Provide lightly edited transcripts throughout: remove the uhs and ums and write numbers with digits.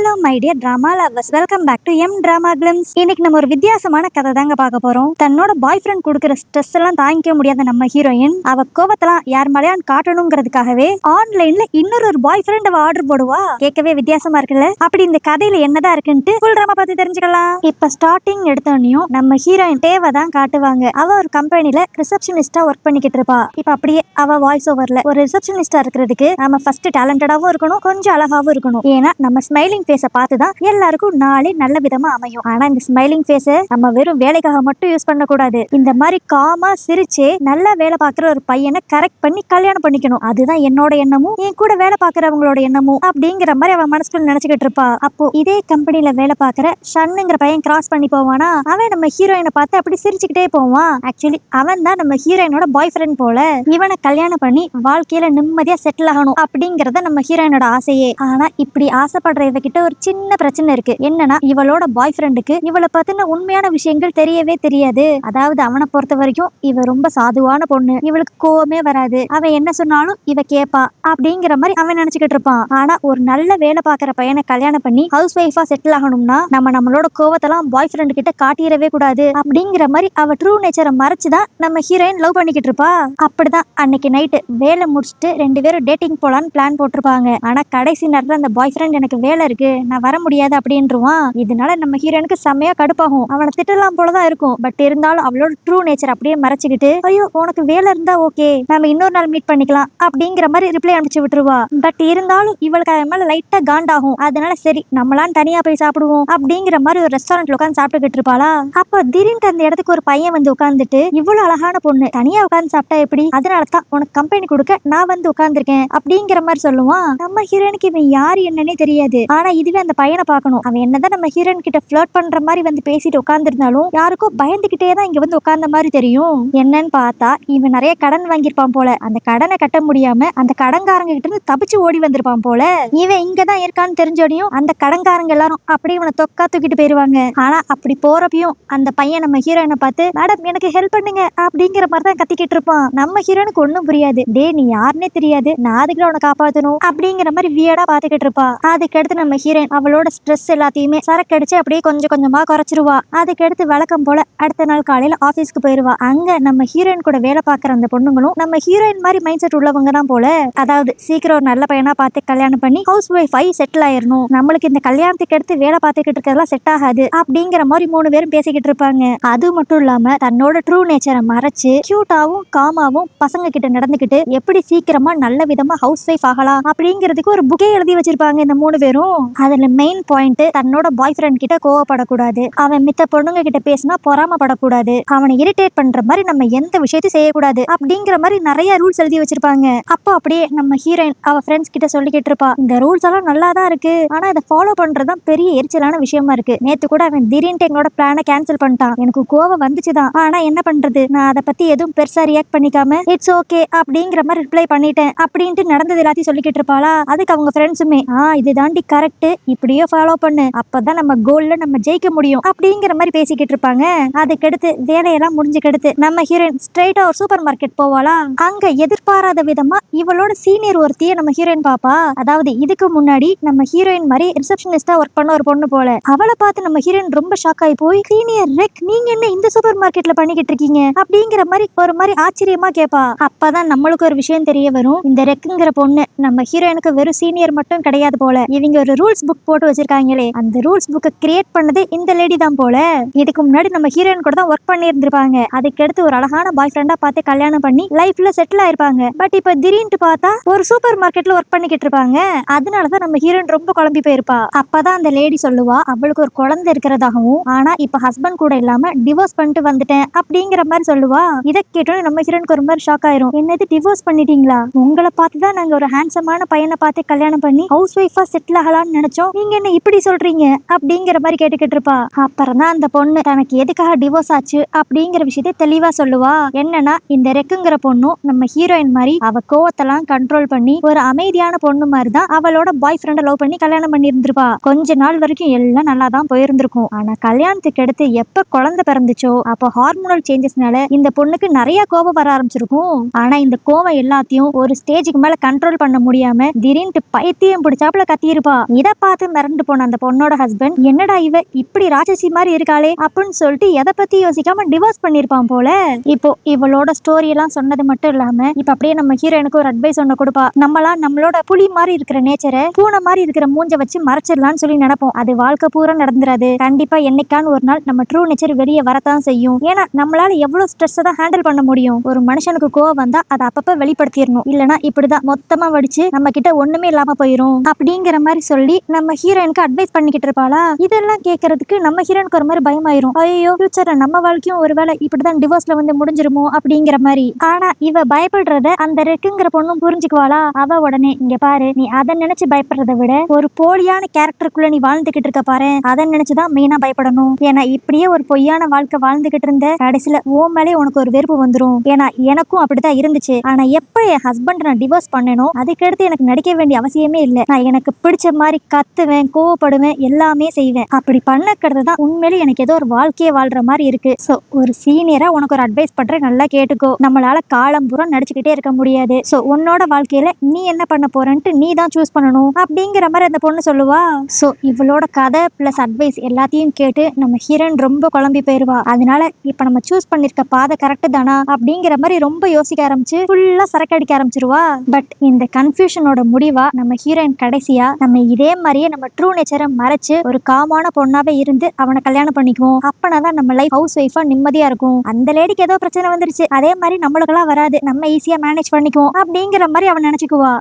Hello my dear drama lovers, welcome back to எம் drama glimpse. இன்னைக்கு நம்ம ஒரு வித்தியாசமான கதை தாங்க பார்க்க போறோம். தன்னோட பாய் ஃப்ரெண்ட் கொடுக்குற ஸ்ட்ரெஸ் எல்லாம் தாங்கிக்க முடியாத நம்ம ஹீரோயின் அவ கோவத்தெல்லாம் யார் மலையான் காட்டணுங்கிறதுக்காகவே ஆன்லைன்ல இன்னொரு பாய் ஃப்ரெண்ட் அவ ஆர்டர் போடுவா. கேட்கவே வித்தியாசமா இருக்குல்ல? அப்படி இந்த கதையில என்னதான் இருக்குன்ட்டு ஃபுல் டிராமா பார்த்து தெரிஞ்சுக்கலாம். இப்ப ஸ்டார்டிங் எடுத்தோன்னையும் நம்ம ஹீரோயின் தேவை தான் காட்டுவாங்க. அவ ஒரு கம்பெனில ரிசப்ஷனிஸ்டா ஒர்க் பண்ணிக்கிட்டு இருப்பா. இப்ப அப்படியே அவ வாய்ஸ் ஓவர்ல ஒரு ரிசப்ஷனிஸ்டா இருக்கிறதுக்கு நம்ம ஃபர்ஸ்ட் டேலண்டடாவும் இருக்கணும், கொஞ்சம் அழகாவும் இருக்கணும். ஏன்னா நம்ம ஸ்மைலிங் ஃபேஸை பார்த்துதான் எல்லாருக்கும் நாளே நல்ல விதமா அமையும். ஆனா இந்த ஸ்மைலிங் ஃபேஸை நம்ம வெறும் வேலைக்காக மட்டும் யூஸ் பண்ண கூடாது. இந்த மாதிரி காமா சிரிச்சே நல்லா வேலை பார்க்குற ஒரு பையனை கரெக்ட் பண்ணி கல்யாணம் பண்ணிக்கணும். அதுதான் என்னோட எண்ணமும் என் கூட வேலை பார்க்கறவங்களோட எண்ணமும் அப்படிங்கிற மாதிரி அவன் மனசுக்குள்ள நினைச்சுக்கிட்டு இருப்பா. அப்போ இதே கம்பெனில வேலை பார்க்குற ஷன்னுங்கிற பையன் கிராஸ் பண்ணி போவானா, அவன் நம்ம ஹீரோயினை பார்த்து அப்படி சிரிச்சுக்கிட்டே போவான். ஆக்சுவலி அவன் தான் நம்ம ஹீரோயினோட பாய் ஃப்ரெண்ட் போல. இவனை கல்யாணம் பண்ணி வாழ்க்கையில நிம்மதியா செட்டில் ஆகணும் அப்படிங்கறத நம்ம ஹீரோயினோட ஆசையே. ஆனா இப்படி ஆசைப்படுற இவகிட்ட ஒரு சின்ன பிரச்சனை இருக்கு. என்னன்னா இவளோட பாய் ஃப்ரெண்டுக்கு இவளை பத்தின உண்மையான விஷயங்கள் தெரியவே தெரியாது. அதாவது அவனை பொறுத்த வரைக்கும் இவ ரொம்ப சாதுவான பொண்ணு, இவளுக்கு கோவமே வராது, அவன் என்ன சொன்னாலும் இவ கேப்பா அப்படிங்கிற மாதிரி அவன் நினைச்சுக்கிட்டு இருப்பான். ஆனா ஒரு நல்ல வேலை பார்க்குற பையனை கல்யாணம் பண்ணி ஹவுஸ் ஒய்ஃபா செட்டில் ஆகணும்னா நம்மளோட கோவத்தெல்லாம் பாய் ஃப்ரெண்டு கிட்ட காட்டிடவே கூடாது அப்படிங்கிற மாதிரி அவ ட்ரூ நேச்சரை மறைச்சுதான் நம்ம ஹீரோயின் லவ் பண்ணிக்கிட்டு இருப்பா. அப்படிதான் அன்னைக்கு நைட்டு வேலை முடிச்சுட்டு ரெண்டு பேரும் டேட்டிங் போலான்னு பிளான் போட்டிருப்பாங்க. ஆனா கடைசி நேரத்துல அந்த பாய் ஃப்ரெண்ட் எனக்கு வேலை இருக்கு, நான் வர முடியாது அப்படின்றான். இதனால நம்ம ஹீரோனுக்கு செம்மையா கடுப்பாகும். அவனை திட்டலாம் போலதான் இருக்கும். பட் இருந்தாலும் அவளோட ட்ரூ நேச்சர் அப்படியே மறைச்சுக்கிட்டு, ஐயோ உனக்கு வேலை இருந்தா ஓகே, நம்ம இன்னொரு நாள் மீட் பண்ணிக்கலாம் அப்படிங்கிற மாதிரி ரிப்ளை அனுப்பிச்சு விட்டுருவா. பட் இருந்தாலும் இவளுக்கு அவன் மேல லைட்டா காண்டாகும். அதனால சரி நம்மளாம் தனியா போய் சாப்பிடுவோம் அப்படிங்கிற மாதிரி ஒரு ரெஸ்டாரண்ட்ல உட்காந்து சாப்பிட்டுக்கிட்டு இருப்பாளா. அப்ப திடீர்னு அந்த இடத்துக்கு ஒரு பையன் வந்து உட்காந்துட்டு, இவ்வளவு அழகான பொண்ணு தனியா உட்காந்து சாப்பிட்டா எப்படி, அதனாலதான் உனக்கு கம்பெனி கொடுக்க நான் வந்து உட்கார்ந்துருக்கேன் அப்படிங்கிற மாதிரி சொல்லுவான். நம்ம ஹீரோனுக்கு இவன் யாரு என்னன்னே தெரியாது. ஆனா இதுவே அந்த பையனை பார்க்கணும். அவன் என்னதான் நம்ம ஹீரோயின் கிட்ட ஃப்ளர்ட் பண்ற மாதிரி வந்து பேசிட்டு உட்கார்ந்துருந்தாலும் யாருக்கோ பயந்துகிட்டே தான் இங்க வந்து உட்கார்ந்த மாதிரி தெரியும். என்னன்னு பார்த்தா இவன் நிறைய கடன் வாங்கியிருப்பான் போல. அந்த கடனை கட்ட முடியாம அந்த கடன்காரங்க கிட்ட இருந்து தப்பிச்சு ஓடி வந்திருப்பான் போல. இவன் இங்கதான் இருக்கான்னு தெரிஞ்சோடையும் அந்த கடன்காரங்க எல்லாரும் அப்படியே இவனை தொக்கா தூக்கிட்டு போயிருவாங்க. ஆனா அப்படி போறப்பையும் அந்த பையன் நம்ம ஹீரோயினை பார்த்து, மேடம் எனக்கு ஹெல்ப் பண்ணுங்க அப்படிங்கிற மாதிரி தான் கத்திக்கிட்டு இருப்பான். நம்ம ஹீரோனுக்கு ஒண்ணும் புரியாது. டே நீ யாருன்னே தெரியாது, நான் அதுக்குள்ள உனக்கு காப்பாத்தணும் அப்படிங்கிற மாதிரி வியடா பாத்துக்கிட்டு இருப்பா. அதுக்கடுத்து நம்ம ஹீரோயின் அவளோட ஸ்ட்ரெஸ் எல்லாத்தையுமே சரக்கு அடிச்சு அப்படியே கொஞ்சம் கொஞ்சமா குறைச்சிருவா. அதுக்கடுத்து வழக்கம் போல அடுத்த நாள் காலையில ஆபீஸ்க்கு போயிருவா. அங்க நம்ம ஹீரோயின் கூட வேலை பார்க்குற அந்த பொண்ணுங்களும் நம்ம ஹீரோயின் மாதிரி மைண்ட் செட் உள்ளவங்க தான் போல. அதாவது சீக்கிரம் ஒரு நல்ல பையனா பார்த்து கல்யாணம் பண்ணி ஹவுஸ் ஒய்ஃப் ஆகி செட்டில் ஆயிரணும், நம்மளுக்கு இந்த கல்யாணத்துக்கு அடுத்து வேலை பார்த்துக்கிட்டு இருக்கிறதெல்லாம் செட் ஆகாது அப்படிங்கிற மாதிரி மூணு பேரும் பேசிக்கிட்டு இருப்பாங்க. அது மட்டும் இல்லாம தன்னோட ட்ரூ நேச்சரை மறைச்சு கியூட்டாவும் காமாவும் பசங்க கிட்ட நடந்துக்கிட்டு எப்படி சீக்கிரமா நல்ல விதமா ஹவுஸ் ஒய்ஃப் ஆகலாம் அப்படிங்கிறதுக்கு ஒரு புக்கே எழுதி வச்சிருப்பாங்க இந்த மூணு பேரும். அதுல மெயின் பாயிண்ட், தன்னோட பாய் ஃப்ரெண்ட் கிட்ட கோவப்படக்கூடாது, அவன் மித்த பொண்ணுங்க கிட்ட பேசினா பொறாமப்படக்கூடாது, அவனை இரிட்டேட் பண்ற மாதிரி நம்ம எந்த விஷயத்தையும் செய்யக்கூடாது அப்படிங்கிற மாதிரி நிறைய ரூல்ஸ் எழுதி வச்சிருப்பாங்க. அப்போ அப்படியே நம்ம ஹீரோயின் அவ ஃப்ரெண்ட்ஸ் கிட்ட சொல்லிக்கிட்டு இருப்பா, இந்த ரூல்ஸ் எல்லாம் நல்லா தான் இருக்கு, ஆனா இதை ஃபாலோ பண்றதுதான் பெரிய எரிச்சலான விஷயமா இருக்கு. நேத்து கூட அவன் திடீர்னு எங்களோட பிளானை கேன்சல் பண்ணிட்டான், எனக்கு கோவம் வந்துச்சுதான், ஆனா என்ன பண்றது, நான் அதை பத்தி எதுவும் பெருசா ரியாக்ட் பண்ணிக்காம இட்ஸ் ஓகே அப்படிங்கிற மாதிரி ரிப்ளை பண்ணிட்டேன் அப்படின்ட்டு நடந்தது எல்லாத்தையும் சொல்லிக்கிட்டு இருப்பாளா. அதுக்கு அவங்க ஃப்ரெண்ட்ஸுமே இது தாண்டி கரெக்ட், இப்படியே ஃபாலோ பண்ணு, அப்பதான் நம்ம கோல்ல நம்ம ஜெயிக்க முடியும் அப்படிங்கிற மாதிரி பேசிக்கிட்டு இருப்பாங்க. அதுக்கடுத்து வேலையெல்லாம் முடிஞ்சுக்கடுத்து நம்ம ஹீரோயின் ஸ்ட்ரைட்டா ஒரு சூப்பர் மார்க்கெட் போவாளா. அங்க எதிர்பாராத விதமா இவளோட சீனியர் ஒருத்திய நம்ம ஹீரோயின் பாப்பா. அதாவது இதுக்கு முன்னாடி நம்ம ஹீரோயின் மாதிரி ரிசப்ஷனிஸ்டா ஒர்க் பண்ண ஒரு பொண்ணு போல. அவளை பார்த்து நம்ம ஹீரோயின் ரொம்ப ஷாக் ஆகி போய், சீனியர் ரெக் நீங்க என்ன இந்த சூப்பர் மார்க்கெட்ல பண்ணிக்கிட்டு இருக்கீங்க அப்படிங்கிற மாதிரி ஒரு மாதிரி ஆச்சரியமா கேப்பா. அப்பதான் நம்மளுக்கு ஒரு விஷயம் தெரிய வரும், இந்த ரெக்குங்கிற பொண்ணு நம்ம ஹீரோயினுக்கு வெறும் சீனியர் மட்டும் கிடையாது போல, இவங்க ஒரு ரூல்ஸ் புக் போட்டு வச்சிருக்காங்களே, அந்த ரூல்ஸ் புக்கை கிரியேட் பண்ணது இந்த லேடி தான் போல. இதுக்கு முன்னாடி நம்ம ஹீரோயின் கூட தான் ஒர்க் பண்ணி இருந்திருப்பாங்க. அதுக்கடுத்து ஒரு அழகான பாய் ஃப்ரெண்டா பார்த்து கல்யாணம் பண்ணி லைஃப்ல செட்டில் ஆயிருப்பாங்க. பட் இப்ப திடீர்னு பார்த்தா ஒரு சூப்பர் மார்க்கெட்ல ஒர்க் பண்ணிக்கிட்டு இருப்பாங்க. அதனாலதான் நம்ம ஹீரோயின் ரொம்ப குழம்பி போயிருப்பா. அப்பதான் அந்த லேடி சொல்லுவா, அவளுக்கு ஒரு குழந்தை இருக்கிறதாகவும், ஆனா இப்ப ஹஸ்பண்ட் கூட இல்லாம டிவோர்ஸ் பண்ணிட்டு வந்துட்டேன் அப்படிங்கிற மாதிரி சொல்லுவா. இதை கேட்டோம் நம்ம ஹீரோயினுக்கு ஒரு மாதிரி ஷாக் ஆயிரும். என்னது டிவோர்ஸ் பண்ணிட்டீங்களா, உங்களை பார்த்துதான் நாங்க ஒரு ஹேண்ட்ஸமான பையனை பார்த்து கல்யாணம் பண்ணி ஹவுஸ் ஒய்ஃபா செட்டில் ஆகலாம்னு நினைச்சோம், நீங்க என்ன இப்படி சொல்றீங்க அப்படிங்கிற மாதிரி கேட்டுக்கிட்டு இருப்பா. அப்புறம் தான் அந்த பொண்ணு தனக்கு எதுக்காக டிவோர்ஸ் ஆச்சு அப்படிங்கிற விஷயத்தை தெளிவா சொல்லுவா. என்னன்னா இந்த ரெக்குங்கிற பொண்ணும் நம்ம ஹீரோயின் மாதிரி அவ கோவத்தெல்லாம் கண்ட்ரோல் பண்ணி ஒரு அமைதியான பொண்ணு மாதிரி தான் அவளோட பாய் ஃப்ரெண்ட லவ் பண்ணி கல்யாணம் பண்ணி இருந்திருப்பா. கொஞ்ச நாள் வரைக்கும் எல்லாம் நல்லா தான் போயிருந்திருக்கும். ஆனா கல்யாணத்துக்கு அடுத்து எப்ப குழந்தை பிறந்துச்சோ அப்போ ஹார்மோனல் சேஞ்சஸ்னால இந்த பொண்ணுக்கு நிறைய கோபம் வர ஆரம்பிச்சிருக்கும். ஆனா இந்த கோவம் எல்லாத்தையும் ஒரு ஸ்டேஜுக்கு மேல கண்ட்ரோல் பண்ண முடியாம திடீர்னு பைத்தியம் பிடிச்சாப்புல கத்தியிருப்பா. இத பார்த்து மிரண்டு போன அந்த பொண்ணோட ஹஸ்பண்ட் என்னடா இவ இப்படி ராட்சசி மாதிரி இருக்காளே அப்படின்னு சொல்லிட்டு எதை பத்தி யோசிக்காம டிவோர்ஸ் பண்ணிருப்பான் போல. இப்போ இவளோட ஸ்டோரி எல்லாம் சொன்னது மட்டும் இல்லாம இப்ப அப்படியே நம்ம ஹீரோனுக்கு ஒரு அட்வைஸ் ஒண்ணு கொடுப்பா. நம்மளாம் நம்மளோட புலி மாதிரி இருக்கிற நேச்சரை பூனை மாதிரி இருக்கிற மூஞ்ச வச்சு மறைச்சிடலாம்னு சொல்லி நினைப்போம். அது வாழ்க்கை பூரா நடந்துராது. கண்டிப்பா என்னைக்கான்னு ஒரு நாள் நம்ம ட்ரூ நேச்சர் வெளியே வரத்தான் செய்யும். ஏன்னா நம்மளால எவ்வளவு ஸ்ட்ரெஸ் தான் ஹேண்டில் பண்ண முடியும். ஒரு மனுஷனுக்கு கோவம் வந்தா அதை அப்பப்ப வெளிப்படுத்திடணும். இல்லனா இப்படிதான் மொத்தமா வடிச்சு நம்ம கிட்ட ஒண்ணுமே இல்லாம போயிரும் அப்படிங்கிற மாதிரி சொல்லி நம்ம ஹீரோயினுக்கு அட்வைஸ் பண்ணிக்கிட்டு இருப்பாளா. இதெல்லாம் கேட்கறதுக்கு நம்ம ஹீரோனுக்கு ஒரு மாதிரி பயமாயிரும். ஐயோ ஃபியூச்சர்ல நம்ம வாழ்க்கையும் ஒருவேளை இப்படிதான் டிவோர்ஸ்ல வந்து முடிஞ்சிருமோ அப்படிங்கிற மாதிரி. ஆனா இவ பயப்படுறத அந்த ரெக்குங்கிற பொண்ணும் புரிஞ்சுக்குவாளா. அவ உடனே இங்க பாரு, நீ அதை நினைச்சு பயப்படுறதை விட ஒரு போலியான கேரக்டருக்குள்ள நீ வாழ்ந்துகிட்டு இருக்க பாரு, அதை நினைச்சுதான் மெயினா பயப்படணும். ஏன்னா இப்படியே ஒரு பொய்யான வாழ்க்கை வாழ்ந்துகிட்டு இருந்த கடைசியில ஓ மேலே உனக்கு ஒரு வெறுப்பு வந்துரும். ஏன்னா எனக்கும் அப்படிதான் இருந்துச்சு. ஆனா எப்ப என் ஹஸ்பண்ட் நான் டிவோர்ஸ் பண்ணணும் அதுக்கடுத்து எனக்கு நடிக்க வேண்டிய அவசியமே இல்லை. நான் எனக்கு பிடிச்ச மாதிரி கத்துவேன், கோவப்படுவேன், எல்லாமே செய்வேன். அப்படி பண்ணக்கிறது தான் உண்மையிலே எனக்கு ஏதோ ஒரு வாழ்க்கையை வாழ்ற மாதிரி இருக்கு. சோ ஒரு சீனியரா உனக்கு ஒரு அட்வைஸ் பண்றேன், நல்லா கேட்டுக்கோ. நம்மளால காலம் பூரா நடிச்சுக்கிட்டே இருக்க முடியாது. சோ உன்னோட வாழ்க்கையில நீ என்ன பண்ண போறன்ட்டு நீ தான் சூஸ் பண்ணணும் அப்படிங்கிற மாதிரி அந்த பொண்ணு சொல்லுவா. சோ இவளோட கதை பிளஸ் அட்வைஸ் எல்லாத்தையும் கேட்டு நம்ம ஹீரோயின் ரொம்ப குழம்பி போயிருவா. அதனால இப்ப நம்ம சூஸ் பண்ணிருக்க பாதை கரெக்ட் தானா அப்படிங்கிற மாதிரி ரொம்ப யோசிக்க ஆரம்பிச்சு ஃபுல்லா சரக்கு அடிக்க ஆரம்பிச்சிருவா. பட் இந்த கன்ஃபியூஷனோட முடிவா நம்ம ஹீரோயின் கடைசியா நம்ம இதே மாதிரியே நம்ம ட்ரூ நேச்சரை மறைச்சு ஒரு காமான பொண்ணாவே இருந்து அவனை கல்யாணம் பண்ணிக்குவோம். அப்பனாதான் நம்ம லைஃப் ஹவுஸ் ஒய்ஃபா நிம்மதியா இருக்கும். அந்த லேடிக்கு ஏதோ பிரச்சனை வந்துருச்சு, அதே மாதிரி நம்மளுக்கெல்லாம் வராது, நம்ம ஈஸியா மேனேஜ் பண்ணிக்குவோம் அப்படிங்கிற மாதிரி அவன் நினைச்சுக்குவா.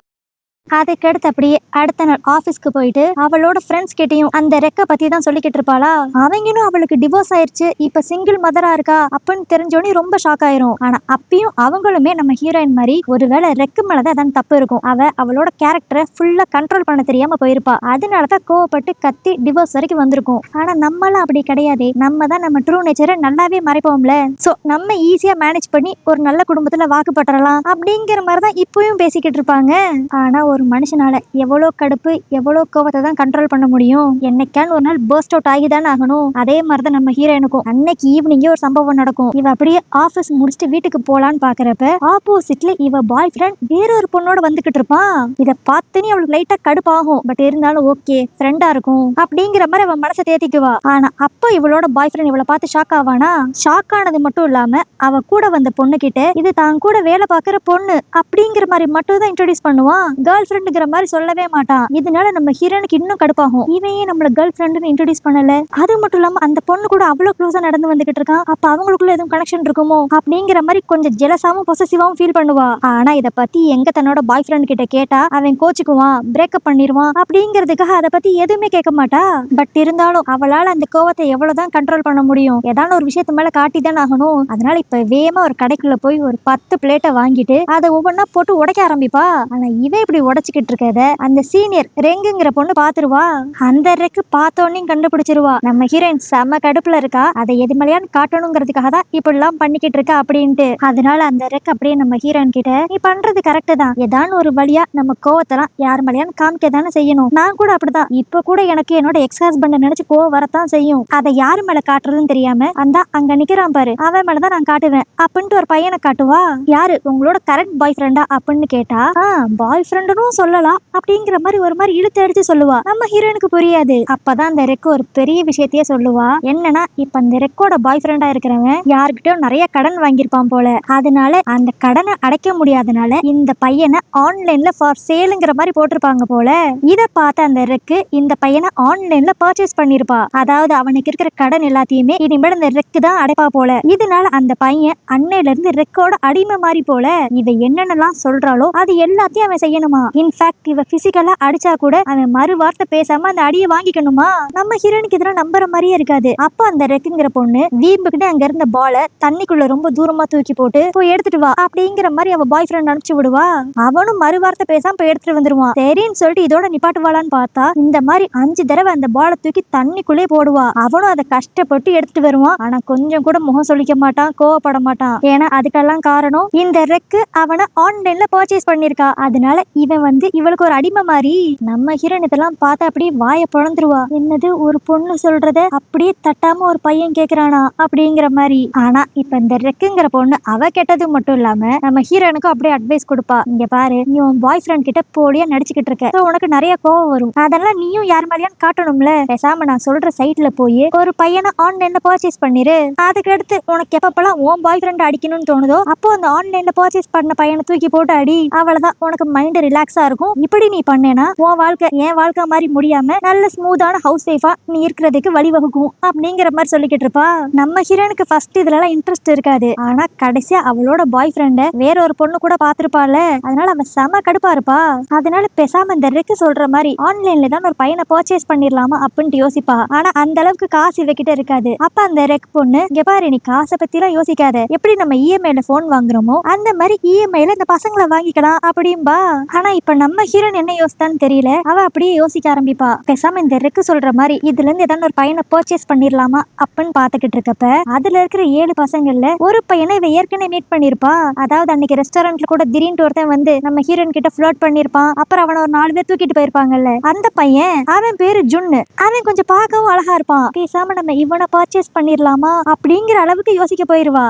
அதுக்கடுத்து அப்படியே அடுத்த நாள் ஆபீஸ்க்கு போயிட்டு அவளோட ஃப்ரெண்ட்ஸ் கிட்டையும் அந்த ரெக்க பத்தி தான் சொல்லிக்கிட்டு இருப்பாளா. அவங்களும் அவளுக்கு டிவோர்ஸ் ஆயிருச்சு, இப்ப சிங்கிள் மதரா இருக்கா அப்படின்னு தெரிஞ்சோடனே ரொம்ப ஷாக் ஆயிரும். ஆனா அப்பயும் அவங்களுமே நம்ம ஹீரோயின் மாதிரி ஒருவேளை ரெக்கு மேலதான் அதான் தப்பு இருக்கும். அவளோட கேரக்டரை ஃபுல்லா கண்ட்ரோல் பண்ண தெரியாம போயிருப்பா. அதனாலதான் கோவப்பட்டு கத்தி டிவோர்ஸ் வரைக்கும் வந்திருக்கும். ஆனா நம்மளாம் அப்படி கிடையாது. நம்ம தான் நம்ம ட்ரூ நேச்சரை நல்லாவே மறைப்போம்ல. சோ நம்ம ஈஸியா மேனேஜ் பண்ணி ஒரு நல்ல குடும்பத்துல வாக்குப்பட்டுறலாம் அப்படிங்கிற மாதிரிதான் இப்பயும் பேசிக்கிட்டு இருப்பாங்க. ஆனா ஒரு மனுஷனால எவ்வளோ கடுப்பு எவ்வளோ கோவத்தை தான் கண்ட்ரோல் பண்ண முடியும். என்னைக்கான ஒரு நாள் பர்ஸ்ட் அவுட் ஆகிதானே ஆகணும். அதே மாதிரிதான் நம்ம ஹீரோயினுக்கும் அன்னைக்கு ஈவினிங்கே ஒரு சம்பவம் நடக்கும். இவ அப்படியே ஆபீஸ் முடிச்சுட்டு வீட்டுக்கு போலான்னு பாக்குறப்ப ஆப்போசிட்ல இவ பாய் ஃப்ரெண்ட் வேறொரு பொண்ணோட வந்துகிட்டு இருப்பான். இதை பார்த்துனே அவளுக்கு லைட்டா கடுப்பாகும். பட் இருந்தாலும் ஓகே ஃப்ரெண்டா இருக்கும் அப்படிங்கிற மாதிரி அவன் மனசை தேத்திக்குவா. ஆனா அப்போ இவளோட பாய் ஃப்ரெண்ட் இவளை பார்த்து ஷாக் ஆவானா. ஷாக் ஆனது மட்டும் இல்லாம அவ கூட வந்த பொண்ணு கிட்ட இது தான் கூட வேலை பார்க்கிற பொண்ணு அப்படிங்கிற மாதிரி மட்டும் தான் இன்ட்ரோடியூஸ் பண்ணுவான். கேர்ள் ஃப்ரெண்டுங்கிற மாதிரி சொல்லவே மாட்டான். இதனால நம்ம ஹீரோனுக்கு இன்னும் கடுப்பாகும். இவன் நம்மள கேர்ள் ஃப்ரெண்டுன்னு இன்ட்ரோடியூஸ் பண்ணல. அது மட்டும் இல்லாம அந்த பொண்ணு கூட அவ்வளவு க்ளோஸா நடந்து வந்துகிட்டு இருக்கான். அப்ப அவங்களுக்குள்ள எதுவும் கனெக்ஷன் இருக்குமோ அப்படிங்கிற மாதிரி கொஞ்சம் ஜெலஸாவும் பொசசிவாவும் ஃபீல் பண்ணுவா. ஆனா இத பத்தி எங்க தன்னோட பாய் ஃப்ரெண்ட் கிட்ட கேட்டா அவன் கோச்சுக்குவான், பிரேக்கப் பண்ணிடுவான் அப்படிங்கிறதுக்காக அதை பத்தி எதுவுமே கேட்க மாட்டா. பட் இருந்தாலும் அவளால அந்த கோவத்தை எவ்வளவுதான் கண்ட்ரோல் பண்ண முடியும். ஏதாவது ஒரு விஷயத்து மேல காட்டிதான் ஆகணும். அதனால இப்ப வேகமா ஒரு கடைக்குள்ள போய் ஒரு 10 பிளேட்டை வாங்கிட்டு அதை ஒவ்வொன்னா போட்டு உடைக்க ஆரம்பிப்பா. ஆனா இவன் இப்படி உடைச்சுக்கிட்டு இருக்கத அந்த சீனியர் ரெங்குங்கிற பொண்ணு பாத்துருவா. அந்த ரெக்கு பார்த்தோன்னே கண்டுபிடிச்சிருவா நம்ம ஹீரோயின் செம கடுப்புல இருக்கா. அதை எது மலையான்னு காட்டணுங்கிறதுக்காக தான் இப்படி எல்லாம் பண்ணிக்கிட்டு இருக்கா அப்படின்ட்டு. அதனால அந்த ரெக்கு அப்படியே நம்ம ஹீரோயின் கிட்ட நீ பண்றது கரெக்ட் தான், ஏதான ஒரு வழியா நம்ம கோவத்தெல்லாம் யார் மலையான்னு காமிக்க தானே செய்யணும். நான் கூட அப்படிதான். இப்ப கூட எனக்கு என்னோட எக்ஸ் ஹஸ்பண்ட நினைச்சு கோவம் வரத்தான் செய்யும். அதை யாரு மேல காட்டுறதுன்னு தெரியாம அந்த அங்க நிக்கிறான் பாரு அவன் மேலதான் நான் காட்டுவேன் அப்படின்ட்டு ஒரு பையனை காட்டுவா. யாரு உங்களோட கரெக்ட் பாய் ஃப்ரெண்டா அப்படின்னு கேட்டா பாய் ஃப்ரெண்டுன்னு சொல்லலாம் அப்படிங்கிற மாதிரி ஒரு மாதிரி இழுத்து அடிச்சு சொல்லுவா. நம்ம ஹீரோனுக்கு புரியாது. அப்பதான் அந்த ரெக்கு ஒரு பெரிய விஷயத்தையே சொல்லுவா. என்னன்னா இப்ப அந்த ரெக்கோட பாய் ஃப்ரெண்டா இருக்கிறவன் யாருக்கிட்டையும் நிறைய கடன் வாங்கியிருப்பான் போல. அதனால அந்த கடனை அடைக்க முடியாதனால இந்த பையனை ஆன்லைன்ல ஃபார் சேலுங்கிற மாதிரி போட்டிருப்பாங்க போல. இத பார்த்த அந்த ரெக்கு இந்த பையனை ஆன்லைன்ல பர்ச்சேஸ் பண்ணிருப்பா. அதாவது அவனுக்கு இருக்கிற கடன் எல்லாத்தையுமே இனிமேல் இந்த ரெக்கு தான் அடைப்பா போல. இதனால அந்த பையன் அன்னையில இருந்து ரெக்கோட அடிமை மாதிரி போல. இவ என்னென்னலாம் சொல்றாளோ அது எல்லாத்தையும் அவன் செய்யணுமா. இன்ஃபேக்ட் இவ பிசிக்கலா அடிச்சா கூட அவன் மறு வார்த்தை பேசாம அந்த அடியை வாங்கிக்கணுமா. நம்ம ஹீரோனுக்கு இதெல்லாம் நம்புற மாதிரியே இருக்காது. அப்ப அந்த ரெக்குங்கிற பொண்ணு வீம்புக்கிட்ட அங்க இருந்த பால தண்ணிக்குள்ள ரொம்ப தூரமா தூக்கி போட்டு போய் எடுத்துட்டு வா அப்படிங்கிற மாதிரி அவ பாய் ஃப்ரெண்ட் அனுப்பிச்சு விடுவா. அவனும் மறு வார்த்தை பேசாம போய் எடுத்துட்டு வந்துருவான். சரின்னு சொல்லிட்டு இதோட நிப்பாட்டுவாளான்னு பார்த்தா இந்த மாதிரி 5 தடவை அந்த பாலை தூக்கி தண்ணிக்குள்ளே போடுவா. அவனும் அதை கஷ்டப்பட்டு எடுத்துட்டு வருவான். ஆனா கொஞ்சம் கூட முகம் சொல்லிக்க மாட்டான், கோவப்பட மாட்டான். ஏன்னா அதுக்கெல்லாம் காரணம் இந்த ரெக்கு அவனை ஆன்லைன்ல பர்ச்சேஸ் பண்ணிருக்கா. அதனால இவன் பையன் வந்து இவளுக்கு ஒரு அடிமை மாதிரி. நம்ம ஹீரோயின் இதெல்லாம் பார்த்தா அப்படியே வாயை பொழந்துருவா. என்னது ஒரு பொண்ணு சொல்றத அப்படியே தட்டாம ஒரு பையன் கேக்குறானா அப்படிங்கிற மாதிரி. ஆனா இப்ப இந்த ரெக்குங்கிற பொண்ணு அவ கெட்டது மட்டும் இல்லாம நம்ம ஹீரோனுக்கும் அப்படியே அட்வைஸ் கொடுப்பா. இங்க பாரு, நீ உன் பாய் ஃப்ரெண்ட் கிட்ட போலியா நடிச்சுக்கிட்டு இருக்க, உனக்கு நிறைய கோவம் வரும், அதெல்லாம் நீயும் யார் மாதிரியான்னு காட்டணும்ல. பேசாம நான் சொல்ற சைட்ல போய் ஒரு பையனை ஆன்லைன்ல பர்ச்சேஸ் பண்ணிரு. அதுக்கு அடுத்து உனக்கு எப்பப்பெல்லாம் உன் பாய் ஃப்ரெண்ட் அடிக்கணும்னு தோணுதோ அப்போ அந்த ஆன்லைன்ல பர்ச்சேஸ் பண்ண பையனை தூக்கி போட்டு அடி. அவ்வளவுதான், உனக்கு மைண்ட் ரிலாக்ஸா இருக்கும். இப்படி நீ பண்ணேனா உன் வாழ்க்கை என் வாழ்க்கை மாதிரி முடியாம நல்ல ஸ்மூத்தான ஹவுஸ் ஒய்ஃபா நீ இருக்கிறதுக்கு வழிவகுக்கும் அப்படிங்கிற மாதிரி சொல்லிக்கிட்டு இருப்பா. நம்ம ஹீரோனுக்கு ஃபர்ஸ்ட் இதுல எல்லாம் இன்ட்ரெஸ்ட் இருக்காது. ஆனா கடைசியா அவளோட பாய் ஃப்ரெண்ட வேற ஒரு பொண்ணு கூட பாத்துருப்பாள். அதனால அவ செம கடுப்பா இருப்பா. அதனால பேசாம இந்த ரெக்கு சொல்ற மாதிரி ஆன்லைன்ல தான் ஒரு பையனை பர்ச்சேஸ் பண்ணிடலாமா அப்படின்ட்டு யோசிப்பா. ஆனா அந்த அளவுக்கு காசு இவகிட்ட இருக்காது. அப்ப அந்த ரெக் பொண்ணு, இங்க பாரு, நீ காசை பத்தி எல்லாம் யோசிக்காத, எப்படி நம்ம இஎம்ஐல போன் வாங்குறோமோ அந்த மாதிரி இஎம்ஐல இந்த பசங்களை வாங்கிக்கலாம் அப்படின்பா. ஆனா இப்ப நம்ம ஹீரோன் என்ன யோசித்தான்னு தெரியல. அவ அப்படியே யோசிக்க ஆரம்பிப்பா. பேசாம இந்த ரெக்கு சொல்ற மாதிரி இதுல இருந்து ஏதாவது ஒரு பையனை பர்ச்சேஸ் பண்ணிடலாமா அப்படின்னு பாத்துக்கிட்டு இருக்கப்ப அதுல இருக்கிற 7 பசங்கள்ல ஒரு பையனை இவ ஏற்கனவே மீட் பண்ணிருப்பா. அதாவது அன்னைக்கு ரெஸ்டாரண்ட்ல கூட திடீர்னு ஒருத்தன் வந்து நம்ம ஹீரோன் கிட்ட ஃப்ளர்ட் பண்ணிருப்பான். அப்புறம் அவனை ஒரு 4 பேர் தூக்கிட்டு போயிருப்பாங்கல்ல, அந்த பையன், அவன் பேரு ஜுன்னு. அவன் கொஞ்சம் பார்க்கவும் அழகா இருப்பான். பேசாம நம்ம இவனை பர்ச்சேஸ் பண்ணிடலாமா அப்படிங்கிற அளவுக்கு யோசிக்க போயிருவா.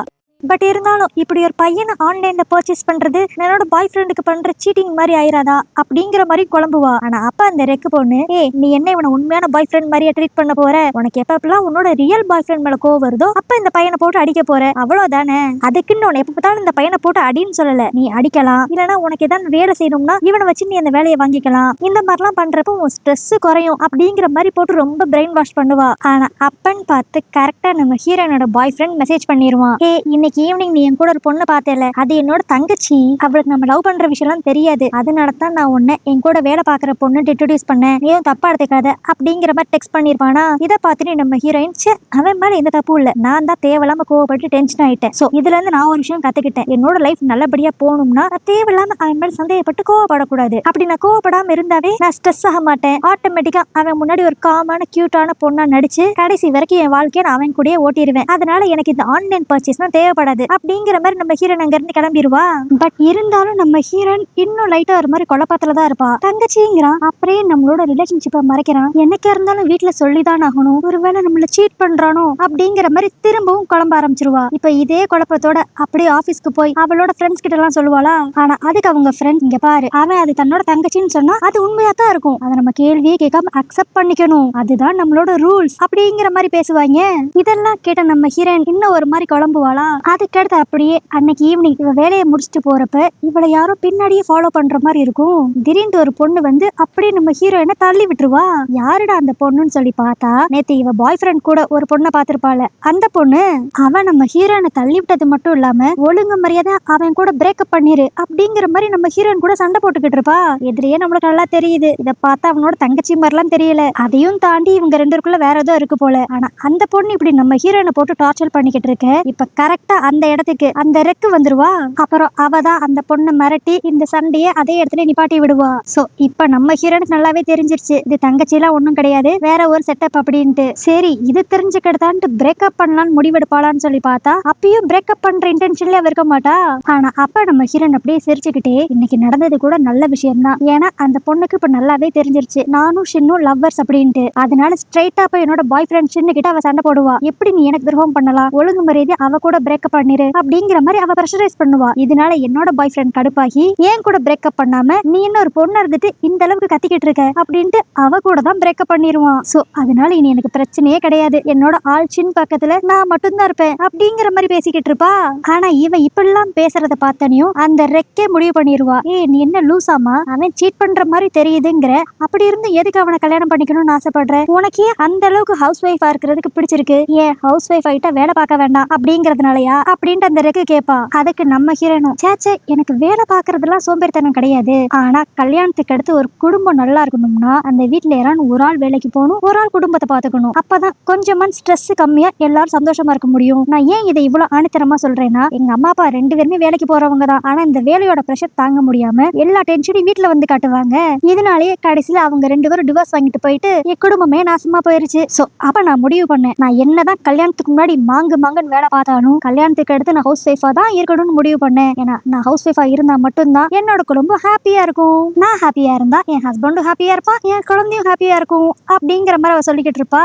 பட் இருந்தாலும் இப்படி ஒரு பையனை ஆன்லைன்ல பர்ச்சேஸ் பண்றது என்னோட பாய் ஃப்ரெண்டுக்கு பண்ற சீட்டிங் மாதிரி ஆயிராதா அப்படிங்கிற மாதிரி குழம்புவா. ஆனா அப்ப அந்த ரெக்கு பொண்ணு, நீ என்ன இவனை உண்மையான பாய் ஃப்ரெண்ட் மாதிரியா ட்ரீட் பண்ண போற, உனக்கு எப்பப்பெல்லாம் உன்னோட ரியல் பாய் ஃப்ரெண்ட் மேல கோவம் வருதோ அப்ப இந்த பையனை போட்டு அடிக்க போற, அவ்வளவுதானே. அதுக்குன்னு உன்னை எப்ப பார்த்தாலும் இந்த பையனை போட்டு அடின்னு சொல்லல, நீ அடிக்கலாம், இல்லைன்னா உனக்கு ஏதாவது வேலை செய்யணும்னா இவனை வச்சு நீ அந்த வேலையை வாங்கிக்கலாம், இந்த மாதிரிலாம் பண்றப்ப உன் ஸ்ட்ரெஸ் குறையும் அப்படிங்கிற மாதிரி போட்டு ரொம்ப பிரெயின் வாஷ் பண்ணுவா. ஆனா அப்பன்னு பார்த்து கரெக்டா நம்ம ஹீரோனோட பாய் ஃப்ரெண்ட் மெசேஜ் பண்ணிடுவான். இன்னைக்கு ஈவினிங் நீ என் கூட ஒரு பொண்ணு பார்த்தேல, அது என்னோட தங்கச்சி, அவளுக்கு நம்ம லவ் பண்ற விஷயம்லாம் தெரியாது, அதனால தான் நான் உன்னை என் கூட வேலை பார்க்குற பொண்ணு இன்ட்ரோடியூஸ் பண்ணேன், நீயும் தப்பா எடுத்துக்காத அப்படிங்கிற மாதிரி டெக்ஸ்ட் பண்ணிருப்பானா. இதை பார்த்துட்டு நம்ம ஹீரோயின், அவன் மேல எந்த தப்பும் இல்லை, நான் தான் தேவையில்லாம கோவப்பட்டு டென்ஷன் ஆயிட்டேன். ஸோ இதுல இருந்து நான் ஒரு விஷயம் கத்துக்கிட்டேன், என்னோட லைஃப் நல்லபடியா போகணும்னா நான் தேவையில்லாம அவன் மேல சந்தேகப்பட்டு கோவப்படக்கூடாது. அப்படி நான் கோவப்படாம இருந்தாவே நான் ஸ்ட்ரெஸ் ஆக மாட்டேன். ஆட்டோமேட்டிக்கா அவன் முன்னாடி ஒரு காமான கியூட்டான பொண்ணா நடிச்சு கடைசி வரைக்கும் என் வாழ்க்கையை நான் அவன் கூடயே ஓட்டிடுவேன். அதனால எனக்கு இந்த ஆன்லைன் பர்ச்சேஸ் தேவைப்படாது அப்படிங்கிற மாதிரி நம்ம ஹீரோன் அங்க இருந்து கிளம்பிடுவா. பட் இருந்தாலும் நம்ம ஹீரோன் இன்னும் லைட்டா ஒரு மாதிரி குழப்பத்துலதான் இருப்பா. தங்கச்சிங்கிறான், அப்படியே நம்மளோட ரிலேஷன்ஷிப்பை மறைக்கிறான், என்னைக்கா இருந்தாலும் வீட்டுல சொல்லிதான் ஆகணும், ஒருவேளை நம்மள சீட் பண்றானோ அப்படிங்கிற மாதிரி திரும்பவும் குழம்ப ஆரம்பிச்சிருவா. இப்ப இதே குழப்பத்தோட அப்படியே ஆபீஸ்க்கு போய் அவளோட ஃப்ரெண்ட்ஸ் கிட்ட எல்லாம் சொல்லுவாளா. ஆனா அதுக்கு அவங்க ஃப்ரெண்ட், இங்க பாரு, அவன் அது தன்னோட தங்கச்சின்னு சொன்னா அது உண்மையா தான் இருக்கும், அதை நம்ம கேள்வியே கேட்காம அக்செப்ட் பண்ணிக்கணும், அதுதான் நம்மளோட ரூல்ஸ் அப்படிங்கிற மாதிரி பேசுவாங்க. இதெல்லாம் கேட்ட நம்ம ஹீரோயின் இன்னும் ஒரு மாதிரி குழம்புவாளா. அதுக்கடுத்து அப்படியே அன்னைக்கு ஈவினிங் இவ வேலையை முடிச்சுட்டு போறப்ப இவளை யாரோ பின்னாடியே ஃபாலோ பண்ற மாதிரி இருக்கும். திடீர்னு ஒரு பொண்ணு வந்து அப்படியே நம்ம ஹீரோயினை தள்ளி விட்டுருவா. யாருடா அந்த பொண்ணுன்னு சொல்லி பார்த்தா நேத்து இவ பாய் ஃப்ரெண்ட் கூட ஒரு பொண்ணை பாத்திருப்பாள். அந்த பொண்ணு, அவன் நம்ம ஹீரோயினை தள்ளி விட்டது மட்டும் இல்லாம ஒழுங்கு மரியாதை அவன் கூட பிரேக்கப் பண்ணிரு அப்படிங்கிற மாதிரி நம்ம ஹீரோயின் கூட சண்டை போட்டுக்கிட்டு இருப்பா. எதிரியே நம்மளுக்கு நல்லா தெரியுது, இதை பார்த்தா அவனோட தங்கச்சி மாதிரிலாம் தெரியல, அதையும் தாண்டி இவங்க ரெண்டுக்குள்ள வேற ஏதோ இருக்கு போல. ஆனா அந்த பொண்ணு இப்படி நம்ம ஹீரோயினை போட்டு டார்ச்சர் பண்ணிக்கிட்டு இருக்க, இப்ப கரெக்டா அந்த இடத்துக்கு அந்த ரெக்கு வந்துருவா. அப்புறம் அவதான் அந்த பொண்ணை மிரட்டி இந்த சண்டையை அதே இடத்துல நிப்பாட்டி விடுவா. சோ இப்ப நம்ம ஹீரோனுக்கு நல்லாவே தெரிஞ்சிருச்சு, இது தங்கச்சி எல்லாம் ஒண்ணும் கிடையாது, வேற ஒரு செட்டப் அப்படின்ட்டு. சரி, இது தெரிஞ்சுக்கிட்டான்ட்டு பிரேக்கப் பண்ணலான்னு முடிவெடுப்பாளான்னு சொல்லி பார்த்தா அப்பயும் பிரேக்கப் பண்ற இன்டென்ஷன்ல அவ இருக்க மாட்டா. ஆனா அப்ப நம்ம ஹீரோன் அப்படியே சிரிச்சுக்கிட்டே, இன்னைக்கு நடந்தது கூட நல்ல விஷயம் தான், ஏன்னா அந்த பொண்ணுக்கு இப்ப நல்லாவே தெரிஞ்சிருச்சு நானும் ஷின்னும் லவ்வர்ஸ் அப்படின்ட்டு. அதனால ஸ்ட்ரைட்டா போய் என்னோட பாய் ஃப்ரெண்ட் ஷின்னு கிட்ட அவ சண்டை போடுவா. எப்படி நீ எனக்கு துரோகம் பண்ணலாம், ஒழுங்கு மரியாதை அவ கூட பிரேக்கப் பண்ணிரு அப்படிங்கிற மாதிரி அவ பிரஷரைஸ் பண்ணுவா. இதனால என்னோட பாய் ஃப்ரெண்ட் கடுப்பாகி ஏன் கூட பிரேக்கப் பண்ணாம நீ இன்னொரு பொண்ணு இருந்துட்டு இந்த அளவுக்கு கத்திக்கிட்டு இருக்க அப்படின்ட்டு அவ கூட தான் பிரேக்கப் பண்ணிடுவான். சோ அதனால இனி எனக்கு பிரச்சனையே கிடையாது, என்னோட ஆள்சின் பக்கத்துல நான் மட்டும்தான் இருப்பேன் அப்படிங்கிற மாதிரி பேசிக்கிட்டு இருப்பா. ஆனா இவ இப்பெல்லாம் பேசுறத பார்த்தனையும் அந்த ரெக்கே முடிவு பண்ணிடுவா. நீ என்ன லூசாமா, அவன் சீட் பண்ற மாதிரி தெரியுதுங்கிற, அப்படி இருந்து எதுக்கு அவனை கல்யாணம் பண்ணிக்கணும்னு ஆசைப்படுற, உனக்கே அந்த அளவுக்கு ஹவுஸ் ஒய்ஃபா இருக்கிறதுக்கு பிடிச்சிருக்கு, ஏன் ஹவுஸ் ஒய்ஃப் ஆயிட்டா வேலை பார்க்க வேண்டாம் அப்படிங்கறதுனாலயா அப்படின்ட்டு அந்த ரெக்கு கேப்பா. அதுக்கு நம்ம ஹீரோனும், சேச்சே, எனக்கு வேலை பாக்குறதுலாம் சோம்பேறித்தனம் கிடையாது, ஆனா கல்யாணத்துக்கு அடுத்து ஒரு குடும்பம் நல்லா இருக்கணும்னா அந்த வீட்டுல யாரான ஒரு ஆள் வேலைக்கு போகணும், ஒரு ஆள் குடும்பத்தை பாத்துக்கணும், அப்பதான் கொஞ்சமா ஸ்ட்ரெஸ் கம்மியா எல்லாரும் சந்தோஷமா இருக்க முடியும். நான் ஏன் இதை இவ்வளவு ஆணித்தரமா சொல்றேன்னா, எங்க அம்மா அப்பா 2 பேருமே வேலைக்கு போறவங்க தான், ஆனா இந்த வேலையோட பிரஷர் தாங்க முடியாம எல்லா டென்ஷனையும் வீட்டுல வந்து காட்டுவாங்க. இதனாலேயே கடைசியில அவங்க 2 பேரும் டிவோர்ஸ் வாங்கிட்டு போயிட்டு என் குடும்பமே நாசமா போயிருச்சு. சோ அப்ப நான் முடிவு பண்ணேன், நான் என்னதான் கல்யாணத்துக்கு முன்னாடி மாங்குன்னு வேலை பார்த்தாலும் கல்யாணம் கல்யாணத்துக்கு அடுத்து நான் ஹவுஸ் ஒய்ஃபா தான் இருக்கணும்னு முடிவு பண்ணேன். ஏன்னா நான் ஹவுஸ் ஒய்ஃபா இருந்தா மட்டும்தான் என்னோட குடும்பம் ஹாப்பியா இருக்கும். நான் ஹாப்பியா இருந்தா என் ஹஸ்பண்டும் ஹாப்பியா இருப்பான், என் குழந்தையும் ஹாப்பியா இருக்கும் அப்படிங்கிற மாதிரி அவ சொல்லிக்கிட்டு இருப்பா.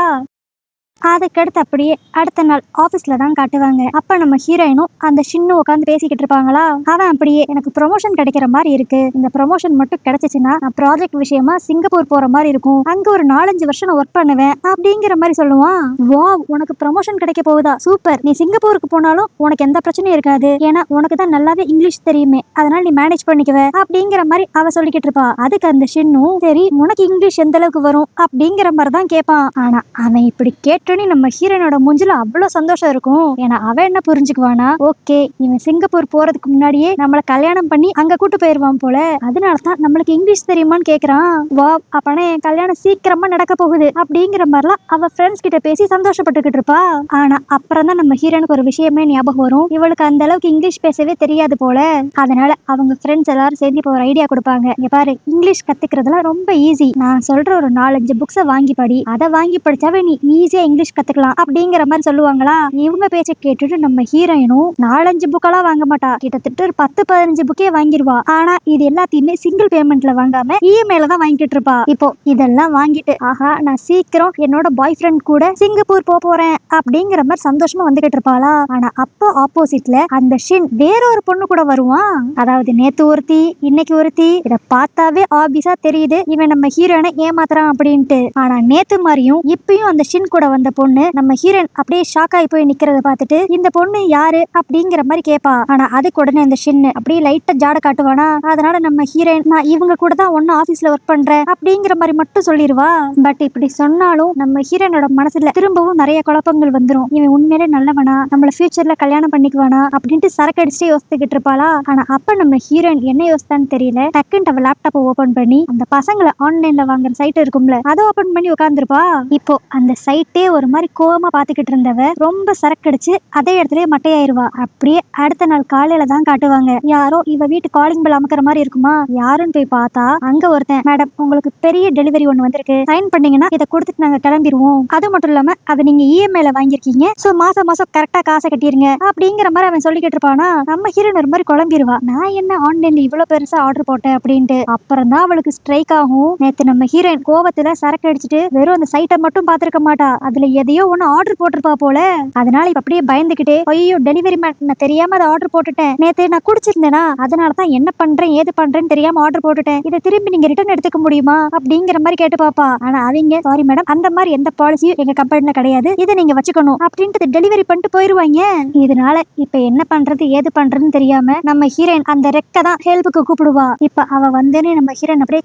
அதுக்கடுத்து அப்படியே அடுத்த நாள் ஆபீஸ்ல தான் காட்டுவாங்க. அப்ப நம்ம ஹீரோயினும் அந்த ஷின்னு உட்காந்து பேசிக்கிட்டு இருப்பாங்களா. அவன் அப்படியே எனக்கு ப்ரொமோஷன் கிடைக்கிற மாதிரி இருக்கு, இந்த ப்ரொமோஷன் மட்டும் கிடைச்சிச்சுன்னா நான் ப்ராஜெக்ட் விஷயமா சிங்கப்பூர் போற மாதிரி இருக்கும், அங்க ஒரு 4-5 வருஷம் நான் ஒர்க் பண்ணுவேன் அப்படிங்கிற மாதிரி சொல்லுவான். வாவ், உனக்கு ப்ரொமோஷன் கிடைக்க போகுதா, சூப்பர், நீ சிங்கப்பூருக்கு போனாலும் உனக்கு எந்த பிரச்சனையும் இருக்காது, ஏன்னா உனக்கு தான் நல்லாவே இங்கிலீஷ் தெரியுமே, அதனால நீ மேனேஜ் பண்ணிக்குவ அப்படிங்கிற மாதிரி அவ சொல்லிக்கிட்டு இருப்பா. அதுக்கு அந்த ஷின்னும் சரி உனக்கு இங்கிலீஷ் எந்த அளவுக்கு வரும் அப்படிங்கிற மாதிரி தான் கேட்பான். ஆனா அவன் இப்படி கேட்டு நம்ம ஹீரோனோட மூஞ்சில அவ்வளவு சந்தோஷம் இருக்கும். ஏன்னா அவ என்ன புரிஞ்சுக்குவானா, ஓகே இவன் சிங்கப்பூர் போறதுக்கு முன்னாடியே நம்மள கல்யாணம் பண்ணி அங்க கூட்டு போயிருவான் போல, அதனாலதான் நம்மளுக்கு இங்கிலீஷ் தெரியுமான்னு கேக்குறான். வா, அப்பனா என் கல்யாணம் சீக்கிரமா நடக்க போகுது அப்படிங்கிற மாதிரிலாம் அவ ஃப்ரெண்ட்ஸ் கிட்ட பேசி சந்தோஷப்பட்டுக்கிட்டு இருப்பா. ஆனா அப்புறம் தான் நம்ம ஹீரோனுக்கு ஒரு விஷயமே ஞாபகம் வரும். இவளுக்கு அந்த அளவுக்கு இங்கிலீஷ் பேசவே தெரியாது போல. அதனால அவங்க ஃப்ரெண்ட்ஸ் எல்லாரும் சேர்ந்து இப்போ ஒரு ஐடியா கொடுப்பாங்க. இங்க பாரு, இங்கிலீஷ் கத்துக்கிறதுலாம் ரொம்ப ஈஸி, நான் சொல்ற ஒரு 4-5 புக்ஸை வாங்கி படி, அதை வாங்கி படிச்சாவே நீ ஈஸியா இங்கிலீஷ் கத்துக்கலாம் அப்படிங்கிற மாதிரி சொல்லுவாங்களா. இவங்க பேச்ச கேட்டுட்டு நம்ம ஹீரோயினும் 4-5 புக்கெல்லாம் வாங்க மாட்டா, கிட்டத்தட்ட ஒரு 10-15 புக்கே வாங்கிடுவா. ஆனா இது எல்லாத்தையுமே சிங்கிள் பேமெண்ட்ல வாங்காம இஎம்ஐல தான் வாங்கிட்டு இருப்பா. இப்போ இதெல்லாம் வாங்கிட்டு ஆஹா நான் சீக்கிரம் என்னோட பாய் ஃப்ரெண்ட் கூட சிங்கப்பூர் போறேன் அப்படிங்கிற மாதிரி சந்தோஷமா வந்துகிட்டு இருப்பாளா. ஆனா அப்போ ஆப்போசிட்ல அந்த ஷின் வேற ஒரு பொண்ணு கூட வருவான். அதாவது நேத்து ஒருத்தி இன்னைக்கு ஒருத்தி. இத பார்த்தாவே ஆபிஸா தெரியுது இவன் நம்ம ஹீரோனை ஏமாத்துறான் அப்படின்ட்டு. ஆனா நேத்து மாதிரியும் இப்பயும் அந்த ஷின் கூட வந்த பொண்ணு நம்ம ஹீரோயின் அப்படியே ஷாக் ஆகி போய் நிக்கிறத பார்த்துட்டு இந்த பொண்ணு யாரு அப்படிங்கிற மாதிரி கேட்பா. ஆனா அதுக்கு உடனே இந்த ஷின்னு அப்படியே லைட்டா ஜாட காட்டுவானா. அதனால நம்ம ஹீரோயின் நான் இவங்க கூட தான் ஒன்னும் ஆபீஸ்ல ஒர்க் பண்றேன் அப்படிங்கிற மாதிரி மட்டும் சொல்லிடுவா. பட் இப்படி சொன்னாலும் நம்ம ஹீரோனோட மனசுல திரும்பவும் நிறைய குழப்பங்கள் வந்துரும். இவன் உண்மையிலே நல்லவனா, நம்மள ஃபியூச்சர்ல கல்யாணம் பண்ணிக்குவானா அப்படின்ட்டு சரக்கு அடிச்சுட்டு யோசிச்சுக்கிட்டு இருப்பாளா. ஆனா அப்ப நம்ம ஹீரோயின் என்ன யோசித்தான்னு தெரியல, டக்குன்னு அவ லேப்டாப்பை ஓபன் பண்ணி அந்த பசங்களை ஆன்லைன்ல வாங்குற சைட் இருக்கும்ல அதை ஓபன் பண்ணி உட்காந்துருப்பா. இப்போ அந்த சைட்டே ஒரு மாதிரி கோவமா பாத்துக்கிட்டு இருந்தவ ரொம்ப சரக்கடிச்சு அதே இடத்துல மட்டையாயிருவா. அப்படியே அடுத்த நாள் காலையில தான் காட்டுவாங்க. யாரோ இவ வீட்டு காலிங் பெல் அமுக்கிற மாதிரி இருக்குமா, யாருன்னு போய் பார்த்தா அங்க ஒருத்தன், மேடம் உங்களுக்கு பெரிய டெலிவரி ஒண்ணு வந்திருக்கு, சைன் பண்ணீங்கன்னா இதை கொடுத்துட்டு நாங்க கிளம்பிடுவோம், அது மட்டும் இல்லாம அதை நீங்க இஎம்ஐல வாங்கிருக்கீங்க, சோ மாசம் மாசம் கரெக்டா காசை கட்டிருங்க அப்படிங்கிற மாதிரி அவன் சொல்லிக்கிட்டு இருப்பானா. நம்ம ஹீரோன் ஒரு மாதிரி குழம்பிடுவா, நான் என்ன ஆன்லைன்ல இவ்வளவு பெருசா ஆர்டர் போட்டேன் அப்படின்ட்டு. அப்புறம் தான் அவளுக்கு ஸ்ட்ரைக் ஆகும், நேத்து நம்ம ஹீரோயின் கோவத்துல சரக்கு அடிச்சுட்டு வெறும் அந்த சைட்டை மட்டும் பாத்துருக்க மாட்டா, அதுல எதையோ ஒண்ணு ஆர்டர் போட்டிருப்பா போல. அதனால இப்ப அப்படியே பயந்துகிட்டே ஐயோ டெலிவரி மேன் நான் தெரியாம அதை ஆர்டர் போட்டுட்டேன், நேத்து நான் குடிச்சிருந்தேனா அதனாலதான் என்ன பண்றேன் ஏது பண்றேன்னு தெரியாம ஆர்டர் போட்டுட்டேன், இதை திரும்பி நீங்க ரிட்டர்ன் எடுத்துக்க முடியுமா அப்படிங்கிற மாதிரி கேட்டு பாப்பா. ஆனா அவங்க சாரி மேடம் அந்த மாதிரி எந்த பாலிசியும் எங்க கம்பெனில கிடையாது, இதை நீங்க வச்சுக்கணும் அப்படின்ட்டு டெலிவரி பண்ணிட்டு போயிருவாங்க. இதனால இப்ப என்ன பண்றது ஏது பண்றதுன்னு தெரியாம நம்ம ஹீரோயின் அந்த ரெக்க தான் ஹெல்ப்புக்கு கூப்பிடுவா. இப்ப அவ வந்தேனே நம்ம ஹீரோயின் அப்படியே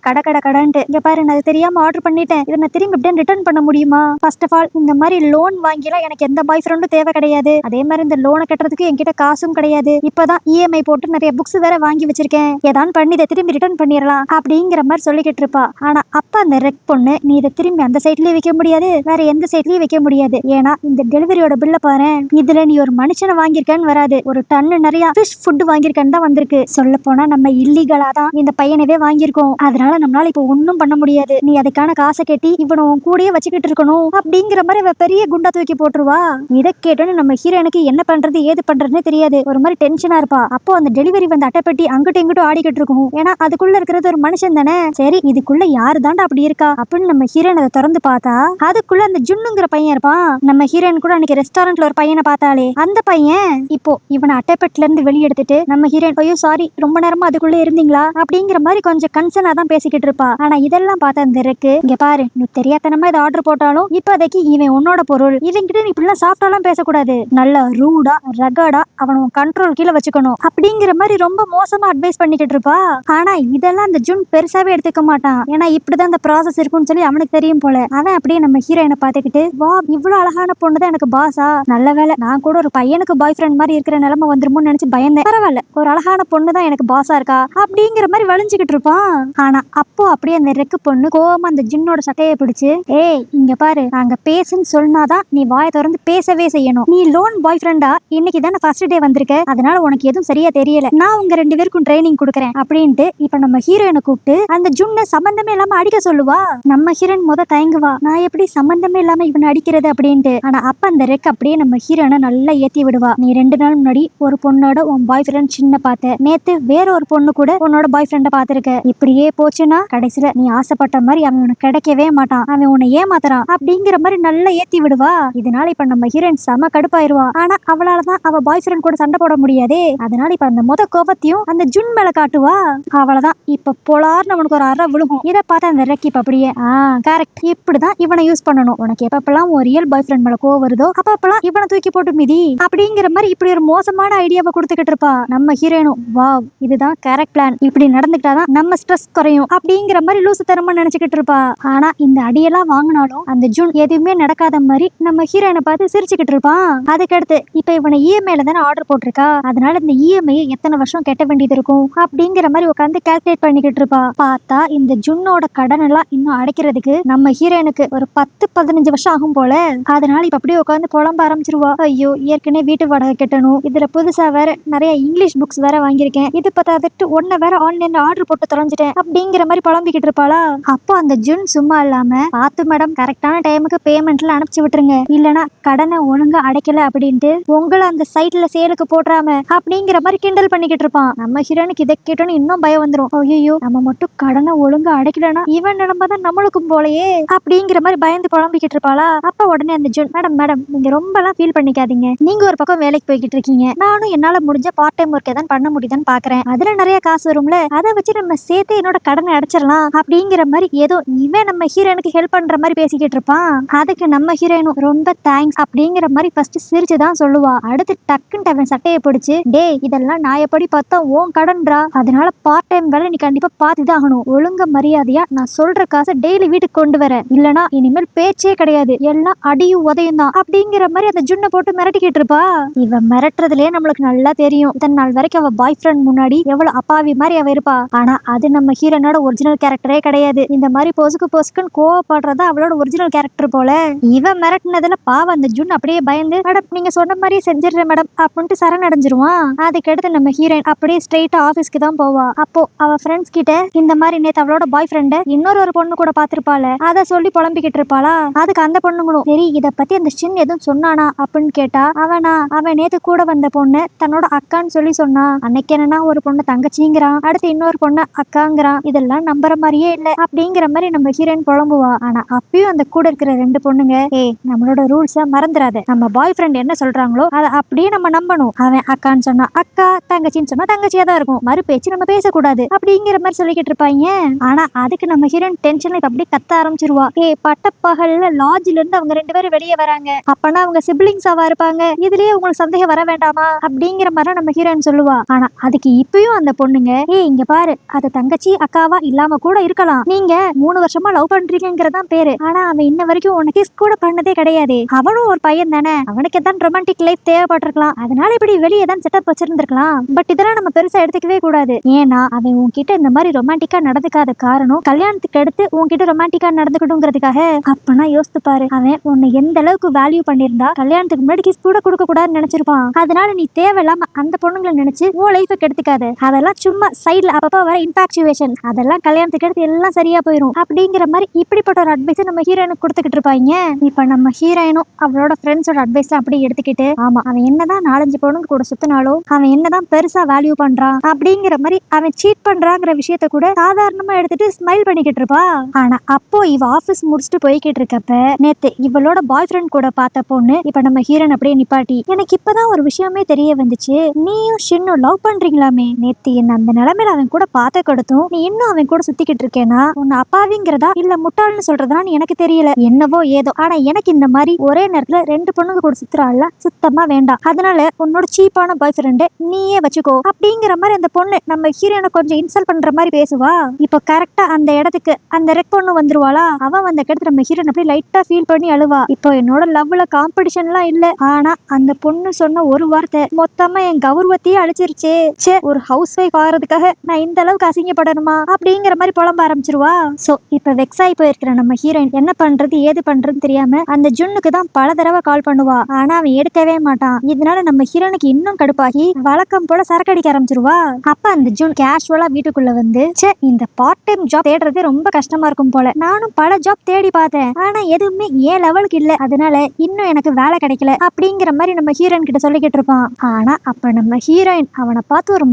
கடன்ட்டு இங்க பாரு நான் தெரியாம ஆர்டர் பண்ணிட்டேன், இதை நான் திரும்பி அப்படியே ரிட்டர்ன் பண்ண முடியுமா, ஃபர்ஸ்ட் ஆஃப் ஆல் இந்த மாதிரி லோன் வாங்கிலாம் எனக்கு எந்த பாய் ஃப்ரெண்டும் தேவை கிடையாது, அதே மாதிரி இந்த லோனை கட்டுறதுக்கு என்கிட்ட காசும் கிடையாது, இப்பதான் இஎம்ஐ போட்டு நிறைய புக்ஸ் வேற வாங்கி வச்சிருக்கேன், ஏதான் பண்ணி இதை திரும்பி ரிட்டர்ன் பண்ணிடலாம் அப்படிங்கிற மாதிரி சொல்லிக்கிட்டு இருப்பா. ஆனா அப்ப அந்த ரெக் பொண்ணு நீ இதை திரும்பி அந்த சைட்லயே வைக்க முடியாது, வேற எந்த சைட்லயும் வைக்க முடியாது, ஏன்னா இந்த டெலிவரியோட பில்ல பாரு, இதுல நீ ஒரு மனுஷனை வாங்கியிருக்கன்னு வராது, ஒரு டன்னு நிறைய ஃபிஷ் ஃபுட் வாங்கியிருக்கன்னு தான் வந்திருக்கு, சொல்ல போனா நம்ம இல்லீகலா தான் இந்த பையனவே வாங்கியிருக்கோம், அதனால நம்மளால இப்ப ஒன்னும் பண்ண முடியாது, நீ அதுக்கான காசை கட்டி இவனை உன் கூடயே வச்சுக்கிட்டு இருக்கணும் அப்படிங்கிற மாதிரி பெரிய குண்டா தூக்கி போட்டுருவா. இதை கேட்டோன்னு நம்ம ஹீரோனுக்கு என்ன பண்றது ஏது பண்றதுன்னு தெரியாது, ஒரு மாதிரி டென்ஷனா இருப்பா. அப்போ அந்த டெலிவரி வந்து அட்டைப்பட்டி அங்கிட்டும் இங்கிட்டும் ஆடிக்கிட்டு இருக்கும், ஏன்னா அதுக்குள்ள இருக்கிறது ஒரு மனுஷன் தானே, சரி இதுக்குள்ள யாரு தாண்டா அப்படி இருக்கா அப்படின்னு நம்ம ஹீரோன் அதை திறந்து பார்த்தா அதுக்குள்ள அந்த ஜுன்னுங்கிற பையன் இருப்பான். நம்ம ஹீரோன் கூட அன்னைக்கு ரெஸ்டாரண்ட்ல ஒரு பையனை பார்த்தாலே அந்த பையன் இப்போ இவனை அட்டைப்பட்டில இருந்து வெளியெடுத்துட்டு நம்ம ஹீரோன் ஐயோ சாரி ரொம்ப நேரமா அதுக்குள்ள இருந்தீங்களா அப்படிங்கிற மாதிரி கொஞ்சம் கன்சர்னா தான் பேசிக்கிட்டு இருப்பா. ஆனா இதெல்லாம் பார்த்தா அந்த இருக்கு, இங்க பாரு நீ தெரியாதனமா இதை ஆர்டர் போட்டாலும் இப்போதைக்கு இவன் உன்னோட பொருள், இவங்கிட்ட நீ இப்படிலாம் சாப்பிட்டாலும் பேசக்கூடாது, நல்ல ரூடா ரகடா அவனை கண்ட்ரோல் கீழே வச்சுக்கணும் அப்படிங்கிற மாதிரி ரொம்ப மோசமா அட்வைஸ் பண்ணிக்கிட்டு இருப்பா. ஆனா இதெல்லாம் அந்த ஜுன் பெருசாவே எடுத்துக்க மாட்டான், ஏன்னா இப்படிதான் இந்த ப்ராசஸ் இருக்கும்னு சொல்லி அவனுக்கு தெரியும் போல. அவன் அப்படியே நம்ம ஹீரோயினை பார்த்துக்கிட்டு வா இவ்வளவு அழகான பொண்ணு தான் எனக்கு பாஸா, நல்ல வேலை நான் கூட ஒரு பையனுக்கு பாய் ஃப்ரெண்ட் மாதிரி இருக்கிற நிலைமை வந்துருமோன்னு நினைச்சு பயந்தேன், பரவாயில்ல ஒரு அழகான பொண்ணு தான் எனக்கு பாஸா இருக்கா அப்படிங்கிற மாதிரி வளைஞ்சுக்கிட்டு இருப்பான். ஆனா அப்போ அப்படியே அந்த ரெக்கு பொண்ணு கோவமா அந்த ஜின்னோட சட்டையை பிடிச்சு ஏய் இங்க பாரு நாங்க பேசி எக்ஸ்ன்னு சொன்னாதான் நீ வாயை திறந்து பேசவே செய்யணும். நீ லோன் பாய் ஃப்ரெண்டா இன்னைக்கு தானே ஃபர்ஸ்ட் டே வந்திருக்க, அதனால உனக்கு எதுவும் சரியா தெரியல. நான் உங்க 2 பேருக்கும் ட்ரைனிங் கொடுக்குறேன் அப்படின்ட்டு இப்ப நம்ம ஹீரோயினை கூப்பிட்டு அந்த ஜுன்னை சம்பந்தமே இல்லாம அடிக்க சொல்லுவா. நம்ம ஹீரோயின் முத தயங்குவா, நான் எப்படி சம்பந்தமே இல்லாம இவனை அடிக்கிறது அப்படின்ட்டு. ஆனா அப்ப அந்த ரெக் அப்படியே நம்ம ஹீரோயினை நல்லா ஏத்தி விடுவா. நீ 2 நாள் முன்னாடி ஒரு பொண்ணோட உன் பாய் ஃப்ரெண்ட் சின்ன பார்த்த, நேத்து வேற ஒரு பொண்ணு கூட உன்னோட பாய் ஃப்ரெண்ட பாத்துருக்க. இப்படியே போச்சுன்னா கடைசியில நீ ஆசைப்பட்ட மாதிரி அவன் உனக்கு கிடைக்கவே மாட்டான், அவன் உன்னை ஏமாத்துறான் அப்படிங்கிற மாதிரி நல்லா ஏத்தி விடுவா. இதனால இப்ப நம்ம ஹீரோயின் செம கடுப்பாயிருவா. ஆனா அவளாலதான் அவ பாய் ஃப்ரெண்ட் கூட சண்டை போட முடியாதே. அதனால இப்ப அந்த முத கோபத்தையும் அந்த ஜுன் மேல காட்டுவா. அவளதான் இப்ப போலார்னு அவனுக்கு ஒரு அறை விழுகும். இதை பார்த்து அந்த ரெக்கி இப்ப அப்படியே கரெக்ட், இப்படிதான் இவனை யூஸ் பண்ணணும். உனக்கு எப்பப்பெல்லாம் ஒரு ரியல் பாய் ஃப்ரெண்ட் மேல கோவம் வருதோ அப்பப்பெல்லாம் இவனை தூக்கி போட்டு மிதி அப்படிங்கிற மாதிரி இப்படி ஒரு மோசமான ஐடியாவை கொடுத்துக்கிட்டு இருப்பா. நம்ம ஹீரோயினும் வாவ் இதுதான் கரெக்ட் பிளான், இப்படி நடந்துக்கிட்டாதான் நம்ம ஸ்ட்ரெஸ் குறையும் அப்படிங்கிற மாதிரி லூசு தரமா நினைச்சுக்கிட்டு இருப்பா. ஆனா இந்த அடியெல்லாம் வாங்கினாலும் அந்த ஜூன் எதுவுமே நடக்காத மாதிரி நம்ம ஹீரோயினை பார்த்து சிரிச்சுக்கிட்டு இருப்பான். அதுக்கடுத்து இப்ப இவனை இஎம்ஐல தானே ஆர்டர் போட்டிருக்கா, அதனால இந்த இஎம்ஐ எத்தனை வருஷம் கட்ட வேண்டியது இருக்கும் அப்படிங்கிற மாதிரி உட்காந்து கால்குலேட் பண்ணிக்கிட்டு இருப்பா. பார்த்தா இந்த ஜுன்னோட கடன் எல்லாம் இன்னும் அடைக்கிறதுக்கு நம்ம ஹீரோயினுக்கு ஒரு 10-15 வருஷம் ஆகும் போல. அதனால இப்ப அப்படியே உட்காந்து புலம்ப ஆரம்பிச்சிருவா. ஐயோ ஏற்கனவே வீட்டு வாடகை கட்டணும், இதுல புதுசா வேற நிறைய இங்கிலீஷ் புக்ஸ் வேற வாங்கியிருக்கேன், இது பத்தாதட்டு ஒன்ன வேற ஆன்லைன்ல ஆர்டர் போட்டு தொலைஞ்சிட்டேன் அப்படிங்கிற மாதிரி புலம்பிக்கிட்டு இருப்பாளா. அப்போ அந்த ஜுன் சும்மா இல்லாம பார்த்து மேடம் கரெக்டான டைமுக்கு பேமெண்ட்ல அனுப்பிச்சு விட்டுருங்க, இல்லனா கடனை ஒழுங்கா அடைக்கல அப்படின்ட்டு உங்களை அந்த சைட்ல சேலுக்கு போடுறாம அப்படிங்கிற மாதிரி கிண்டல் பண்ணிக்கிட்டு இருப்பான். நம்ம ஹீரோனுக்கு இதை கேட்டோன்னு இன்னும் பயம் வந்துடும். ஐயோ நம்ம மட்டும் கடனை ஒழுங்கா அடைக்கலனா இவன் நிலம்பதான் நம்மளுக்கும் போலயே அப்படிங்கிற மாதிரி பயந்து புலம்பிக்கிட்டு இருப்பாளா. அப்ப உடனே அந்த ஜுன் மேடம் மேடம் நீங்க ரொம்ப எல்லாம் ஃபீல் பண்ணிக்காதீங்க, நீங்க ஒரு பக்கம் வேலைக்கு போய்கிட்டு இருக்கீங்க, நானும் என்னால முடிஞ்ச பார்ட் டைம் ஒர்க் ஏதாவது பண்ண முடியுதான்னு பாக்குறேன், அதுல நிறைய காசு வரும்ல, அதை வச்சு நம்ம சேர்த்து என்னோட கடனை அடைச்சிடலாம் அப்படிங்கிற மாதிரி ஏதோ இவன் நம்ம ஹீரோனுக்கு ஹெல்ப் பண்ற மாதிரி பேசிக்கிட்டு இருப்பான். அதுக்கு நம்ம ஹீரோயினும் ரொம்ப தேங்க்ஸ் அப்படிங்கிற மாதிரி ஃபர்ஸ்ட் சிரிச்சுதான் சொல்லுவா. அடுத்து டக்குன்னு அவன் சட்டையை பிடிச்சு டே இதெல்லாம் நான் எப்படி பார்த்தா உன் கடன்றா, அதனால பார்ட் டைம் வேலை நீ கண்டிப்பா பார்த்துதான் ஆகணும், ஒழுங்க மரியாதையா நான் சொல்ற காசை டெய்லி வீட்டுக்கு கொண்டு வர, இல்லனா இனிமேல் பேச்சே கிடையாது, எல்லாம் அடியும் உதையும் தான் அப்படிங்கிற மாதிரி அந்த ஜுன்னை போட்டு மிரட்டிக்கிட்டு இருப்பா. இவன் மிரட்டுறதுலயே நம்மளுக்கு நல்லா தெரியும் இத்தனை நாள் வரைக்கும் அவ பாய் ஃப்ரெண்ட் முன்னாடி எவ்வளவு அப்பாவி மாதிரி அவ இருப்பா. ஆனா அது நம்ம ஹீரோனோட ஒரிஜினல் கேரக்டரே கிடையாது. இந்த மாதிரி பொசுக்குன்னு கோவப்படுறதா அவளோட ஒரிஜினல் கேரக்டர் போல. இவன் மிரட்டினதுல பாவம் அந்த ஜுன் அப்படியே பயந்து மேடம் நீங்க சொன்ன மாதிரியே செஞ்சிடுறேன் மேடம் அப்படின்ட்டு சரணடைஞ்சிருவான். அதுக்கடுத்து நம்ம ஹீரோயின் அப்படியே ஸ்ட்ரெயிட்டா ஆபீஸ்க்கு தான் போவா. அப்போ அவ ஃப்ரெண்ட்ஸ் கிட்ட இந்த மாதிரி நேத்து அவளோட பாய் ஃப்ரெண்ட இன்னொரு பொண்ணு கூட பாத்திருப்பாள, அதை சொல்லி புலம்பிக்கிட்டு இருப்பாளா. அதுக்கு அந்த பொண்ணுங்களும் சரி இத பத்தி அந்த சின் எதுவும் சொன்னானா அப்படின்னு கேட்டா அவன் நேத்து கூட வந்த பொண்ணு தன்னோட அக்கான்னு சொல்லி சொன்னா, அன்னைக்கு என்னன்னா ஒரு பொண்ணு தங்கச்சிங்கிறான், அடுத்து இன்னொரு பொண்ணு அக்காங்கிறான், இதெல்லாம் நம்புற மாதிரியே இல்ல அப்படிங்கிற மாதிரி நம்ம ஹீரோயின் புலம்புவா. ஆனா அப்பயும் அந்த கூட இருக்கிற 2 பொண்ணுங்க நம்மளோட ரூல்ஸ மறந்துடாத, நம்ம பாய் ஃப்ரெண்ட் என்ன சொல்றாங்களோ அதை அப்படியே நம்ம நம்பணும், அவன் அக்கான்னு சொன்னா அக்கா, தங்கச்சின்னு சொன்னா தங்கச்சியா தான் இருக்கும், மறு பேச்சு நம்ம பேசக்கூடாது அப்படிங்கிற மாதிரி சொல்லிக்கிட்டு இருப்பாங்க. ஆனா அதுக்கு நம்ம ஹீரோயின் டென்ஷன்ல அப்படியே கத்த ஆரம்பிச்சிருவா. பட்டப்பகல்ல லாட்ஜ்ல இருந்து அவங்க 2 பேரும் வெளியே வராங்க, அப்பனா அவங்க சிப்ளிங்ஸாவா இருப்பாங்க, இதுலயே உங்களுக்கு சந்தேகம் வர வேண்டாமா அப்படிங்கிற மாதிரி நம்ம ஹீரோயின் சொல்லுவா. ஆனா அதுக்கு இப்பயும் அந்த பொண்ணுங்க இங்க பாரு அது தங்கச்சி அக்காவா இல்லாம கூட இருக்கலாம், நீங்க 3 வருஷமா லவ் பண்றீங்கிறதான் பேரு, ஆனா அவன் இன்ன வரைக்கும் உனக்கு கிஸ் கூட பண்ணதே கிடையாது, அவனும் ஒரு பையன் தானே, அவனுக்கு தான் ரொமான்டிக் லைஃப் தேவைப்பட்டிருக்கலாம், அதனால இப்படி வெளியே தான் செட்டப் வச்சிருந்திருக்கலாம், பட் இதெல்லாம் நம்ம பெருசா எடுத்துக்கவே கூடாது, ஏன்னா அவன் உன்கிட்ட இந்த மாதிரி ரொமான்டிக்கா நடந்துக்காத காரணம் கல்யாணத்துக்கு அடுத்து உன்கிட்ட ரொமான்டிக்கா நடந்துக்கணுங்கிறதுக்காக. அப்பனா யோசித்து பாரு அவன் உன்னை எந்த அளவுக்கு வேல்யூ பண்ணிருந்தா கல்யாணத்துக்கு முன்னாடி கிஸ் கூட கொடுக்க கூடாதுன்னு நினைச்சிருப்பான். அதனால நீ தேவையில்லாம அந்த பொண்ணுங்களை நினைச்சு உன் லைஃபை கெடுத்துக்காது, அதெல்லாம் சும்மா சைட்ல அப்பப்ப வர இன்ஃபாக்சுவேஷன், அதெல்லாம் கல்யாணத்துக்கு அடுத்து எல்லாம் சரியா போயிடும் அப்படிங்கிற மாதிரி இப்படிப்பட்ட ஒரு அட்வைஸ் நம்ம ஹீரோயினுக்கு கொடுத்துக்கிட்டு இருப்பாங்க. இப்ப நம்ம ஹீரோயினும் அவளோட ஃப்ரெண்ட்ஸோட அட்வைஸ் அப்படி எடுத்துக்கிட்டு ஆமா அவன் என்னதான் 4-5 பொண்ணுங்க கூட சுத்தினாலும் அவன் என்னதான் பெருசா வேல்யூ பண்றான் அப்படிங்கிற மாதிரி அவன் சீட் பண்றாங்கிற விஷயத்த கூட சாதாரணமா எடுத்துட்டு ஸ்மைல் பண்ணிக்கிட்டு இருப்பா. ஆனா அப்போ இவ ஆபீஸ் முடிச்சுட்டு போய்கிட்டு இருக்கப்ப நேத்து இவளோட பாய் ஃப்ரெண்ட் கூட பார்த்த பொண்ணு இப்ப நம்ம ஹீரோயின் அப்படியே நிப்பாட்டி எனக்கு இப்பதான் ஒரு விஷயமே தெரிய வந்துச்சு, நீயும் ஷின்னும் லவ் பண்றீங்களாமே, நேத்து என்ன அந்த நிலைமையில அவன் கூட பார்த்த கொடுத்தும் நீ இன்னும் அவன் கூட சுத்திக்கிட்டு இருக்கேனா, உன்னை அப்பாவிங்கிறதா இல்ல முட்டாள்னு சொல்றதான்னு எனக்கு தெரியல, என்னவோ ஏதோ, ஆனா எனக்கு இந்த மாதிரி ஒரே நேரத்துல 2 பொண்ணுங்க கூட சுத்துறாள் சுத்தமா வேண்டாம், அதனால உன்னோட சீப்பான பாய் ஃப்ரெண்ட் நீயே வச்சுக்கோ அப்படிங்கிற மாதிரி அந்த பொண்ணு நம்ம ஹீரோயினை கொஞ்சம் இன்சல்ட் பண்ற மாதிரி பேசுவா. இப்ப கரெக்டா அந்த இடத்துக்கு அந்த ரெக் பொண்ணு வந்துருவாளா, அவன் வந்த இடத்துல நம்ம ஹீரோயின் அப்படியே லைட்டா ஃபீல் பண்ணி அழுவா. இப்போ என்னோட லவ்ல காம்படிஷன் எல்லாம் இல்ல, ஆனா அந்த பொண்ணு சொன்ன ஒரு வார்த்தை மொத்தமா என் கௌரவத்தையே அழிச்சிருச்சே, ஒரு ஹவுஸ் ஒய்ஃப் ஆகிறதுக்காக நான் இந்த அளவுக்கு அசிங்கப்படணுமா அப்படிங்கிற மாதிரி புலம்ப ஆரம்பிச்சிருவா. சோ இப்ப வெக்ஸ் ஆகி போயிருக்கிற நம்ம ஹீரோயின் என்ன பண்றது ஏது பண்றது பண்றதுன்னு தெரியாம அந்த ஜுன்னுக்கு தான் பல தடவை கால் பண்ணுவா. ஆனா அவன் எடுக்கவே மாட்டான். இதனால நம்ம ஹீரோனுக்கு இன்னும் கடுப்பாகி வழக்கம் போல சரக்கு அடிக்க ஆரம்பிச்சிருவா. அப்ப அந்த ஜூன் கேஷுவலா வீட்டுக்குள்ள வந்து, ச்சே, இந்த பார்ட் டைம் ஜாப் தேடுறது ரொம்ப கஷ்டமா இருக்கும் போல. நானும் பல ஜாப் தேடி பார்த்தேன், ஆனா எதுவுமே ஏன் லெவலுக்கு இல்ல. அதனால இன்னும் எனக்கு வேலை கிடைக்கல அப்படிங்கிற மாதிரி நம்ம ஹீரோயின் கிட்ட சொல்லிக்கிட்டு இருப்பான். ஆனா அப்ப நம்ம ஹீரோயின் அவனை பார்த்து ஒரு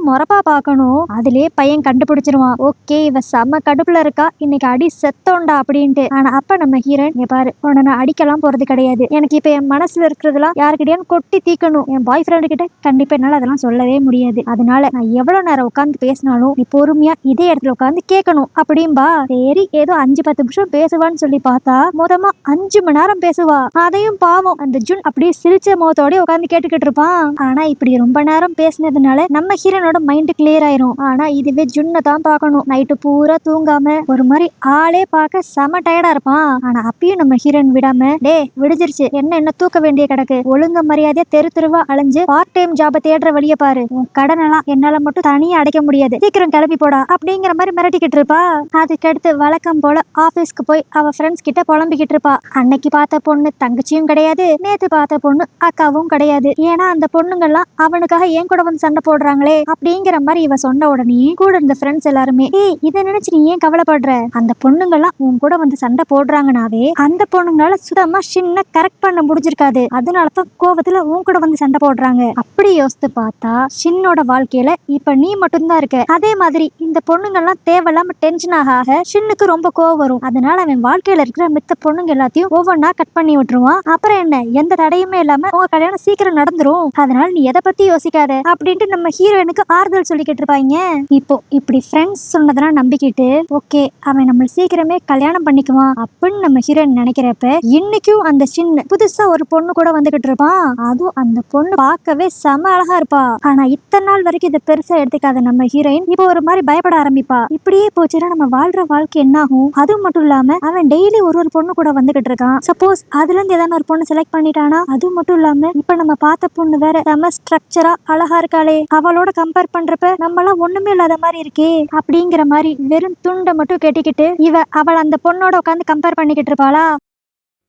மொறப்பா பார்க்கணும். அதுலயே பையன் கண்டுபிடிச்சிருவான். ஓகே, இவ செம்ம கடுப்புல இருக்கா, இன்னைக்கு அடி செத்தோண்டா அப்படின்ட்டு. ஆனா அப்ப நம்ம ஹீரோயின், இங்க பாரு, உன்னை நான் அடிக்கலாம் போறது கிடையாது. எனக்கு இப்ப என் மனசுல இருக்கிறதுலாம் யாருக்கிட்டையும் கொட்டி தீக்கணும். என் பாய் ஃப்ரெண்டு கிட்ட கண்டிப்பா என்னால அதெல்லாம் சொல்லவே முடியாது. அதனால நான் எவ்வளவு நேரம் உட்காந்து பேசினாலும் நீ பொறுமையா இதே இடத்துல உட்காந்து கேட்கணும் அப்படின்பா. சரி, ஏதோ 5-10 நிமிஷம் பேசுவான்னு சொல்லி பார்த்தா மொத்தமா 5 மணி நேரம் பேசுவா. அதையும் பாவம் அந்த ஜூன் அப்படியே சிரிச்ச முகத்தோட உட்காந்து கேட்டுக்கிட்டு இருப்பான். ஆனா இப்படி ரொம்ப நேரம் பேசினதுனால நம்ம ஹீரோனோட மைண்ட் கிளியர் ஆயிரும். ஆனா இதுவே ஜுன்னை தான் பார்க்கணும். நைட்டு பூரா தூங்காம ஒரு மாதிரி ஆளே பார்க்க செம டயர்டா இருப்பான். ஆனா அப்பயும் நம்ம ஹீரோயின் விடாம, டே விடிஞ்சிருச்சு, என்ன தூக்க வேண்டிய கிடக்கு, ஒழுங்க மரியாதையா தெரு தெருவா அலைஞ்சு பார்ட் டைம் ஜாப தேடுற வழிய பாரு, உன் கடனெல்லாம் என்னால மட்டும் தனியா அடைக்க முடியாது, சீக்கிரம் கிளம்பி போடா அப்படிங்கிற மாதிரி மிரட்டிக்கிட்டு இருப்பா. அதுக்கடுத்து வழக்கம் போல ஆபீஸ்க்கு போய் அவ ஃப்ரெண்ட்ஸ் கிட்ட புலம்பிக்கிட்டு இருப்பா. அன்னைக்கு பார்த்த பொண்ணு தங்கச்சியும் கிடையாது, நேத்து பார்த்த பொண்ணு அக்காவும் கிடையாது. ஏன்னா அந்த பொண்ணுங்கெல்லாம் அவனுக்காக ஏன் கூட வந்து சண்டை போடுறாங்களே அப்படிங்கிற மாதிரி இவ சொன்ன உடனே கூட இருந்த ஃப்ரெண்ட்ஸ் எல்லாருமே, ஏய் இதை நினைச்சு நீ ஏன் கவலைப்படுற, அந்த பொண்ணுங்கெல்லாம் உன் கூட வந்து சண்டை போடுறாங்கனாவே அந்த பொண்ணுங்களால சுத்தமா சின்ன கரெக்ட் பண்ண முடிஞ்சிருக்காது, அதனாலதான் கோவத்துல உன் கூட வந்து சண்டை போடுறாங்க. அப்படி யோசித்து பார்த்தா ஷின்னோட வாழ்க்கையில இப்ப நீ மட்டும்தான் இருக்க. அதே மாதிரி இந்த பொண்ணுங்கெல்லாம் தேவையில்லாம டென்ஷன் ஆக ஷின்னுக்கு ரொம்ப கோவம் வரும். அதனால அவன் வாழ்க்கையில இருக்கிற மித்த பொண்ணுங்க எல்லாத்தையும் ஒவ்வொன்னா கட் பண்ணி விட்டுருவான். அப்புறம் என்ன, எந்த தடையுமே இல்லாம உங்க கல்யாணம் சீக்கிரம் நடந்துரும். அதனால நீ எதை பத்தி யோசிக்காத அப்படின்ட்டு நம்ம ஹீரோயினுக்கு ஆறுதல் சொல்லிக்கிட்டு இருப்பாங்க. இப்போ இப்படி ஃப்ரெண்ட்ஸ் சொன்னதெல்லாம் நம்பிக்கிட்டு, ஓகே அவன் நம்ம சீக்கிரமே கல்யாணம் பண்ணிக்குவான் அப்படின்னு நம்ம ஹீரோயின் நினைக்கிறப்ப, இன்னைக்கும் அந்த சின்ன புதுசா ஒரு பொண்ணு கூட வந்துகிட்டு இருப்பான். அதுவும் அந்த பொண்ணு பார்க்கவே செம அழகா இருப்பா. ஆனா இத்தனை நாள் வரைக்கும் இதை பெருசா எடுத்துக்காத நம்ம ஹீரோயின் இப்போ ஒரு மாதிரி பயப்பட ஆரம்பிப்பா. இப்படியே போச்சுன்னா நம்ம வாழ்ற வாழ்க்கை என்ன ஆகும்? அதுவும் மட்டும் இல்லாம அவன் டெய்லி ஒரு பொண்ணு கூட வந்துகிட்டு இருக்கான். சப்போஸ் அதுல இருந்து ஏதாவது ஒரு பொண்ணு செலக்ட் பண்ணிட்டானா? அதுவும் மட்டும் இல்லாம இப்ப நம்ம பார்த்த பொண்ணு வேற செம ஸ்ட்ரக்சரா அழகா இருக்காளே, அவளோட கம்பேர் பண்றப்ப நம்மளாம் ஒண்ணுமே இல்லாத மாதிரி இருக்கே அப்படிங்கிற மாதிரி வெறும் துண்டை மட்டும் கட்டிக்கிட்டு இவ அவள் அந்த பொண்ணோட உட்காந்து கம்பேர் பண்ணிக்கிட்டு இருப்பாளா?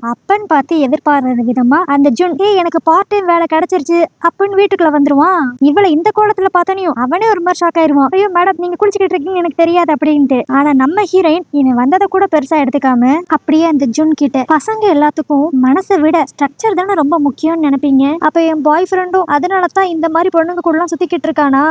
அப்பன்னு பார்த்து எதிர்பாராத விதமா அந்த ஜூன், எனக்கு பார்ட் டைம் வேலை கிடைச்சிருச்சு அப்படின்னு வீட்டுக்குள்ள வந்துருவான். இவளை இந்த கோலத்துல பார்த்தனையும் அவனே ஒரு மாதிரி ஷாக் ஆயிருவான். ஐயோ மேடம், நீங்க குளிச்சுக்கிட்டு இருக்கீங்க எனக்கு தெரியாது அப்படின்ட்டு. ஆனா நம்ம ஹீரோயின் இவன் வந்ததை கூட பெருசா எடுத்துக்காம அப்படியே அந்த ஜூன் கிட்ட, பசங்க எல்லாத்துக்கும் மனசை விட ஸ்ட்ரக்சர் தானே ரொம்ப முக்கியம்னு நினைப்பீங்க, அப்ப என் பாய் ஃப்ரெண்டும் அதனாலதான் இந்த மாதிரி பொண்ணுங்க கூட எல்லாம் சுத்திக்கிட்டு இருக்கானா?